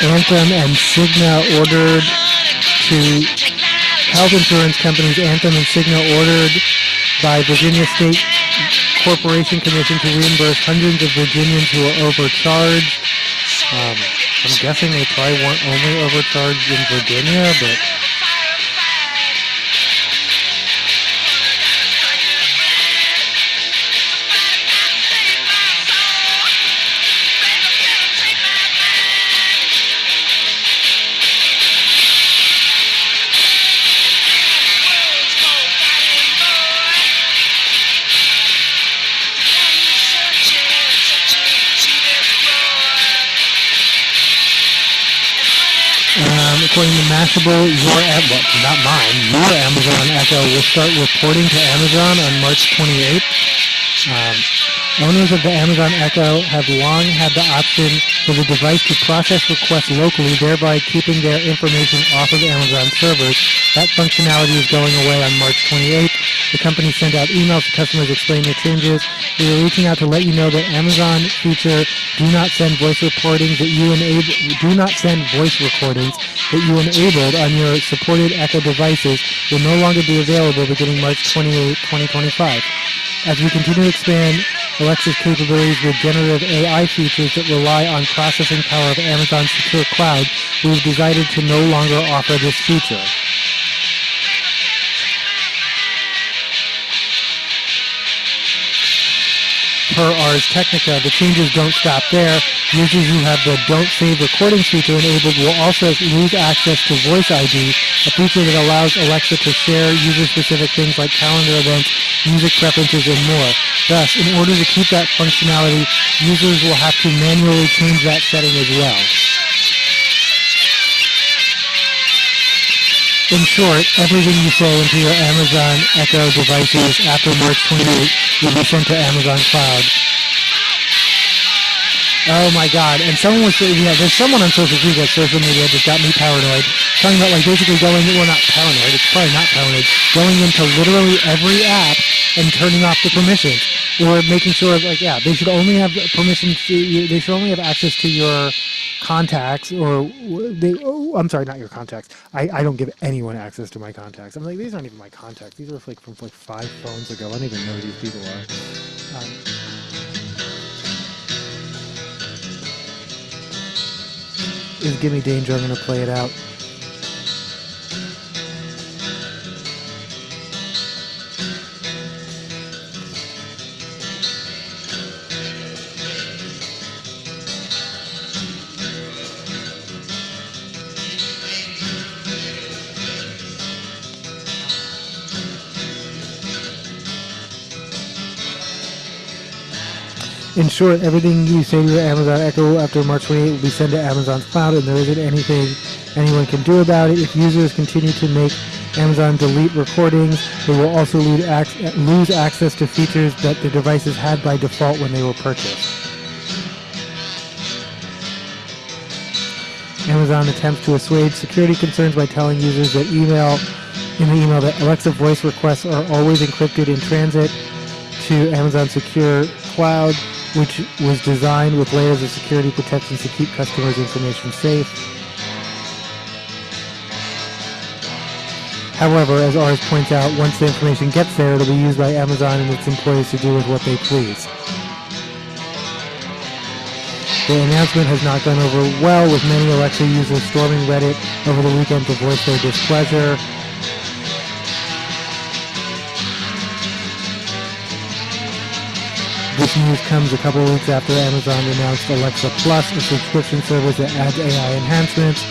Anthem and Cigna ordered to health insurance companies. Anthem and Cigna ordered by Virginia State Corporation Commission to reimburse hundreds of Virginians who are overcharged. I'm guessing they probably weren't only overcharged in Virginia, but According to Mashable, not mine, your Amazon Echo will start reporting to Amazon on March 28th. Owners of the Amazon Echo have long had the option for the device to process requests locally, thereby keeping their information off of Amazon servers. That functionality is going away on March 28th. The company sent out emails to customers explaining the changes. We are reaching out to let you know that Amazon feature do not send voice recordings that you enabled on your supported Echo devices will no longer be available beginning March 28, 2025. As we continue to expand Alexa's capabilities with generative AI features that rely on processing power of Amazon's secure cloud, we've decided to no longer offer this feature. Per Ars Technica, the changes don't stop there. Users who have the Don't Save Recordings feature enabled will also lose access to Voice ID, a feature that allows Alexa to share user-specific things like calendar events, music preferences, and more. Thus, in order to keep that functionality, users will have to manually change that setting as well. In short, everything you say into your Amazon Echo devices after March 28th will be sent to Amazon Cloud. Oh my God! And someone was saying, there's someone on social media that got me paranoid, talking about like basically not paranoid, it's probably not paranoid, going into literally every app and turning off the permissions, or making sure they should only have permissions they should only have access to your contacts, or I'm sorry, not your contacts. I don't give anyone access to my contacts. I'm like, these aren't even my contacts. These are from 5 phones ago. I don't even know who these people are. Is Gimme Danger. I'm going to play it out. In short, everything you say to your Amazon Echo after March 28 will be sent to Amazon's cloud, and there isn't anything anyone can do about it. If users continue to make Amazon delete recordings, they will also lose access to features that the devices had by default when they were purchased. Amazon attempts to assuage security concerns by telling users that in the email that Alexa voice requests are always encrypted in transit to Amazon's secure cloud, which was designed with layers of security protections to keep customers' information safe. However, as Ars points out, once the information gets there, it'll be used by Amazon and its employees to do with what they please. The announcement has not gone over well, with many Alexa users storming Reddit over the weekend to voice their displeasure. This news comes a couple weeks after Amazon announced Alexa Plus, a subscription service that adds AI enhancements.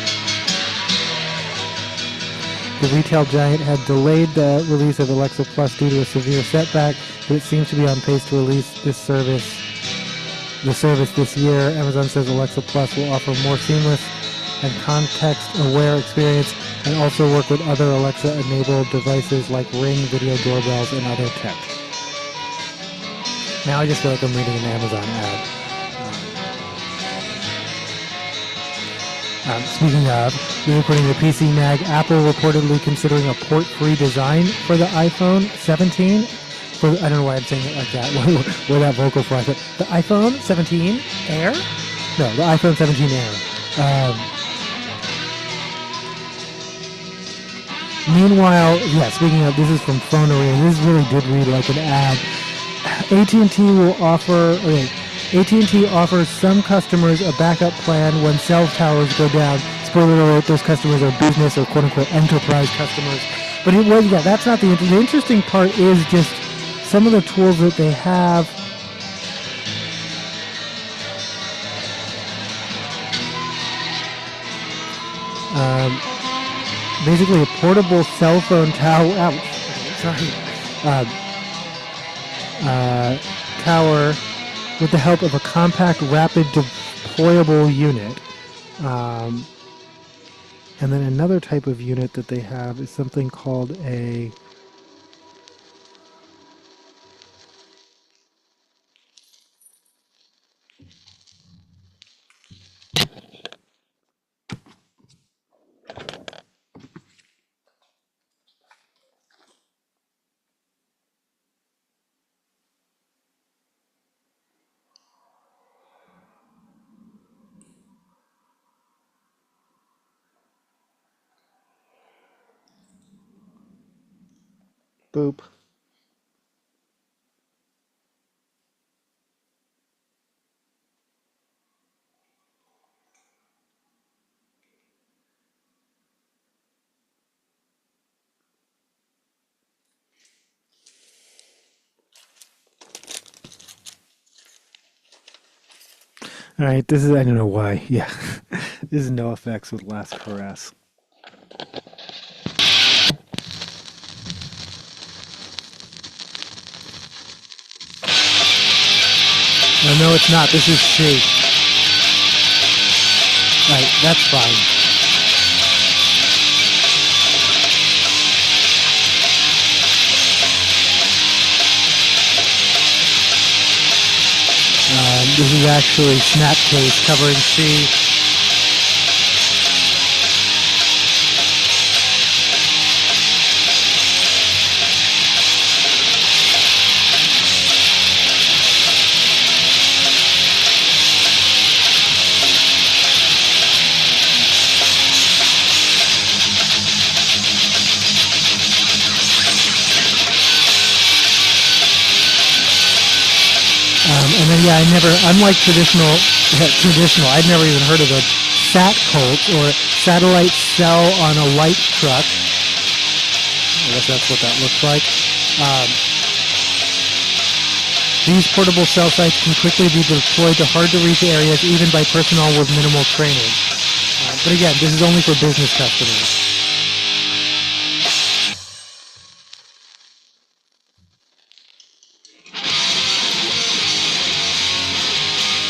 The retail giant had delayed the release of Alexa Plus due to a severe setback, but it seems to be on pace to release the service this year. Amazon says Alexa Plus will offer more seamless and context-aware experience and also work with other Alexa-enabled devices like Ring, video doorbells, and other tech. Now I just feel like I'm reading an Amazon ad. Speaking of, according to PC Mag, Apple reportedly considering a port-free design for the iPhone 17. I don't know why I'm saying it like that. Where that vocal fry. But the iPhone 17 Air? No, the iPhone 17 Air. Meanwhile, speaking of, this is from Phonery, and this really did read like an ad. AT&T offers some customers a backup plan when cell towers go down. Spoiler alert, those customers are business or quote-unquote enterprise customers. But that's not the interesting. The interesting part is just some of the tools that they have. Basically a portable cell phone tower. Ouch. Sorry. Tower with the help of a compact, rapid deployable unit. And then another type of unit that they have is something called a boop. All right, this is, I don't know why. Yeah, this is no effects with Last Caress. No, it's not. This is C. Right, that's fine. This is actually Snapcase covering C. And then, yeah, I never, unlike traditional, I'd never even heard of a sat cult or satellite cell on a light truck. I guess that's what that looks like. These portable cell sites can quickly be deployed to hard-to-reach areas, even by personnel with minimal training. But again, this is only for business customers.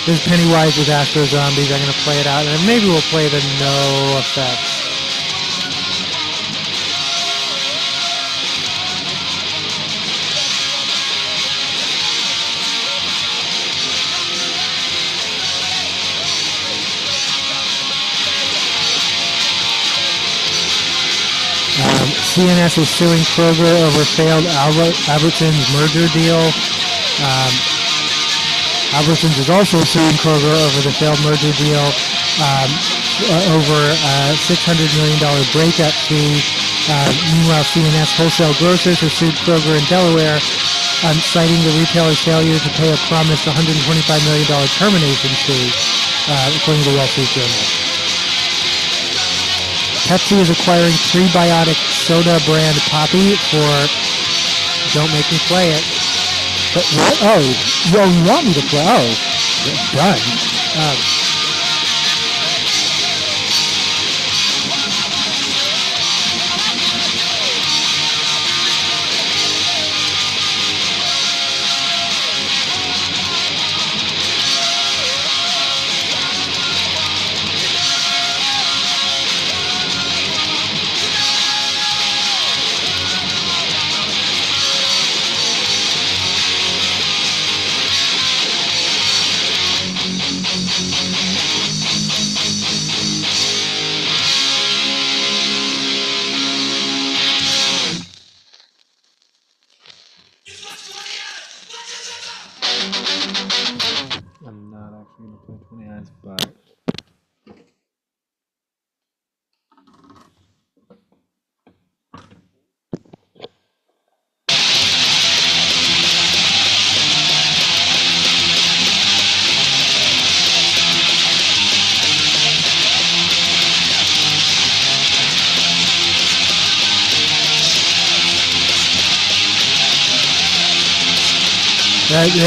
This is Pennywise with Astro Zombies. I'm going to play it out, and maybe we'll play the no effects. CNS is suing Kroger over failed Albertsons merger deal. Albertsons is also suing Kroger over the failed merger deal, over a $600 million breakup fee. Meanwhile, CNS wholesale grocers have sued Kroger in Delaware, citing the retailer's failure to pay a promised $125 million termination fee, according to the Wall Street Journal. Pepsi is acquiring prebiotic soda brand Poppy for, don't make me play it. But what? Oh, you want me to play? Oh, done. I'm not actually going to play 20 eyes, but...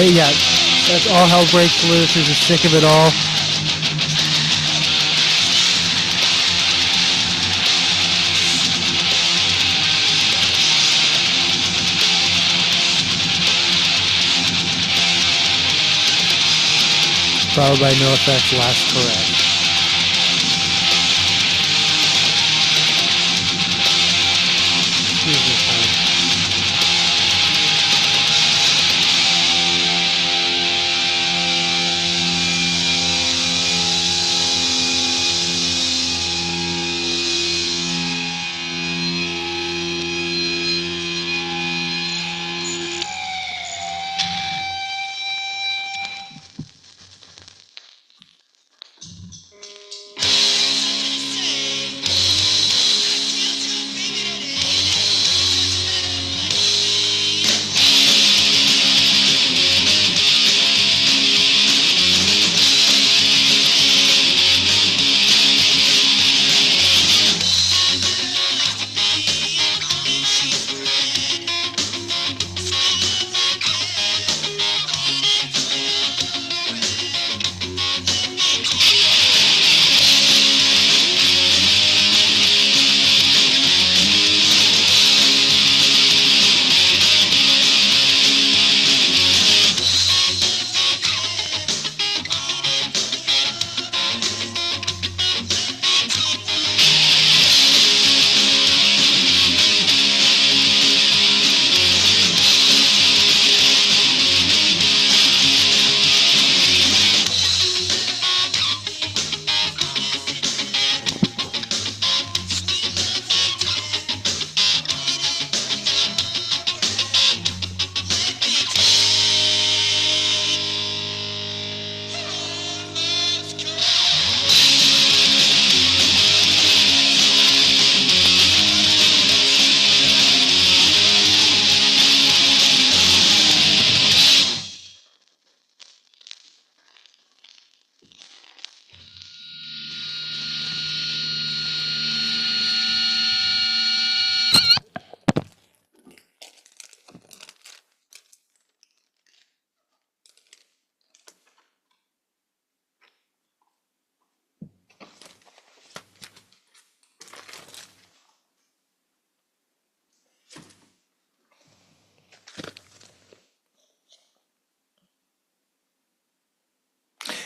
yeah, that's all hell breaks loose. He's just sick of it all. Followed by No Effects, Last Caress.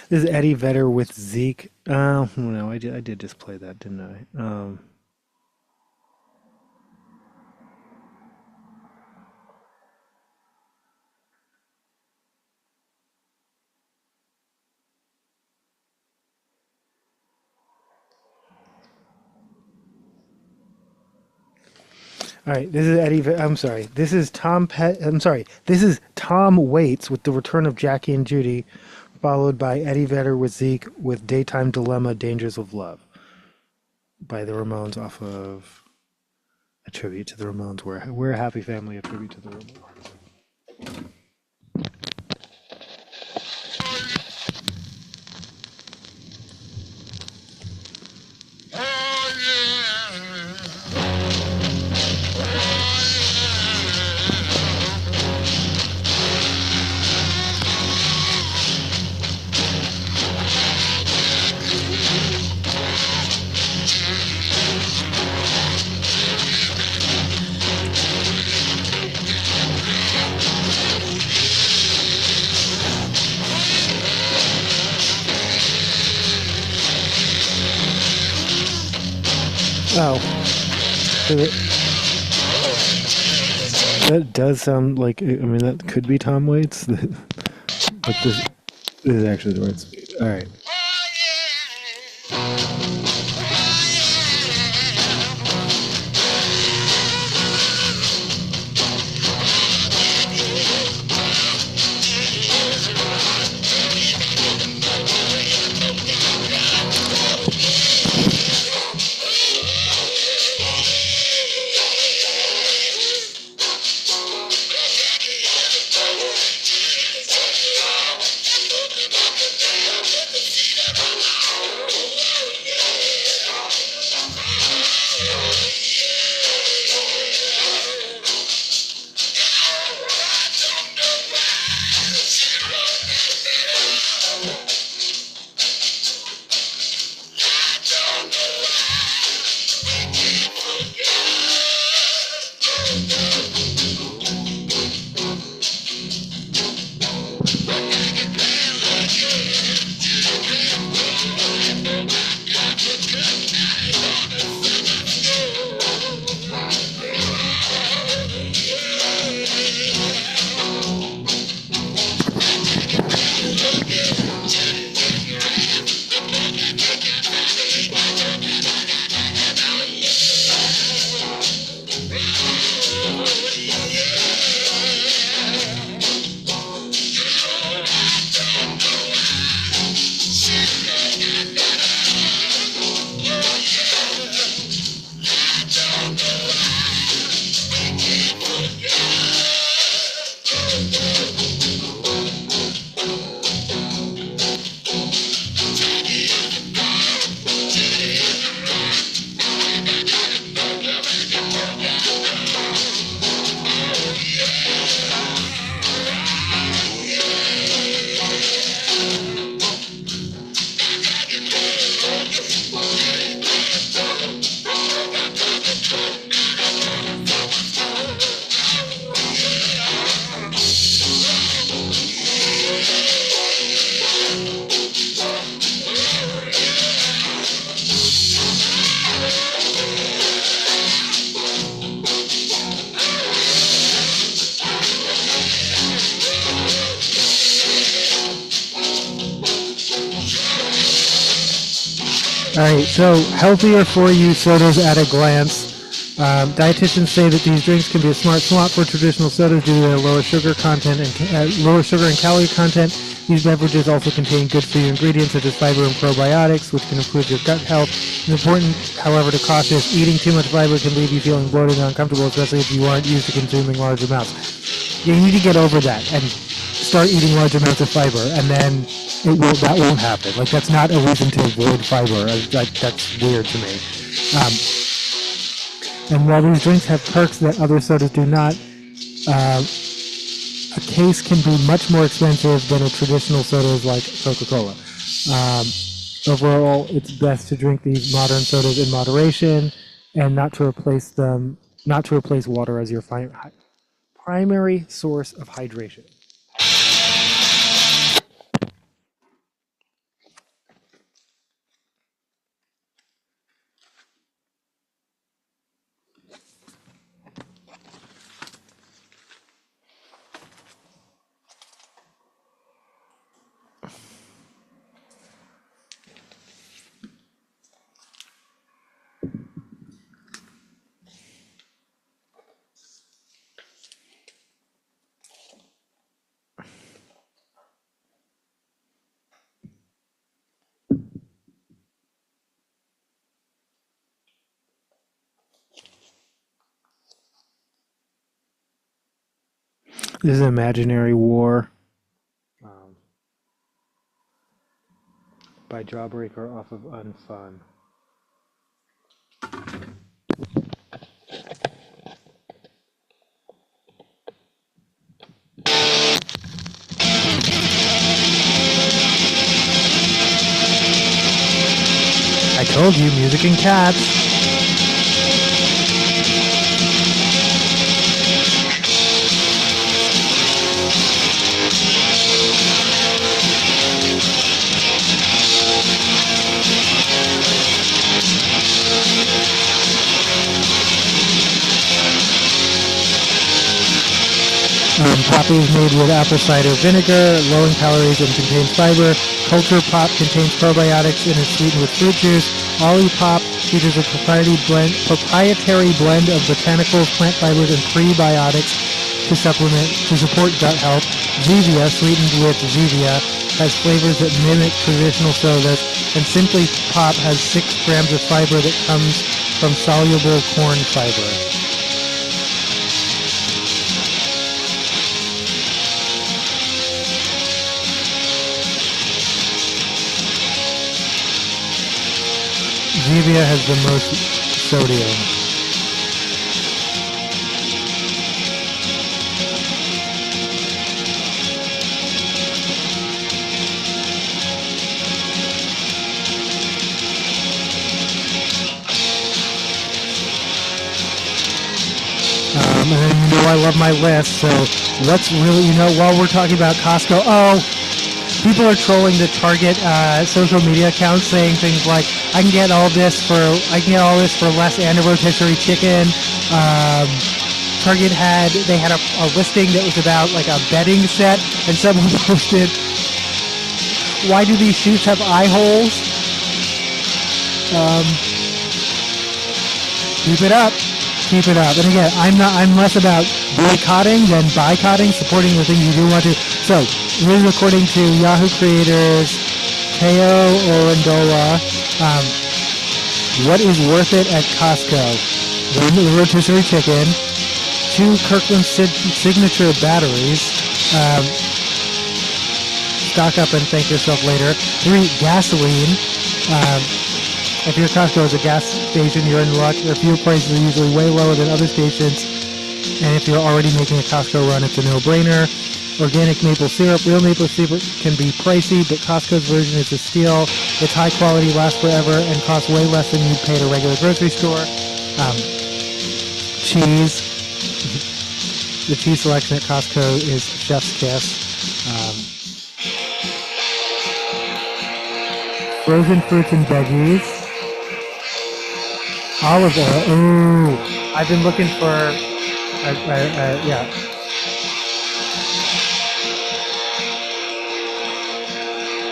This is Eddie Vedder with Zeke. No, I did just play that, didn't I? All right, this is I'm sorry. This is This is Tom Waits with The Return of Jackie and Judy, followed by Eddie Vedder with Zeke with Daytime Dilemma, Dangers of Love, by the Ramones off of a tribute to the Ramones. We're a happy family, a tribute to the Ramones. Oh, that does sound like. I mean, that could be Tom Waits. But this is actually the right speed. All right. All right, so healthier for you sodas at a glance. Dietitians say that these drinks can be a smart swap for traditional sodas due to their lower sugar content and lower sugar and calorie content. These beverages also contain good for you ingredients such as fiber and probiotics, which can improve your gut health. It's important, however, to caution eating too much fiber can leave you feeling bloated and uncomfortable, especially if you aren't used to consuming large amounts. You need to get over that and start eating large amounts of fiber, and then that won't happen. Like, that's not a reason to avoid fiber. That's weird to me. And while these drinks have perks that other sodas do not, a case can be much more expensive than a traditional sodas like Coca-Cola. Overall, it's best to drink these modern sodas in moderation and not to replace water as your primary source of hydration. This is Imaginary War by Jawbreaker off of Unfun. I told you, music and cats. Poppy is made with apple cider vinegar, low in calories and contains fiber. Culture Pop contains probiotics and is sweetened with fruit juice. Olipop features a proprietary blend of botanicals, plant fibers, and prebiotics to support gut health. Zevia, sweetened with Zevia, has flavors that mimic traditional sodas. And Simply Pop has 6 grams of fiber that comes from soluble corn fiber. Zevia has the most sodium. And you know I love my list, so what's really, while we're talking about Costco, people are trolling the Target social media accounts saying things like, I can get all this for less and a rotisserie chicken. Target had a listing that was about like a bedding set, and someone posted, why do these shoes have eye holes? Keep it up. Keep it up. And again, I'm less about boycotting than boycotting, supporting the things you do want to. So, this is according to Yahoo creators Teo Orandola. What is worth it at Costco? The rotisserie chicken, 2 Kirkland signature batteries, stock up and thank yourself later. 3 gasoline. If your Costco is a gas station, you're in luck. Their fuel prices are usually way lower than other stations. And if you're already making a Costco run, it's a no-brainer. Organic maple syrup. Real maple syrup can be pricey, but Costco's version is a steal. It's high quality, lasts forever, and costs way less than you'd pay at a regular grocery store. Cheese. The cheese selection at Costco is chef's kiss. Frozen fruits and veggies. Olive oil. Ooh, I've been looking for, yeah.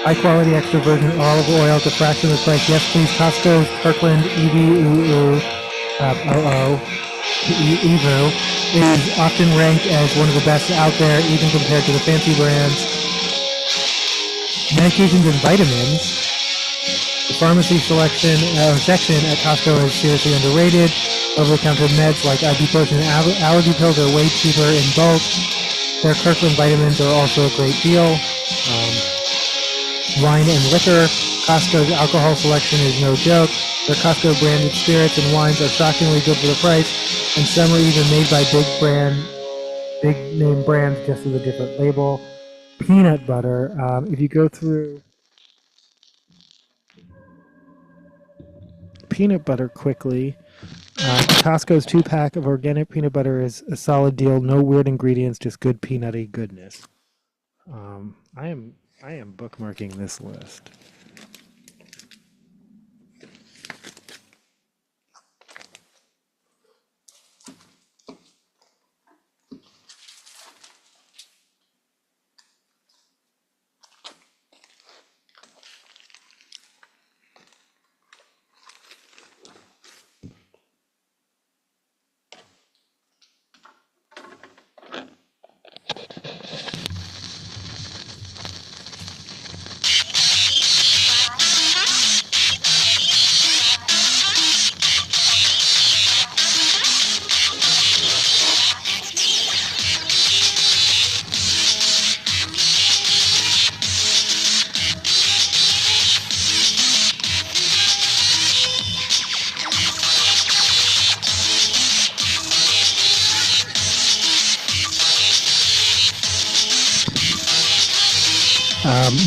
High quality extra virgin olive oil at a fraction of the price. Yes, please. Costco's Kirkland EVOO is often ranked as one of the best out there, even compared to the fancy brands. Medications and vitamins. The pharmacy section at Costco is seriously underrated. Over-the-counter meds like ibuprofen and allergy pills are way cheaper in bulk. Their Kirkland vitamins are also a great deal. Wine and liquor. Costco's alcohol selection is no joke. Their Costco branded spirits and wines are shockingly good for the price, and some are even made by big name brands just with a different label. Peanut butter. If you go through peanut butter quickly, Costco's 2-pack of organic peanut butter is a solid deal. No weird ingredients, just good peanutty goodness. I am bookmarking this list.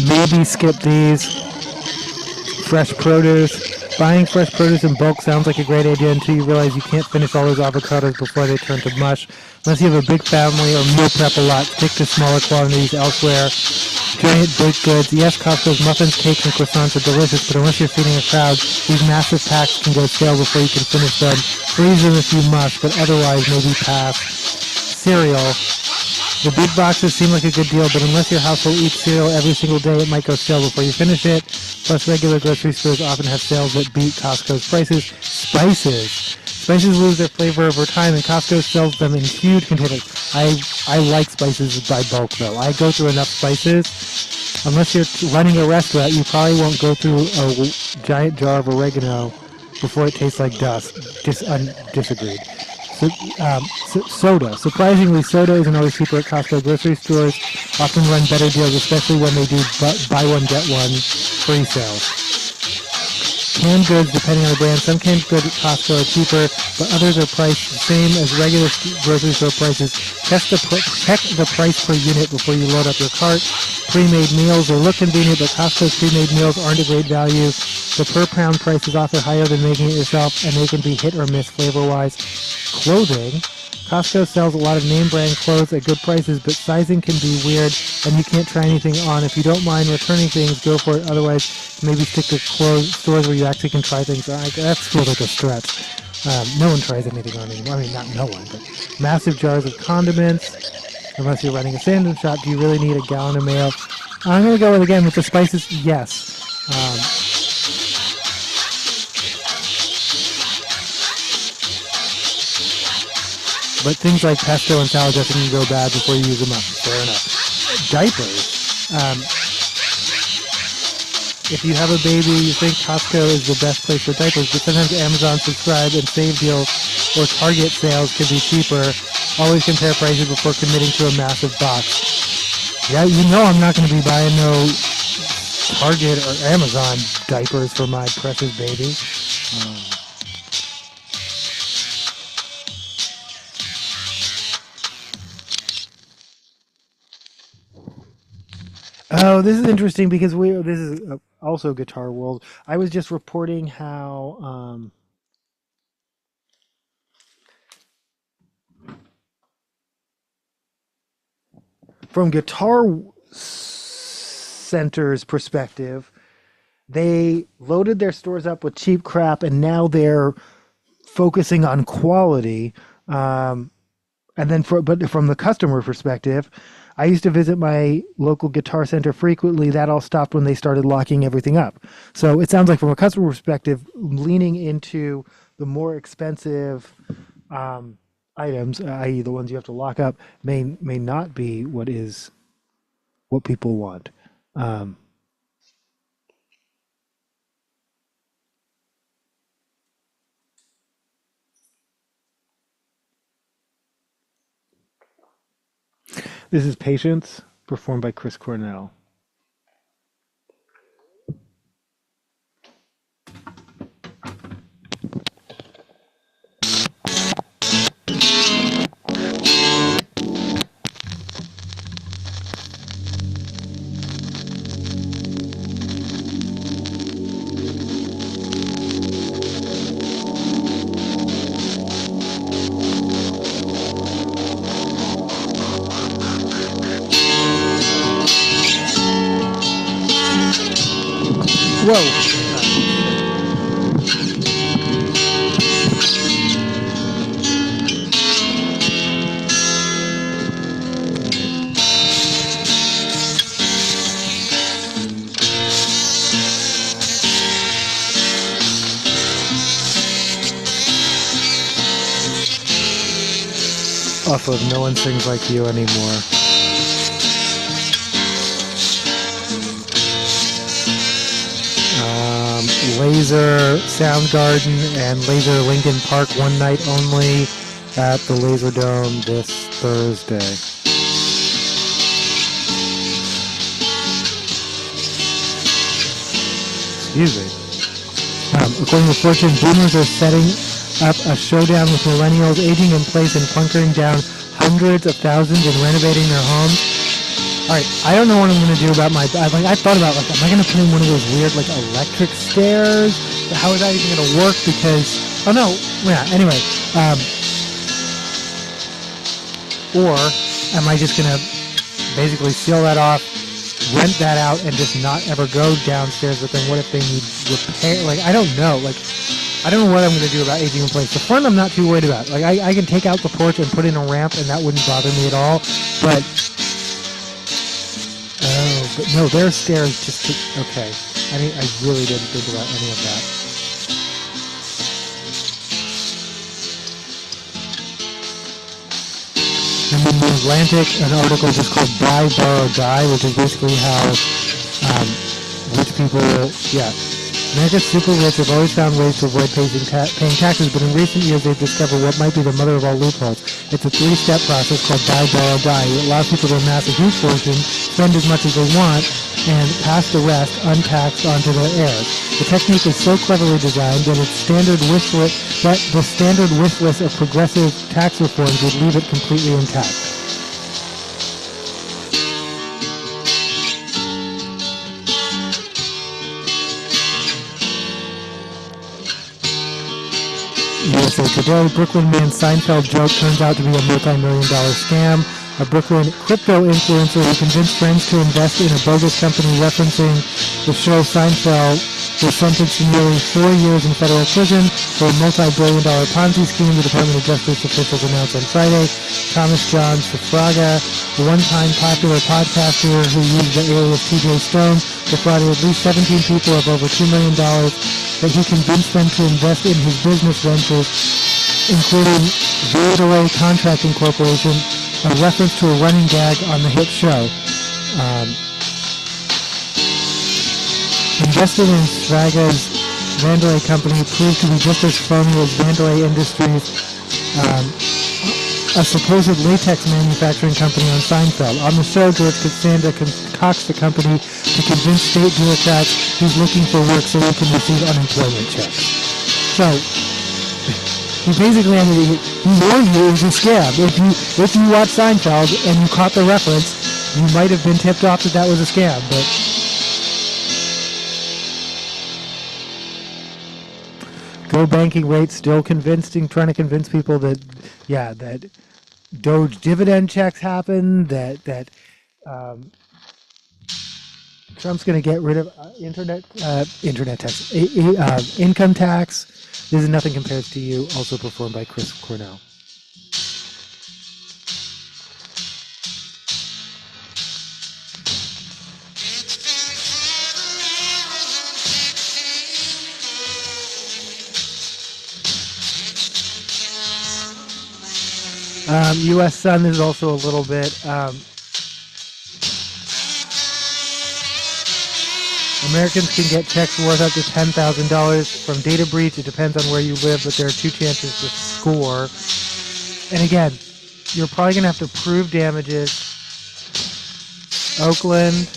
Maybe skip these. Fresh produce. Buying fresh produce in bulk sounds like a great idea until you realize you can't finish all those avocados before they turn to mush. Unless you have a big family or meal prep a lot, stick to smaller quantities elsewhere. Giant baked goods. Yes, Costco's muffins, cakes, and croissants are delicious, but unless you're feeding a crowd, these massive packs can go stale before you can finish them. Freeze them if you must, but otherwise maybe pass. Cereal. The big boxes seem like a good deal, but unless your household eats cereal every single day, it might go stale before you finish it. Plus, regular grocery stores often have sales that beat Costco's prices. Spices. Spices lose their flavor over time, and Costco sells them in huge containers. I like spices by bulk, though. I go through enough spices. Unless you're running a restaurant, you probably won't go through a giant jar of oregano before it tastes like dust. Disagreed. Soda. Surprisingly, soda isn't always cheaper at Costco grocery stores. Often run better deals, especially when they do buy one, get one free sales. Canned goods, depending on the brand. Some canned goods at Costco are cheaper, but others are priced the same as regular grocery store prices. Check the price per unit before you load up your cart. Pre-made meals, they look convenient, but Costco's pre-made meals aren't a great value. The per pound price is often higher than making it yourself, and they can be hit or miss flavor-wise. Clothing. Costco sells a lot of name brand clothes at good prices, but sizing can be weird and you can't try anything on. If you don't mind returning things, go for it. Otherwise, maybe stick to stores where you actually can try things on. That feels like a stretch. No one tries anything on anymore. I mean, not no one, but massive jars of condiments. Unless you're running a sandwich shop, do you really need a gallon of mayo? I'm going to go again with the spices. Yes. But things like pesto and salad dressing can go bad before you use them up. Fair enough. Diapers. If you have a baby, you think Costco is the best place for diapers, but sometimes Amazon Subscribe and Save deals or Target sales can be cheaper. Always compare prices before committing to a massive box. Yeah, you know I'm not going to be buying no Target or Amazon diapers for my precious baby. Oh, this is interesting because this is also Guitar World. I was just reporting how from Guitar Center's perspective, they loaded their stores up with cheap crap and now they're focusing on quality. And then but from the customer perspective, I used to visit my local Guitar Center frequently. That all stopped when they started locking everything up. So it sounds like from a customer perspective, leaning into the more expensive items, i.e. the ones you have to lock up, may not be what people want. This is Patience, performed by Chris Cornell. Whoa. Off of No One Sings Like You Anymore. Laser Soundgarden and Laser Lincoln Park one night only at the Laser Dome this Thursday. Excuse me. According to Fortune, boomers are setting up a showdown with millennials, aging in place and hunkering down hundreds of thousands and renovating their homes. All right, I don't know what I'm gonna do about my. I thought about am I gonna put in one of those weird electric stairs? How is that even gonna work? Because Anyway, or am I just gonna basically seal that off, rent that out, and just not ever go downstairs? But then what if they need repair? I don't know. I don't know what I'm gonna do about aging in place. The front I'm not too worried about. I can take out the porch and put in a ramp, and that wouldn't bother me at all. But no, their stairs okay. I really didn't think about any of that. And in the Atlantic, an article just called Buy, Borrow, Die, which is basically how rich people, America's super rich have always found ways to avoid paying taxes, but in recent years they've discovered what might be the mother of all loopholes. It's a 3-step process called Buy, Borrow, Die. It allows people to amass a huge fortune, spend as much as they want, and pass the rest untaxed onto their heirs. The technique is so cleverly designed that the standard wish list of progressive tax reforms would leave it completely intact. USA Today, Brooklyn man Seinfeld joke turns out to be a multi-million-dollar scam. A Brooklyn crypto influencer who convinced friends to invest in a bogus company referencing the show Seinfeld was sentenced to nearly 4 years in federal prison for a multi-billion-dollar Ponzi scheme, the Department of Justice officials announced on Friday. Thomas John Safraga, the one-time popular podcaster who used the alias TJ Stone, defrauded at least 17 people of over $2 million that he convinced them to invest in his business ventures, including Vandalay Contracting Corporation, a reference to a running gag on the hit show. Invested in Sfraga's Vandalay company proved to be just as phony as Vandalay Industries, a supposed latex manufacturing company on Seinfeld. On the show, George Costanza concocts the company to convince state bureaucrats he's looking for work so he can receive unemployment checks. So, he basically he warned you it was a scam. If you watch Seinfeld and you caught the reference, you might have been tipped off that was a scam. But go banking rate still trying to convince people that Doge dividend checks happen. That Trump's going to get rid of internet tax, income tax. This is Nothing Compares to You, also performed by Chris Cornell. U.S. Sun is also a little bit. Americans can get checks worth up to $10,000 from data breach. It depends on where you live, but there are 2 chances to score. And again, you're probably going to have to prove damages. Oakland.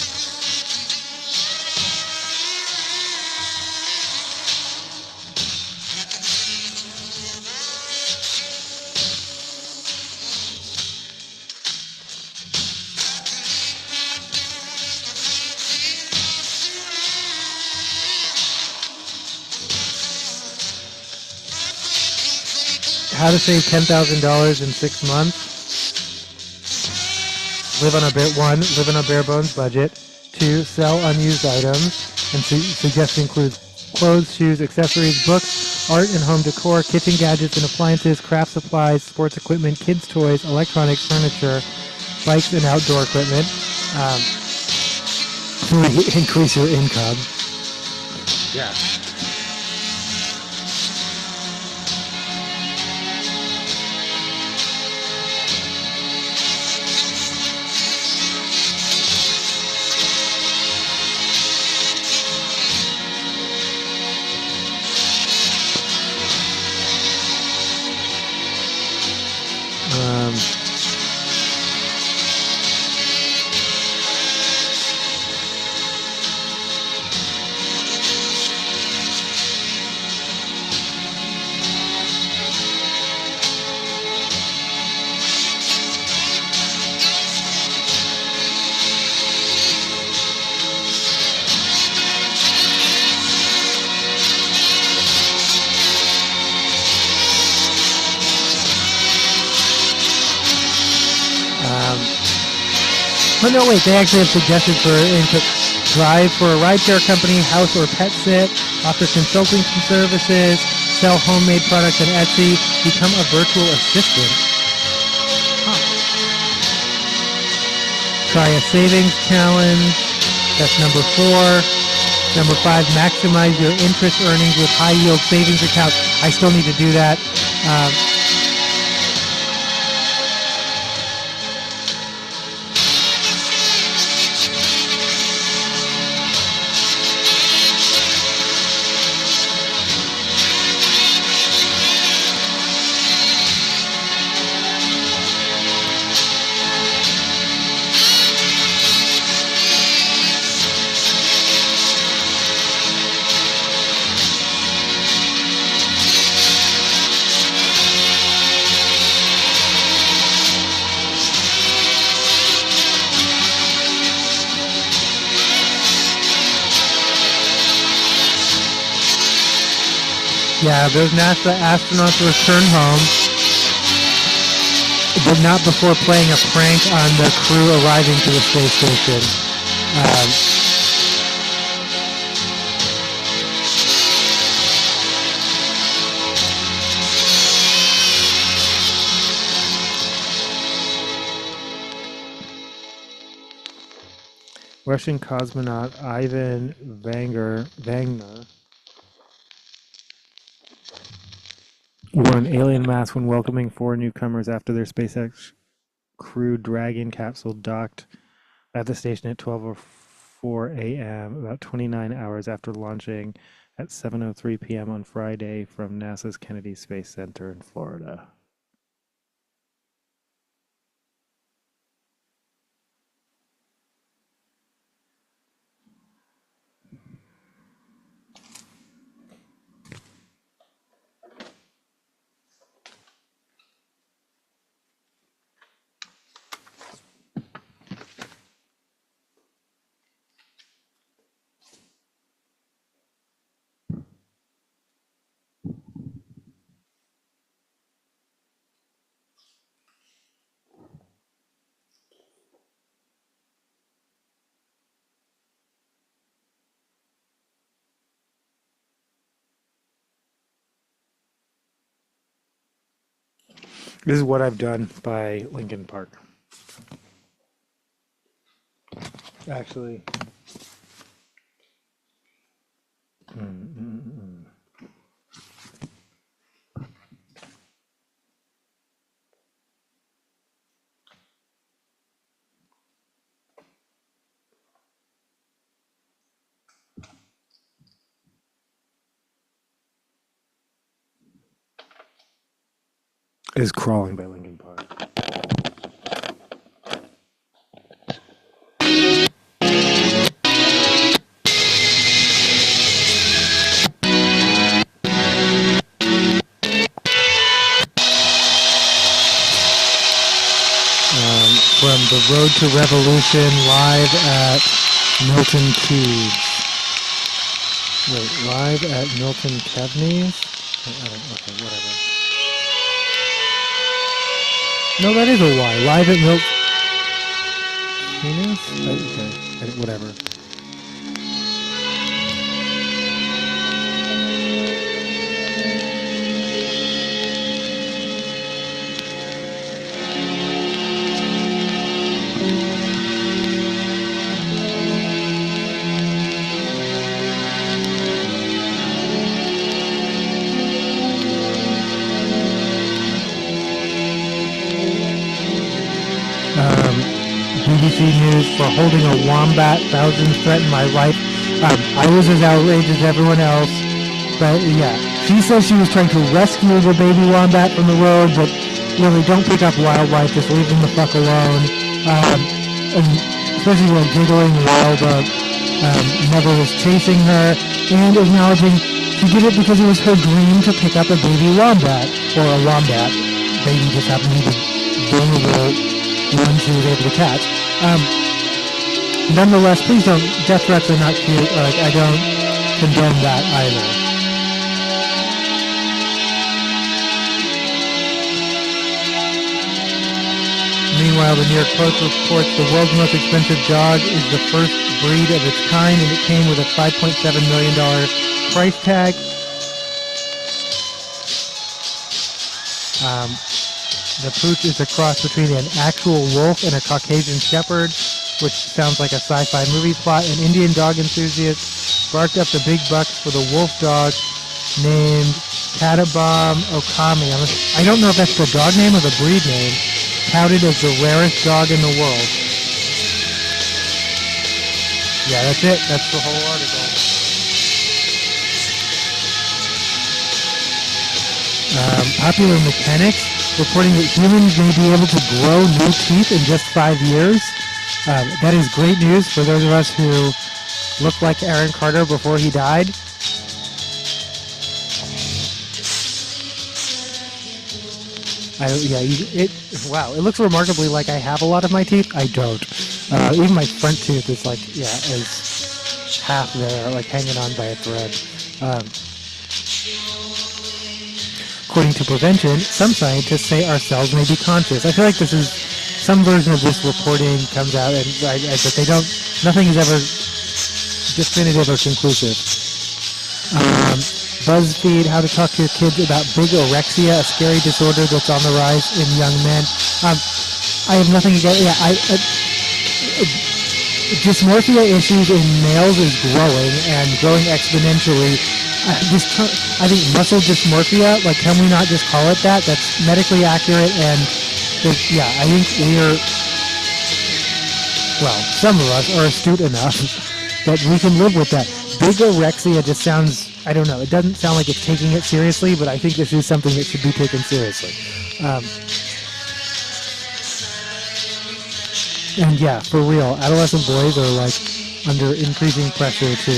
How to save $10,000 in 6 months. Live on a bare bones budget. 2, sell unused items, and suggest includes clothes, shoes, accessories, books, art and home decor, kitchen gadgets and appliances, craft supplies, sports equipment, kids' toys, electronics, furniture, bikes, and outdoor equipment. To increase your income. Yeah. But no, wait, they actually have suggested for input: drive for a rideshare company, house or pet sit, offer consulting services, sell homemade products on Etsy, become a virtual assistant. Try a savings challenge. That's number 4. Number 5, maximize your interest earnings with high yield savings accounts. I still need to do that. Yeah, those NASA astronauts return home, but not before playing a prank on the crew arriving to the space station. Russian cosmonaut Ivan Wagner wore an alien mask when welcoming 4 newcomers after their SpaceX Crew Dragon capsule docked at the station at 12:04 a.m., about 29 hours after launching at 7:03 p.m. on Friday from NASA's Kennedy Space Center in Florida. This is What I've Done by Linkin Park. Actually. Is Crawling by Linkin Park. From The Road to Revolution, live at Milton Keynes. Wait, live at Milton Keynes? Okay, whatever. No, that is a Y. Live at Milton Keynes? Okay, whatever. BBC News for holding a wombat. Thousands threaten my life. I was as outraged as everyone else. But yeah, she says she was trying to rescue the baby wombat from the road, but really don't pick up wildlife. Just leave them the fuck alone. And especially when giggling while the mother was chasing her and acknowledging she did it because it was her dream to pick up a baby wombat, or a wombat. Baby just happened to be the vulnerable one she was able to catch. Nonetheless, please don't, death threats are not cute. Like, I don't condone that either. Meanwhile, the New York Post reports the world's most expensive dog is the first breed of its kind, and it came with a $5.7 million price tag. The pooch is a cross between an actual wolf and a Caucasian shepherd, which sounds like a sci-fi movie plot. An Indian dog enthusiast barked up the big bucks for the wolf dog named Katabam Okami. I don't know if that's the dog name or the breed name. Touted as the rarest dog in the world. Yeah, that's it. That's the whole article. Popular Mechanics reporting that humans may be able to grow new teeth in just 5 years. That is great news for those of us who looked like Aaron Carter before he died. Wow, it looks remarkably like I have a lot of my teeth. I don't. Even my front tooth is like, is half there, like hanging on by a thread. According to Prevention, some scientists say our cells may be conscious. I feel like this is, some version of this reporting comes out, and but they don't, nothing is ever definitive or conclusive. BuzzFeed, how to talk to your kids about bigorexia, a scary disorder that's on the rise in young men. I have nothing against, dysmorphia issues in males is growing and growing exponentially. I think muscle dysmorphia, like, can we not just call it that? That's medically accurate, and I think we're, well, some of us are astute enough that we can live with that. Bigorexia just sounds, I don't know, it doesn't sound like it's taking it seriously, but I think this is something that should be taken seriously. And yeah, for real, adolescent boys are like under increasing pressure to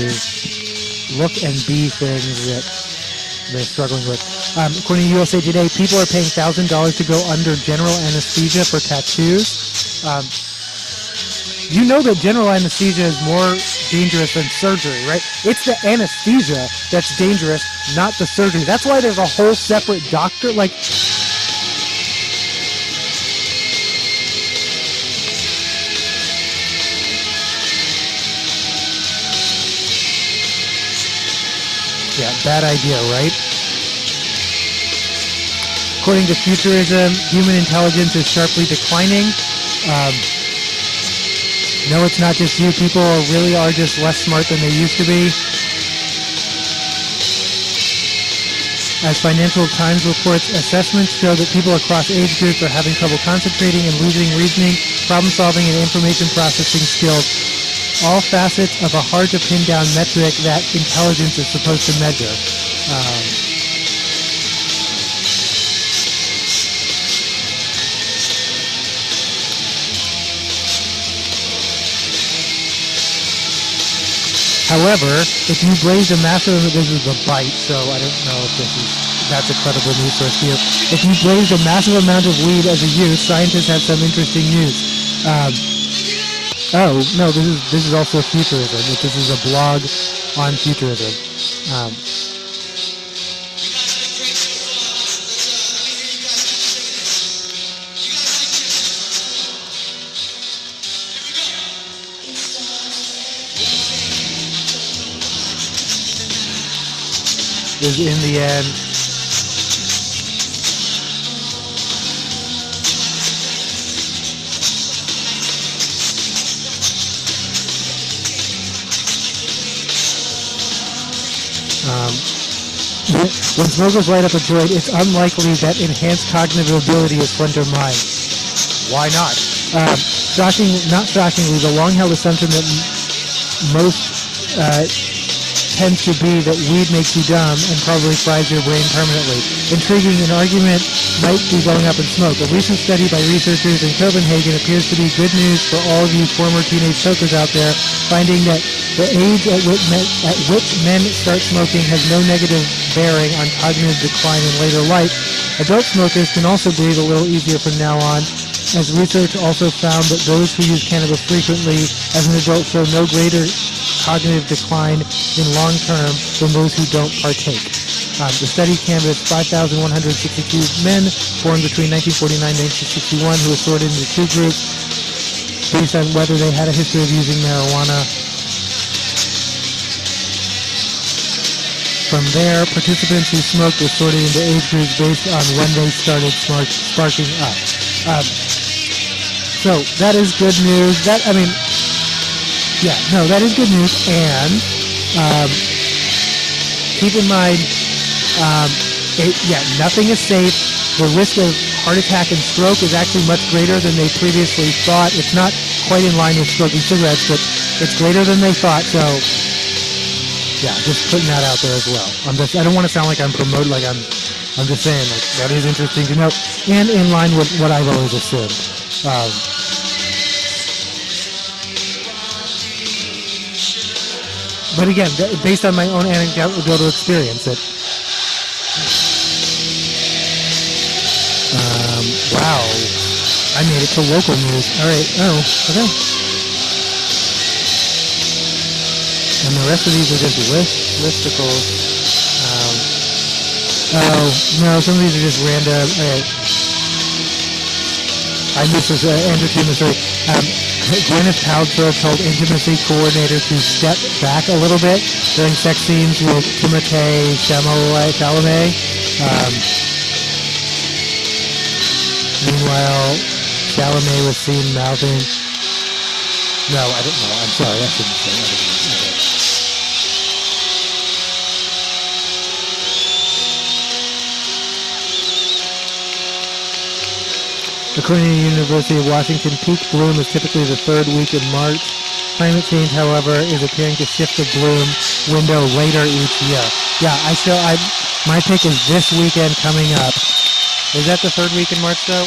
look and be things that they're struggling with. According to USA Today, people are paying $1,000 to go under general anesthesia for tattoos. You know that general anesthesia is more dangerous than surgery, right? It's the anesthesia that's dangerous, not the surgery. That's why there's a whole separate doctor. Like, yeah, bad idea, right? According to Futurism, human intelligence is sharply declining. No, it's not just you. People really are just less smart than they used to be. As Financial Times reports, assessments show that people across age groups are having trouble concentrating and losing reasoning, problem solving, and information processing skills. All facets of a hard-to-pin-down metric that intelligence is supposed to measure. However, if you blaze a massive, this is the bite, so I don't know if that's a credible news source here. If you blaze a massive amount of weed as a youth, scientists have some interesting news. Oh, no, this is also Futurism. This is a blog on Futurism. Is in the end when smokers light up a joint, it's unlikely that enhanced cognitive ability is front of mind. Why not? Not shockingly, the long-held assumption that most tends to be that weed makes you dumb and probably fries your brain permanently. Intriguing, an argument might be blowing up in smoke. A recent study by researchers in Copenhagen appears to be good news for all of you former teenage smokers out there, finding that the age at which men start smoking has no negative bearing on cognitive decline in later life. Adult smokers can also breathe a little easier from now on, as research also found that those who use cannabis frequently as an adult show no greater cognitive decline in long term than those who don't partake. The study canvassed 5,162 men born between 1949 and 1961 who were sorted into two groups based on whether they had a history of using marijuana. From there, participants who smoked were sorted into age groups based on when they started sparking up. So that is good news. That is good news. And keep in mind, nothing is safe. The risk of heart attack and stroke is actually much greater than they previously thought. It's not quite in line with smoking cigarettes, but it's greater than they thought. So, yeah, just putting that out there as well. I don't want to sound like I'm promoting. I'm just saying that is interesting to know, and in line with what I've always assumed. But again, based on my own anecdotal experience, wow, I made it to local news. All right. Oh, okay. And the rest of these are just listicles. No, some of these are just random. All right. I missed this. Andrew Tim, sorry. Gwyneth Paltrow told intimacy coordinator to step back a little bit during sex scenes with Timothée Chalamet. Meanwhile, Chalamet was seen mouthing. No, I don't know. I'm sorry. I shouldn't say that. According to the University of Washington, peak bloom is typically the third week in March. Climate change, however, is appearing to shift the bloom window later each year. Yeah, my pick is this weekend coming up. Is that the third week in March, though?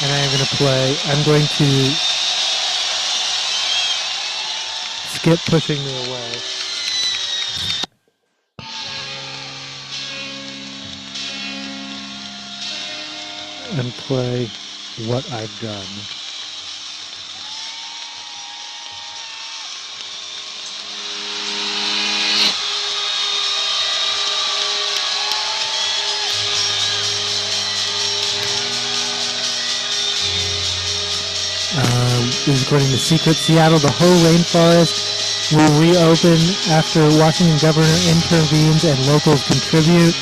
And I'm going to skip pushing me away. And play What I've Done. This is according to Secret Seattle. The whole rainforest will reopen after Washington governor intervenes and locals contribute.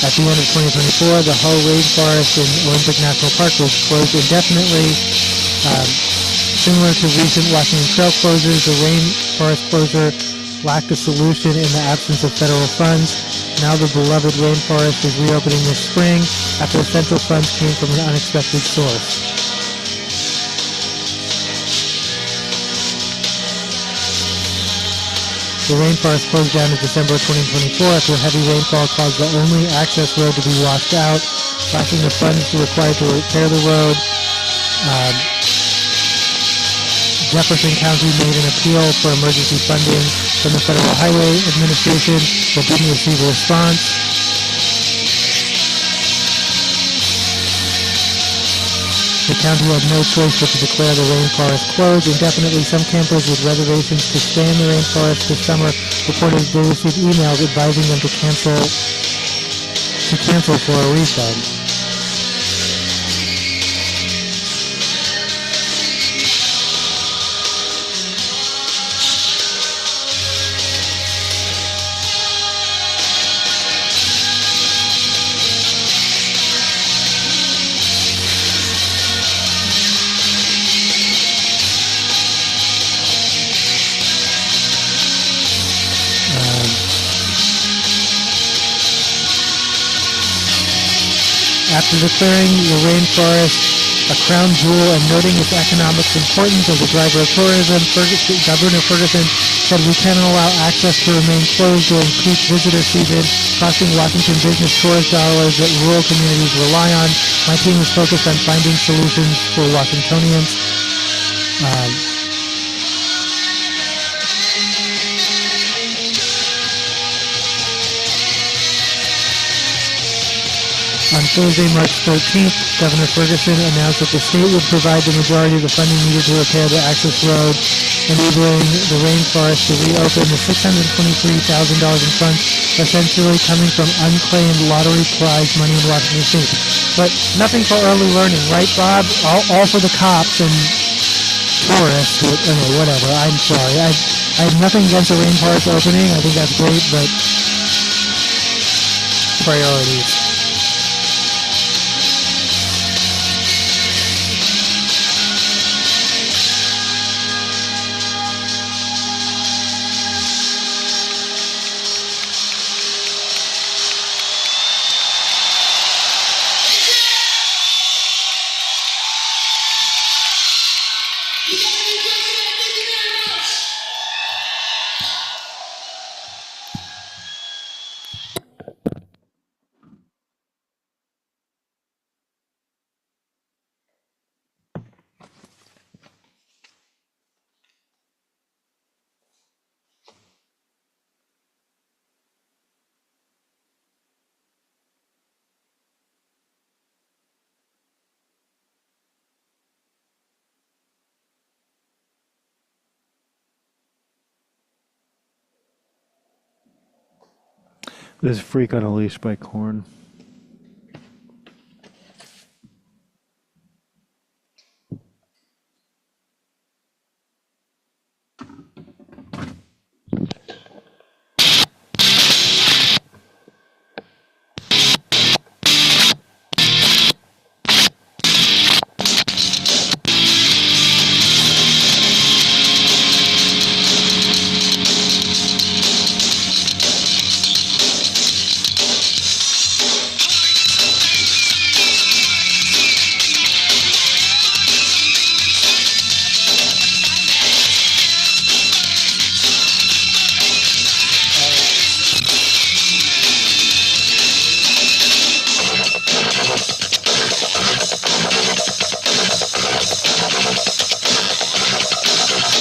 At the end of 2024, the whole rainforest in Olympic National Park was closed indefinitely. Similar to recent Washington Trail closures, the rainforest closure lacked a solution in the absence of federal funds. Now the beloved rainforest is reopening this spring after essential funds came from an unexpected source. The rainforest closed down in December 2024 after heavy rainfall caused the only access road to be washed out, lacking the funds required to repair the road. Jefferson County made an appeal for emergency funding from the Federal Highway Administration, but didn't receive a response. The county had no choice but to declare the rainforest closed indefinitely. Some campers with reservations to stay in the rainforest this summer reported they received emails advising them to cancel for a refund. After declaring the rainforest a crown jewel and noting its economic importance as a driver of tourism, Governor Ferguson said we cannot allow access to remain closed during peak visitor season, costing Washington business tourist dollars that rural communities rely on. My team is focused on finding solutions for Washingtonians. On Thursday, March 13th, Governor Ferguson announced that the state would provide the majority of the funding needed to repair the access road, enabling the rainforest to reopen. The $623,000 in funds essentially coming from unclaimed lottery prize money in Washington State. But nothing for early learning, right, Bob? All for the cops and tourists. Whatever. I'm sorry. I have nothing against the rainforest opening. I think that's great, but priorities. This is Freak on a Leash by Korn.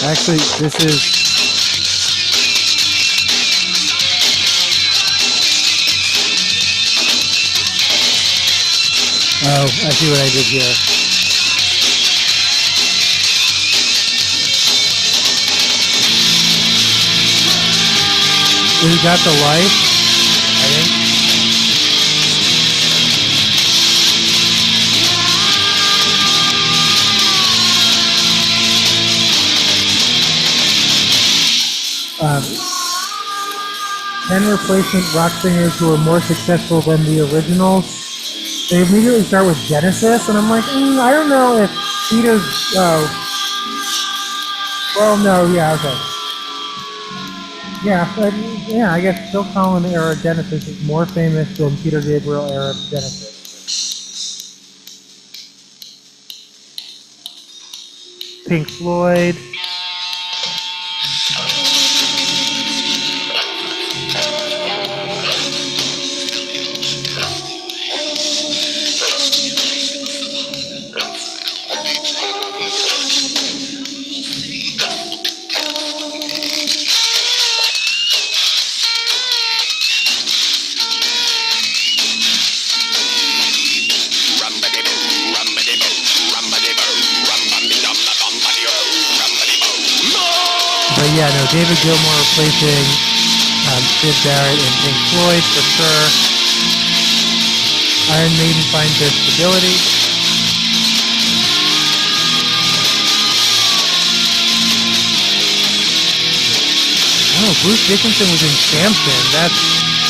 Actually, this is... Oh, I see what I did here. We got the life, I think. Ten replacement rock singers who are more successful than the originals. They immediately start with Genesis, and I'm like, I don't know if Peter's. Oh, well, no, yeah, okay, yeah, but yeah, I guess Phil Collins era Genesis is more famous than Peter Gabriel era Genesis. Pink Floyd. But yeah, no, David Gilmour replacing Syd Barrett and Pink Floyd for sure. Iron Maiden finds their stability. Oh, Bruce Dickinson was in Samson. That's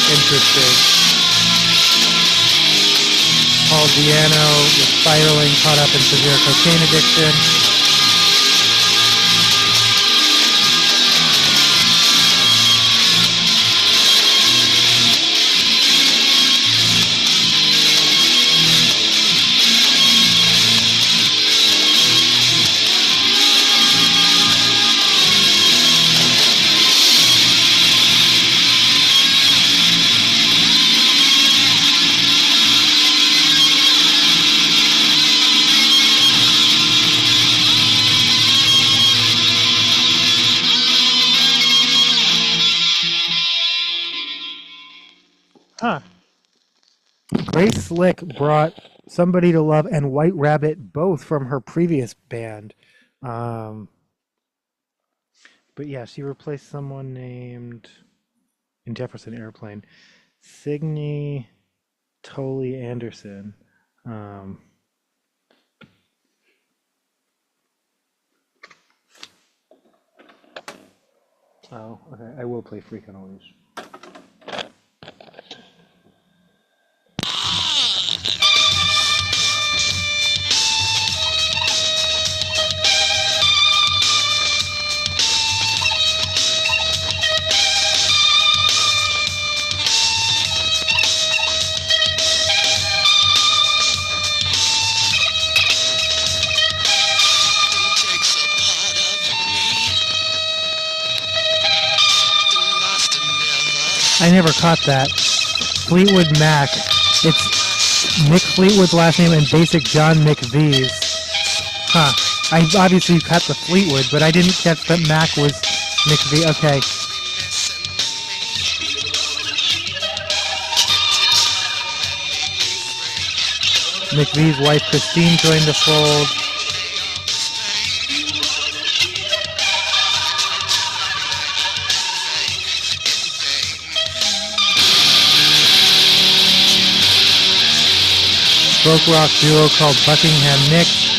interesting. Paul Diano was spiraling, caught up in severe cocaine addiction. Grace Slick brought Somebody to Love and White Rabbit both from her previous band. But yeah, she replaced someone named in Jefferson Airplane, Signe Tolley Anderson. Oh, okay. I will play Freak on a Leash. I never caught that. Fleetwood Mac. It's Mick Fleetwood's last name and Basic John McVie's. Huh. I obviously caught the Fleetwood, but I didn't catch that Mac was McVie. Okay. McVie's wife Christine joined the fold. Folk rock duo called Buckingham Nicks.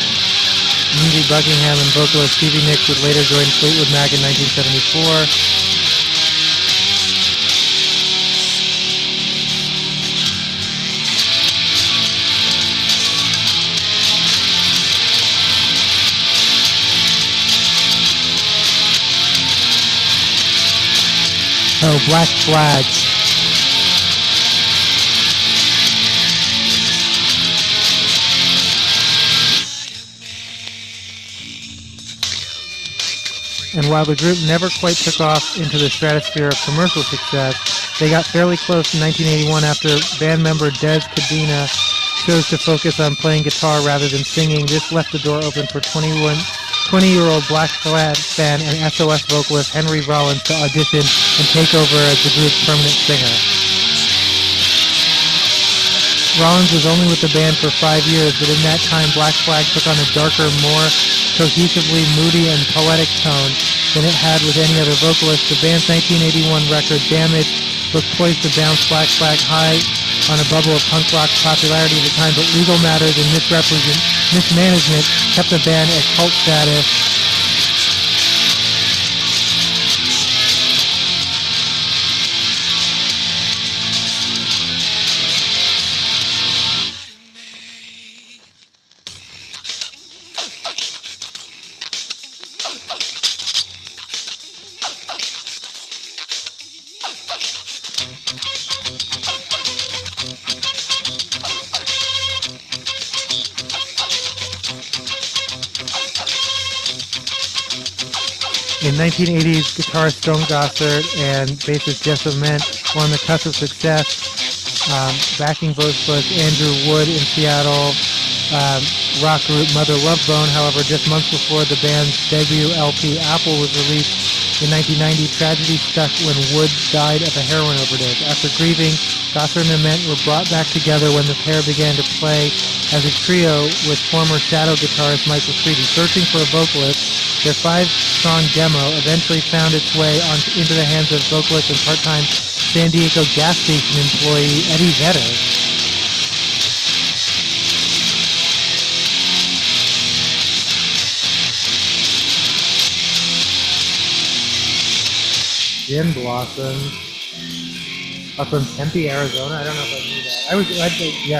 Mindy Buckingham and vocalist Stevie Nicks would later join Fleetwood Mac in 1974. Oh, Black Flag. And while the group never quite took off into the stratosphere of commercial success, they got fairly close in 1981 after band member Des Cadena chose to focus on playing guitar rather than singing. This left the door open for 20-year-old Black Flag fan and SOS vocalist Henry Rollins to audition and take over as the group's permanent singer. Rollins was only with the band for 5 years, but in that time Black Flag took on a darker, more cohesively moody and poetic tone than it had with any other vocalist. The band's 1981 record, Damage, was poised to bounce Black Flag high on a bubble of punk rock popularity at the time, but legal matters and mismanagement kept the band at cult status. In 1980s, guitarist Stone Gossard and bassist Jeff Ament were on the cusp of success, backing vocalist Andrew Wood in Seattle, rock group Mother Love Bone. However, just months before the band's debut LP Apple was released in 1990, tragedy struck when Wood died of a heroin overdose. After grieving, Gossard and Ament were brought back together when the pair began to play as a trio with former Shadow guitarist Mike McCready. Searching for a vocalist, their 5-song demo eventually found its way into the hands of vocalist and part-time San Diego gas station employee Eddie Vedder. Gin Blossoms up from Tempe, Arizona. I don't know if I knew that. I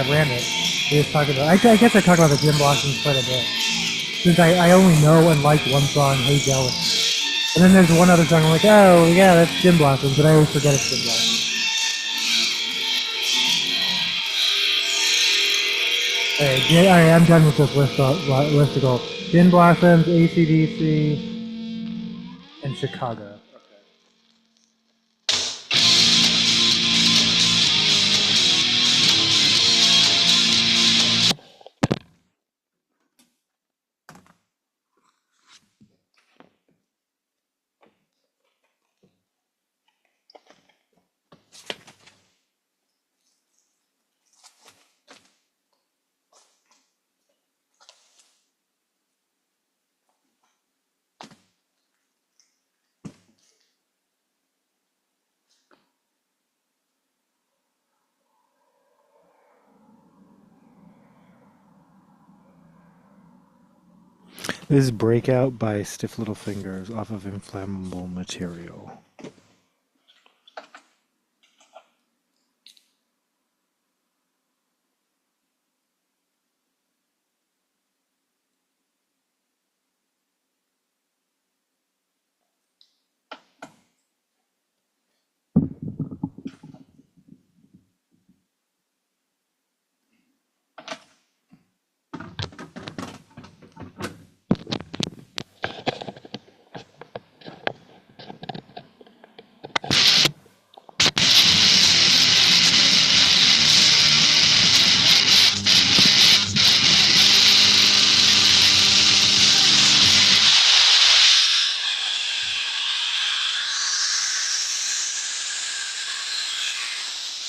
ran it. We was talking about. I guess I talk about the Gin Blossoms quite a bit. Since I only know and like one song, Hey Jealous. And then there's one other song I'm like, oh yeah, that's Gin Blossoms, but I always forget it's Gin Blossoms. Alright, I'm done with this listicle. Gin Blossoms, AC/DC, and Chicago. This is Breakout by Stiff Little Fingers off of Inflammable Material.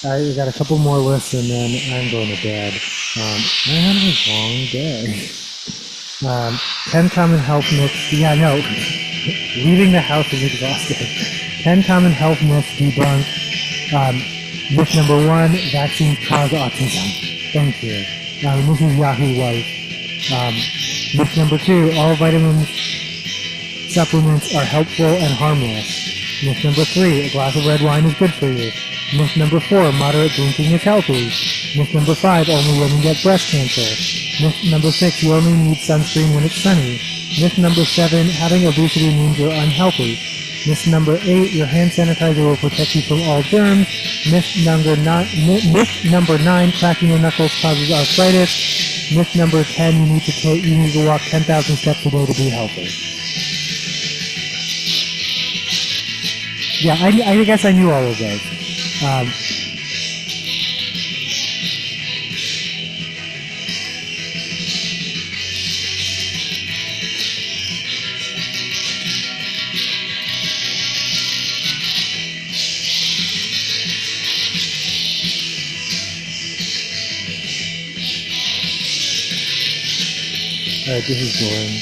I got a couple more lists and then I'm going to bed. I had a long day. 10 Common Health Myths. Yeah, no. Leaving the house is exhausting. 10 Common Health Myths debunked. Myth number 1, vaccines cause autism. Thank you. This is Yahoo Life. Myth number 2, all vitamin supplements are helpful and harmless. Myth number 3, a glass of red wine is good for you. Myth number 4, moderate drinking is healthy. Myth number 5, only women get breast cancer. Myth number 6, you only need sunscreen when it's sunny. Myth number 7, having obesity means you're unhealthy. Myth number 8, your hand sanitizer will protect you from all germs. Myth number 9, cracking your knuckles causes arthritis. Myth number 10, you need to walk 10,000 steps a day to be healthy. Yeah, I guess I knew all of those. Alright, this is boring.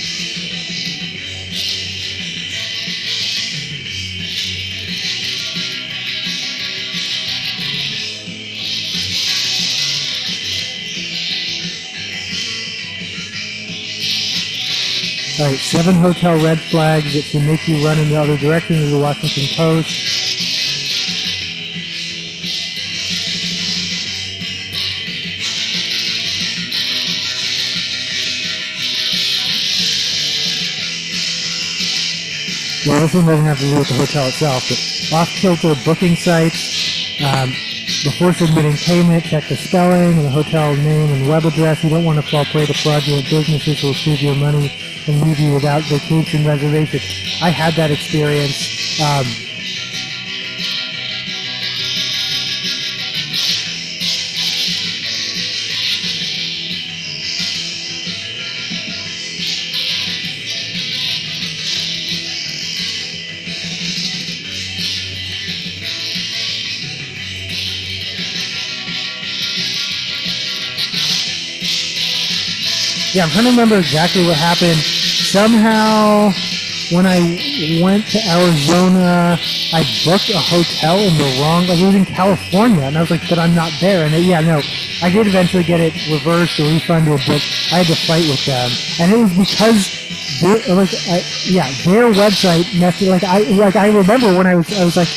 Alright, 7 hotel red flags that can make you run in the other direction of the Washington Post. Well, this one doesn't have to do with the hotel itself, but off-kilter booking sites. Before submitting payment, check the spelling and the hotel name and web address. You don't want to fall prey to fraudulent businesses who will steal your money and leave you without vacation reservation. I had that experience. Yeah, I'm trying to remember exactly what happened. Somehow, when I went to Arizona, I booked a hotel in the wrong, like it was in California, and I was like, but I'm not there. And yeah, no, I did eventually get it reversed or refunded, but I had to fight with them. And it was because their website messed, I remember when I was like,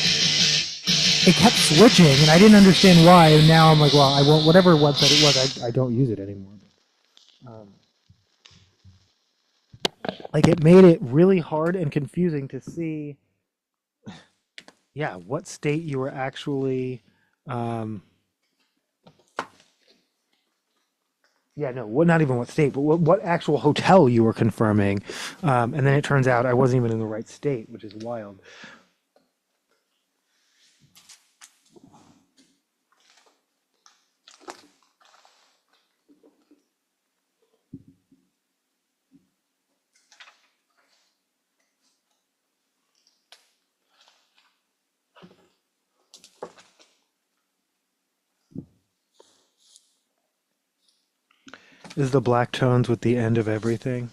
it kept switching, and I didn't understand why, and now I'm like, well, I won't, whatever website it was, I don't use it anymore. Like, it made it really hard and confusing to see, yeah, what state you were actually, not even what state, but what actual hotel you were confirming. And then it turns out I wasn't even in the right state, which is wild. Is the black tones with the end of everything?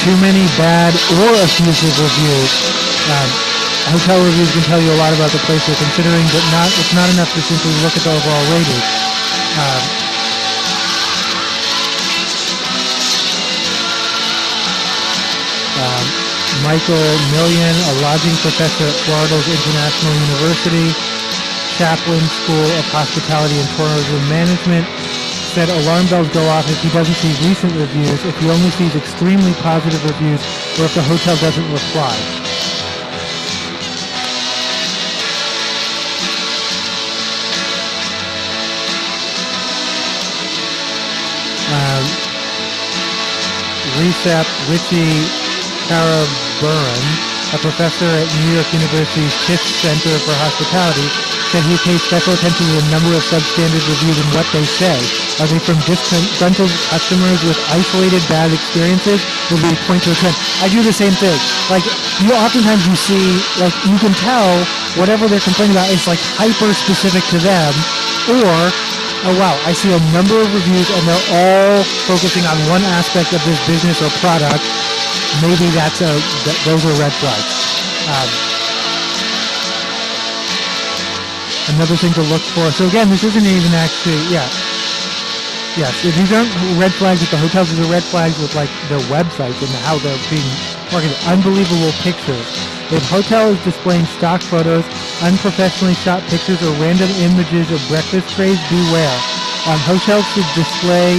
too many bad or effusive reviews. Hotel reviews can tell you a lot about the place you're considering, but it's not enough to simply look at the overall rating. Michael Millian, a lodging professor at Florida's International University, Chaplin School of Hospitality and Tourism Management, said alarm bells go off if he doesn't see recent reviews, if he only sees extremely positive reviews, or if the hotel doesn't reply. Recep Richie Karaburan, a professor at New York University's Tisch Center for Hospitality, said he pays special attention to the number of substandard reviews and what they say. Are they from disgruntled customers with isolated bad experiences? Will they point to a trend? I do the same thing. Like, oftentimes you see, like, you can tell whatever they're complaining about is like hyper specific to them, or, oh wow, I see a number of reviews and they're all focusing on one aspect of this business or product. Maybe those are red flags. Another thing to look for. So again, this isn't even actually, yes, these aren't red flags with the hotels. These are red flags with like their websites and how they're being marketed. Unbelievable pictures. If hotel is displaying stock photos, unprofessionally shot pictures, or random images of breakfast trays, beware. Hotels should display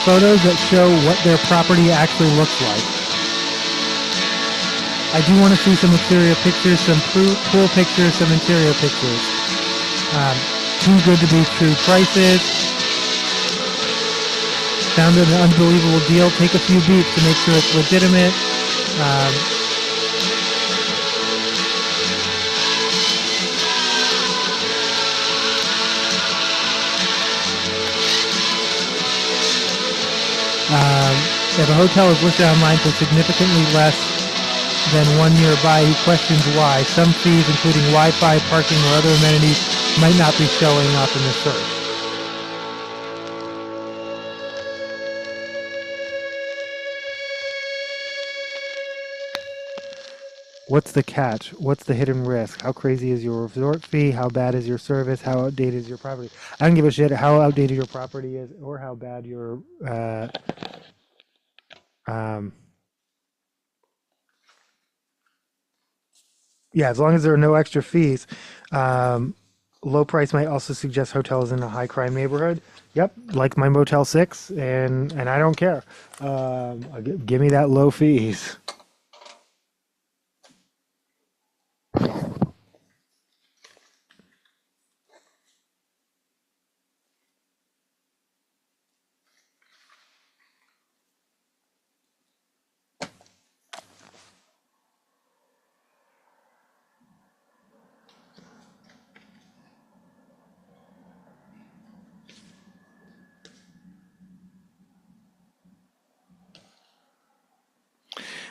photos that show what their property actually looks like. I do want to see some exterior pictures, some pool pictures, some interior pictures. Too good to be true prices. Found an unbelievable deal. Take a few beats to make sure it's legitimate. If a hotel is listed online for significantly less than one nearby, he questions why. Some fees, including Wi-Fi, parking, or other amenities, might not be showing up in the search. What's the catch? What's the hidden risk? How crazy is your resort fee? How bad is your service? How outdated is your property? I don't give a shit how outdated your property is or how bad your yeah, as long as there are no extra fees. Low price might also suggest hotels in a high crime neighborhood. Yep, like my Motel 6, and I don't care. Give me that low fees.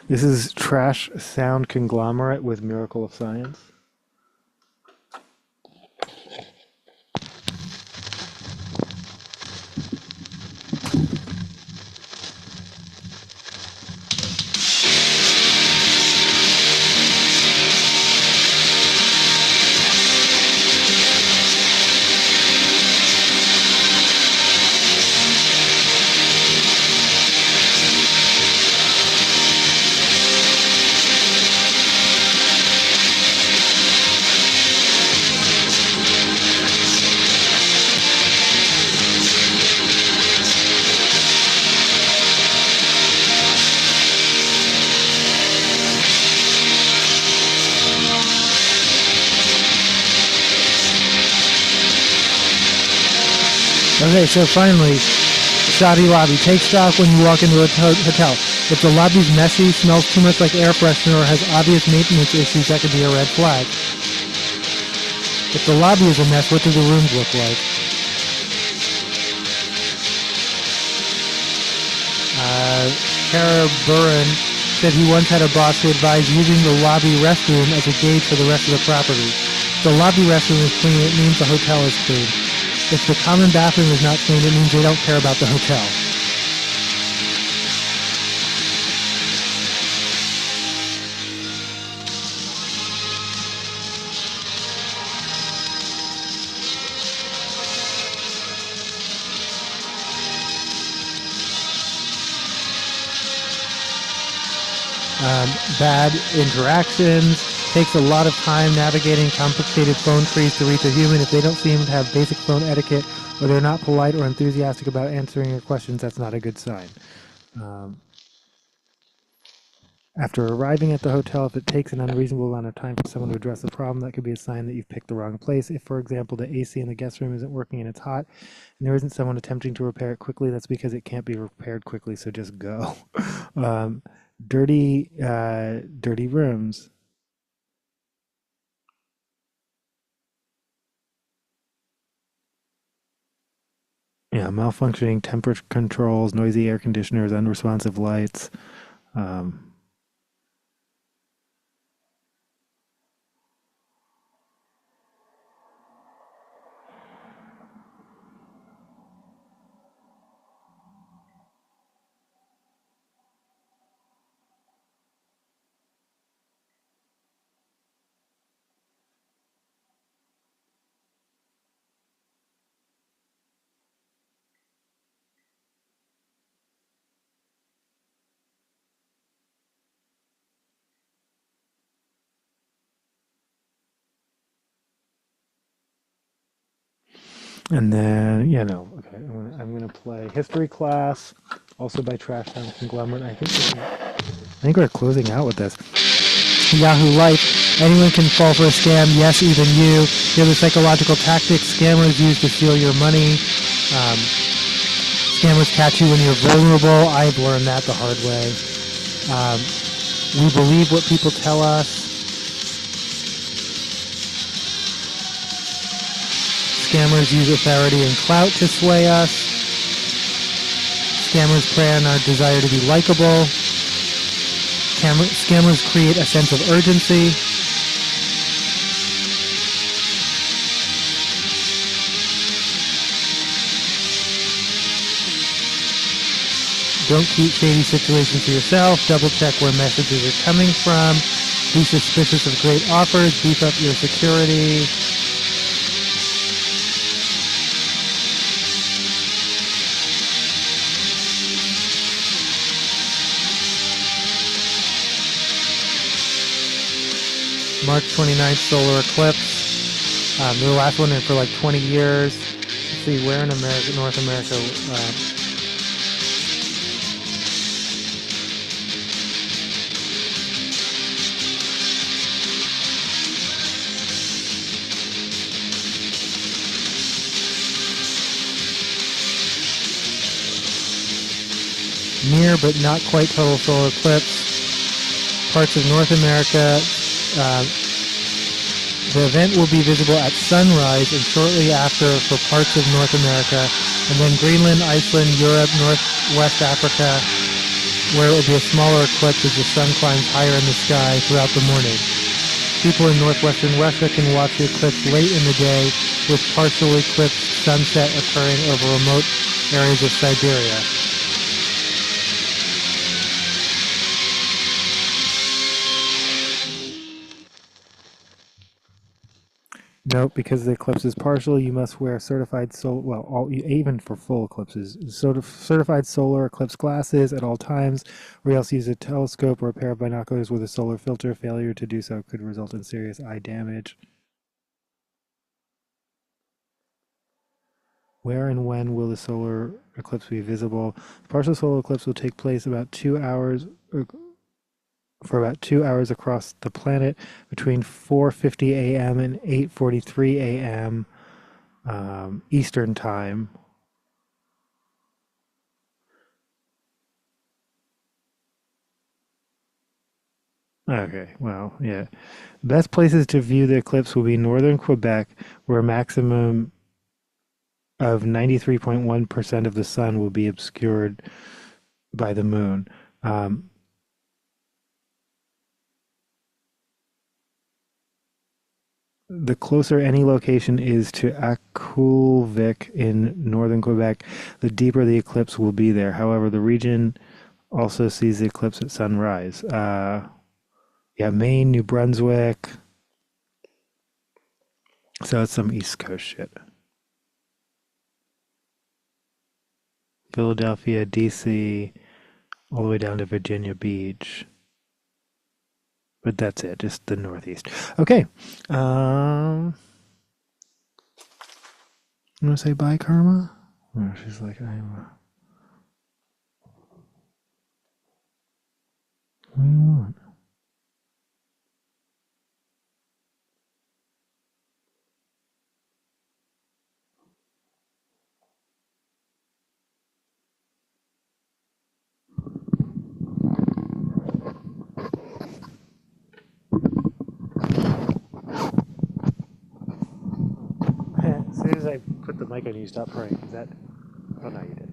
This is Trash Sound Conglomerate with Miracle of Science. Okay, so finally, shoddy lobby. Take stock when you walk into a hotel. If the lobby's messy, smells too much like air freshener, or has obvious maintenance issues, that could be a red flag. If the lobby is a mess, what do the rooms look like? Kara Buren said he once had a boss who advised using the lobby restroom as a gauge for the rest of the property. If the lobby restroom is clean, it means the hotel is clean. If the common bathroom is not clean, it means they don't care about the hotel. Bad interactions, takes a lot of time navigating complicated phone trees to reach a human. If they don't seem to have basic phone etiquette, or they're not polite or enthusiastic about answering your questions, that's not a good sign. After arriving at the hotel, if it takes an unreasonable amount of time for someone to address the problem, that could be a sign that you've picked the wrong place. If, for example, the AC in the guest room isn't working and it's hot, and there isn't someone attempting to repair it quickly, that's because it can't be repaired quickly, so just go. Dirty rooms. Yeah, malfunctioning temperature controls, noisy air conditioners, unresponsive lights. And then, okay, I'm gonna play History Class, also by Trash Town Conglomerate. I think we're closing out with this. Yahoo Life. Anyone can fall for a scam. Yes, even you. Here are the psychological tactics scammers use to steal your money. Scammers catch you when you're vulnerable. I've learned that the hard way. We believe what people tell us. Scammers use authority and clout to sway us. Scammers prey on our desire to be likable. Scammers create a sense of urgency. Don't keep shady situations to yourself. Double check where messages are coming from. Be suspicious of great offers. Beef up your security. March 29th solar eclipse. The last one for like 20 years. Let's see, where in America, North America? Near but not quite total solar eclipse. Parts of North America. The event will be visible at sunrise and shortly after for parts of North America, and then Greenland, Iceland, Europe, Northwest Africa, where it will be a smaller eclipse as the sun climbs higher in the sky throughout the morning. People in northwestern Russia can watch the eclipse late in the day, with partial eclipse sunset occurring over remote areas of Siberia. Note, because the eclipse is partial, you must wear certified even for full eclipses, certified solar eclipse glasses at all times, or else use a telescope or a pair of binoculars with a solar filter. Failure to do so could result in serious eye damage. Where and when will the solar eclipse be visible? The partial solar eclipse will take place about 2 hours for about 2 hours across the planet between 4:50 a.m. and 8:43 a.m. Eastern Time. Okay, well, yeah. Best places to view the eclipse will be northern Quebec, where a maximum of 93.1% of the sun will be obscured by the moon. The closer any location is to Akulvik in northern Quebec, the deeper the eclipse will be there. However, the region also sees the eclipse at sunrise. Maine, New Brunswick. So it's some East Coast shit. Philadelphia, DC, all the way down to Virginia Beach. But that's it, just the Northeast. Okay. You want to say bye, Karma? Or she's like, I'm... What do you want? As soon as I put the mic on, you stop praying. Is that... Oh, no, you did.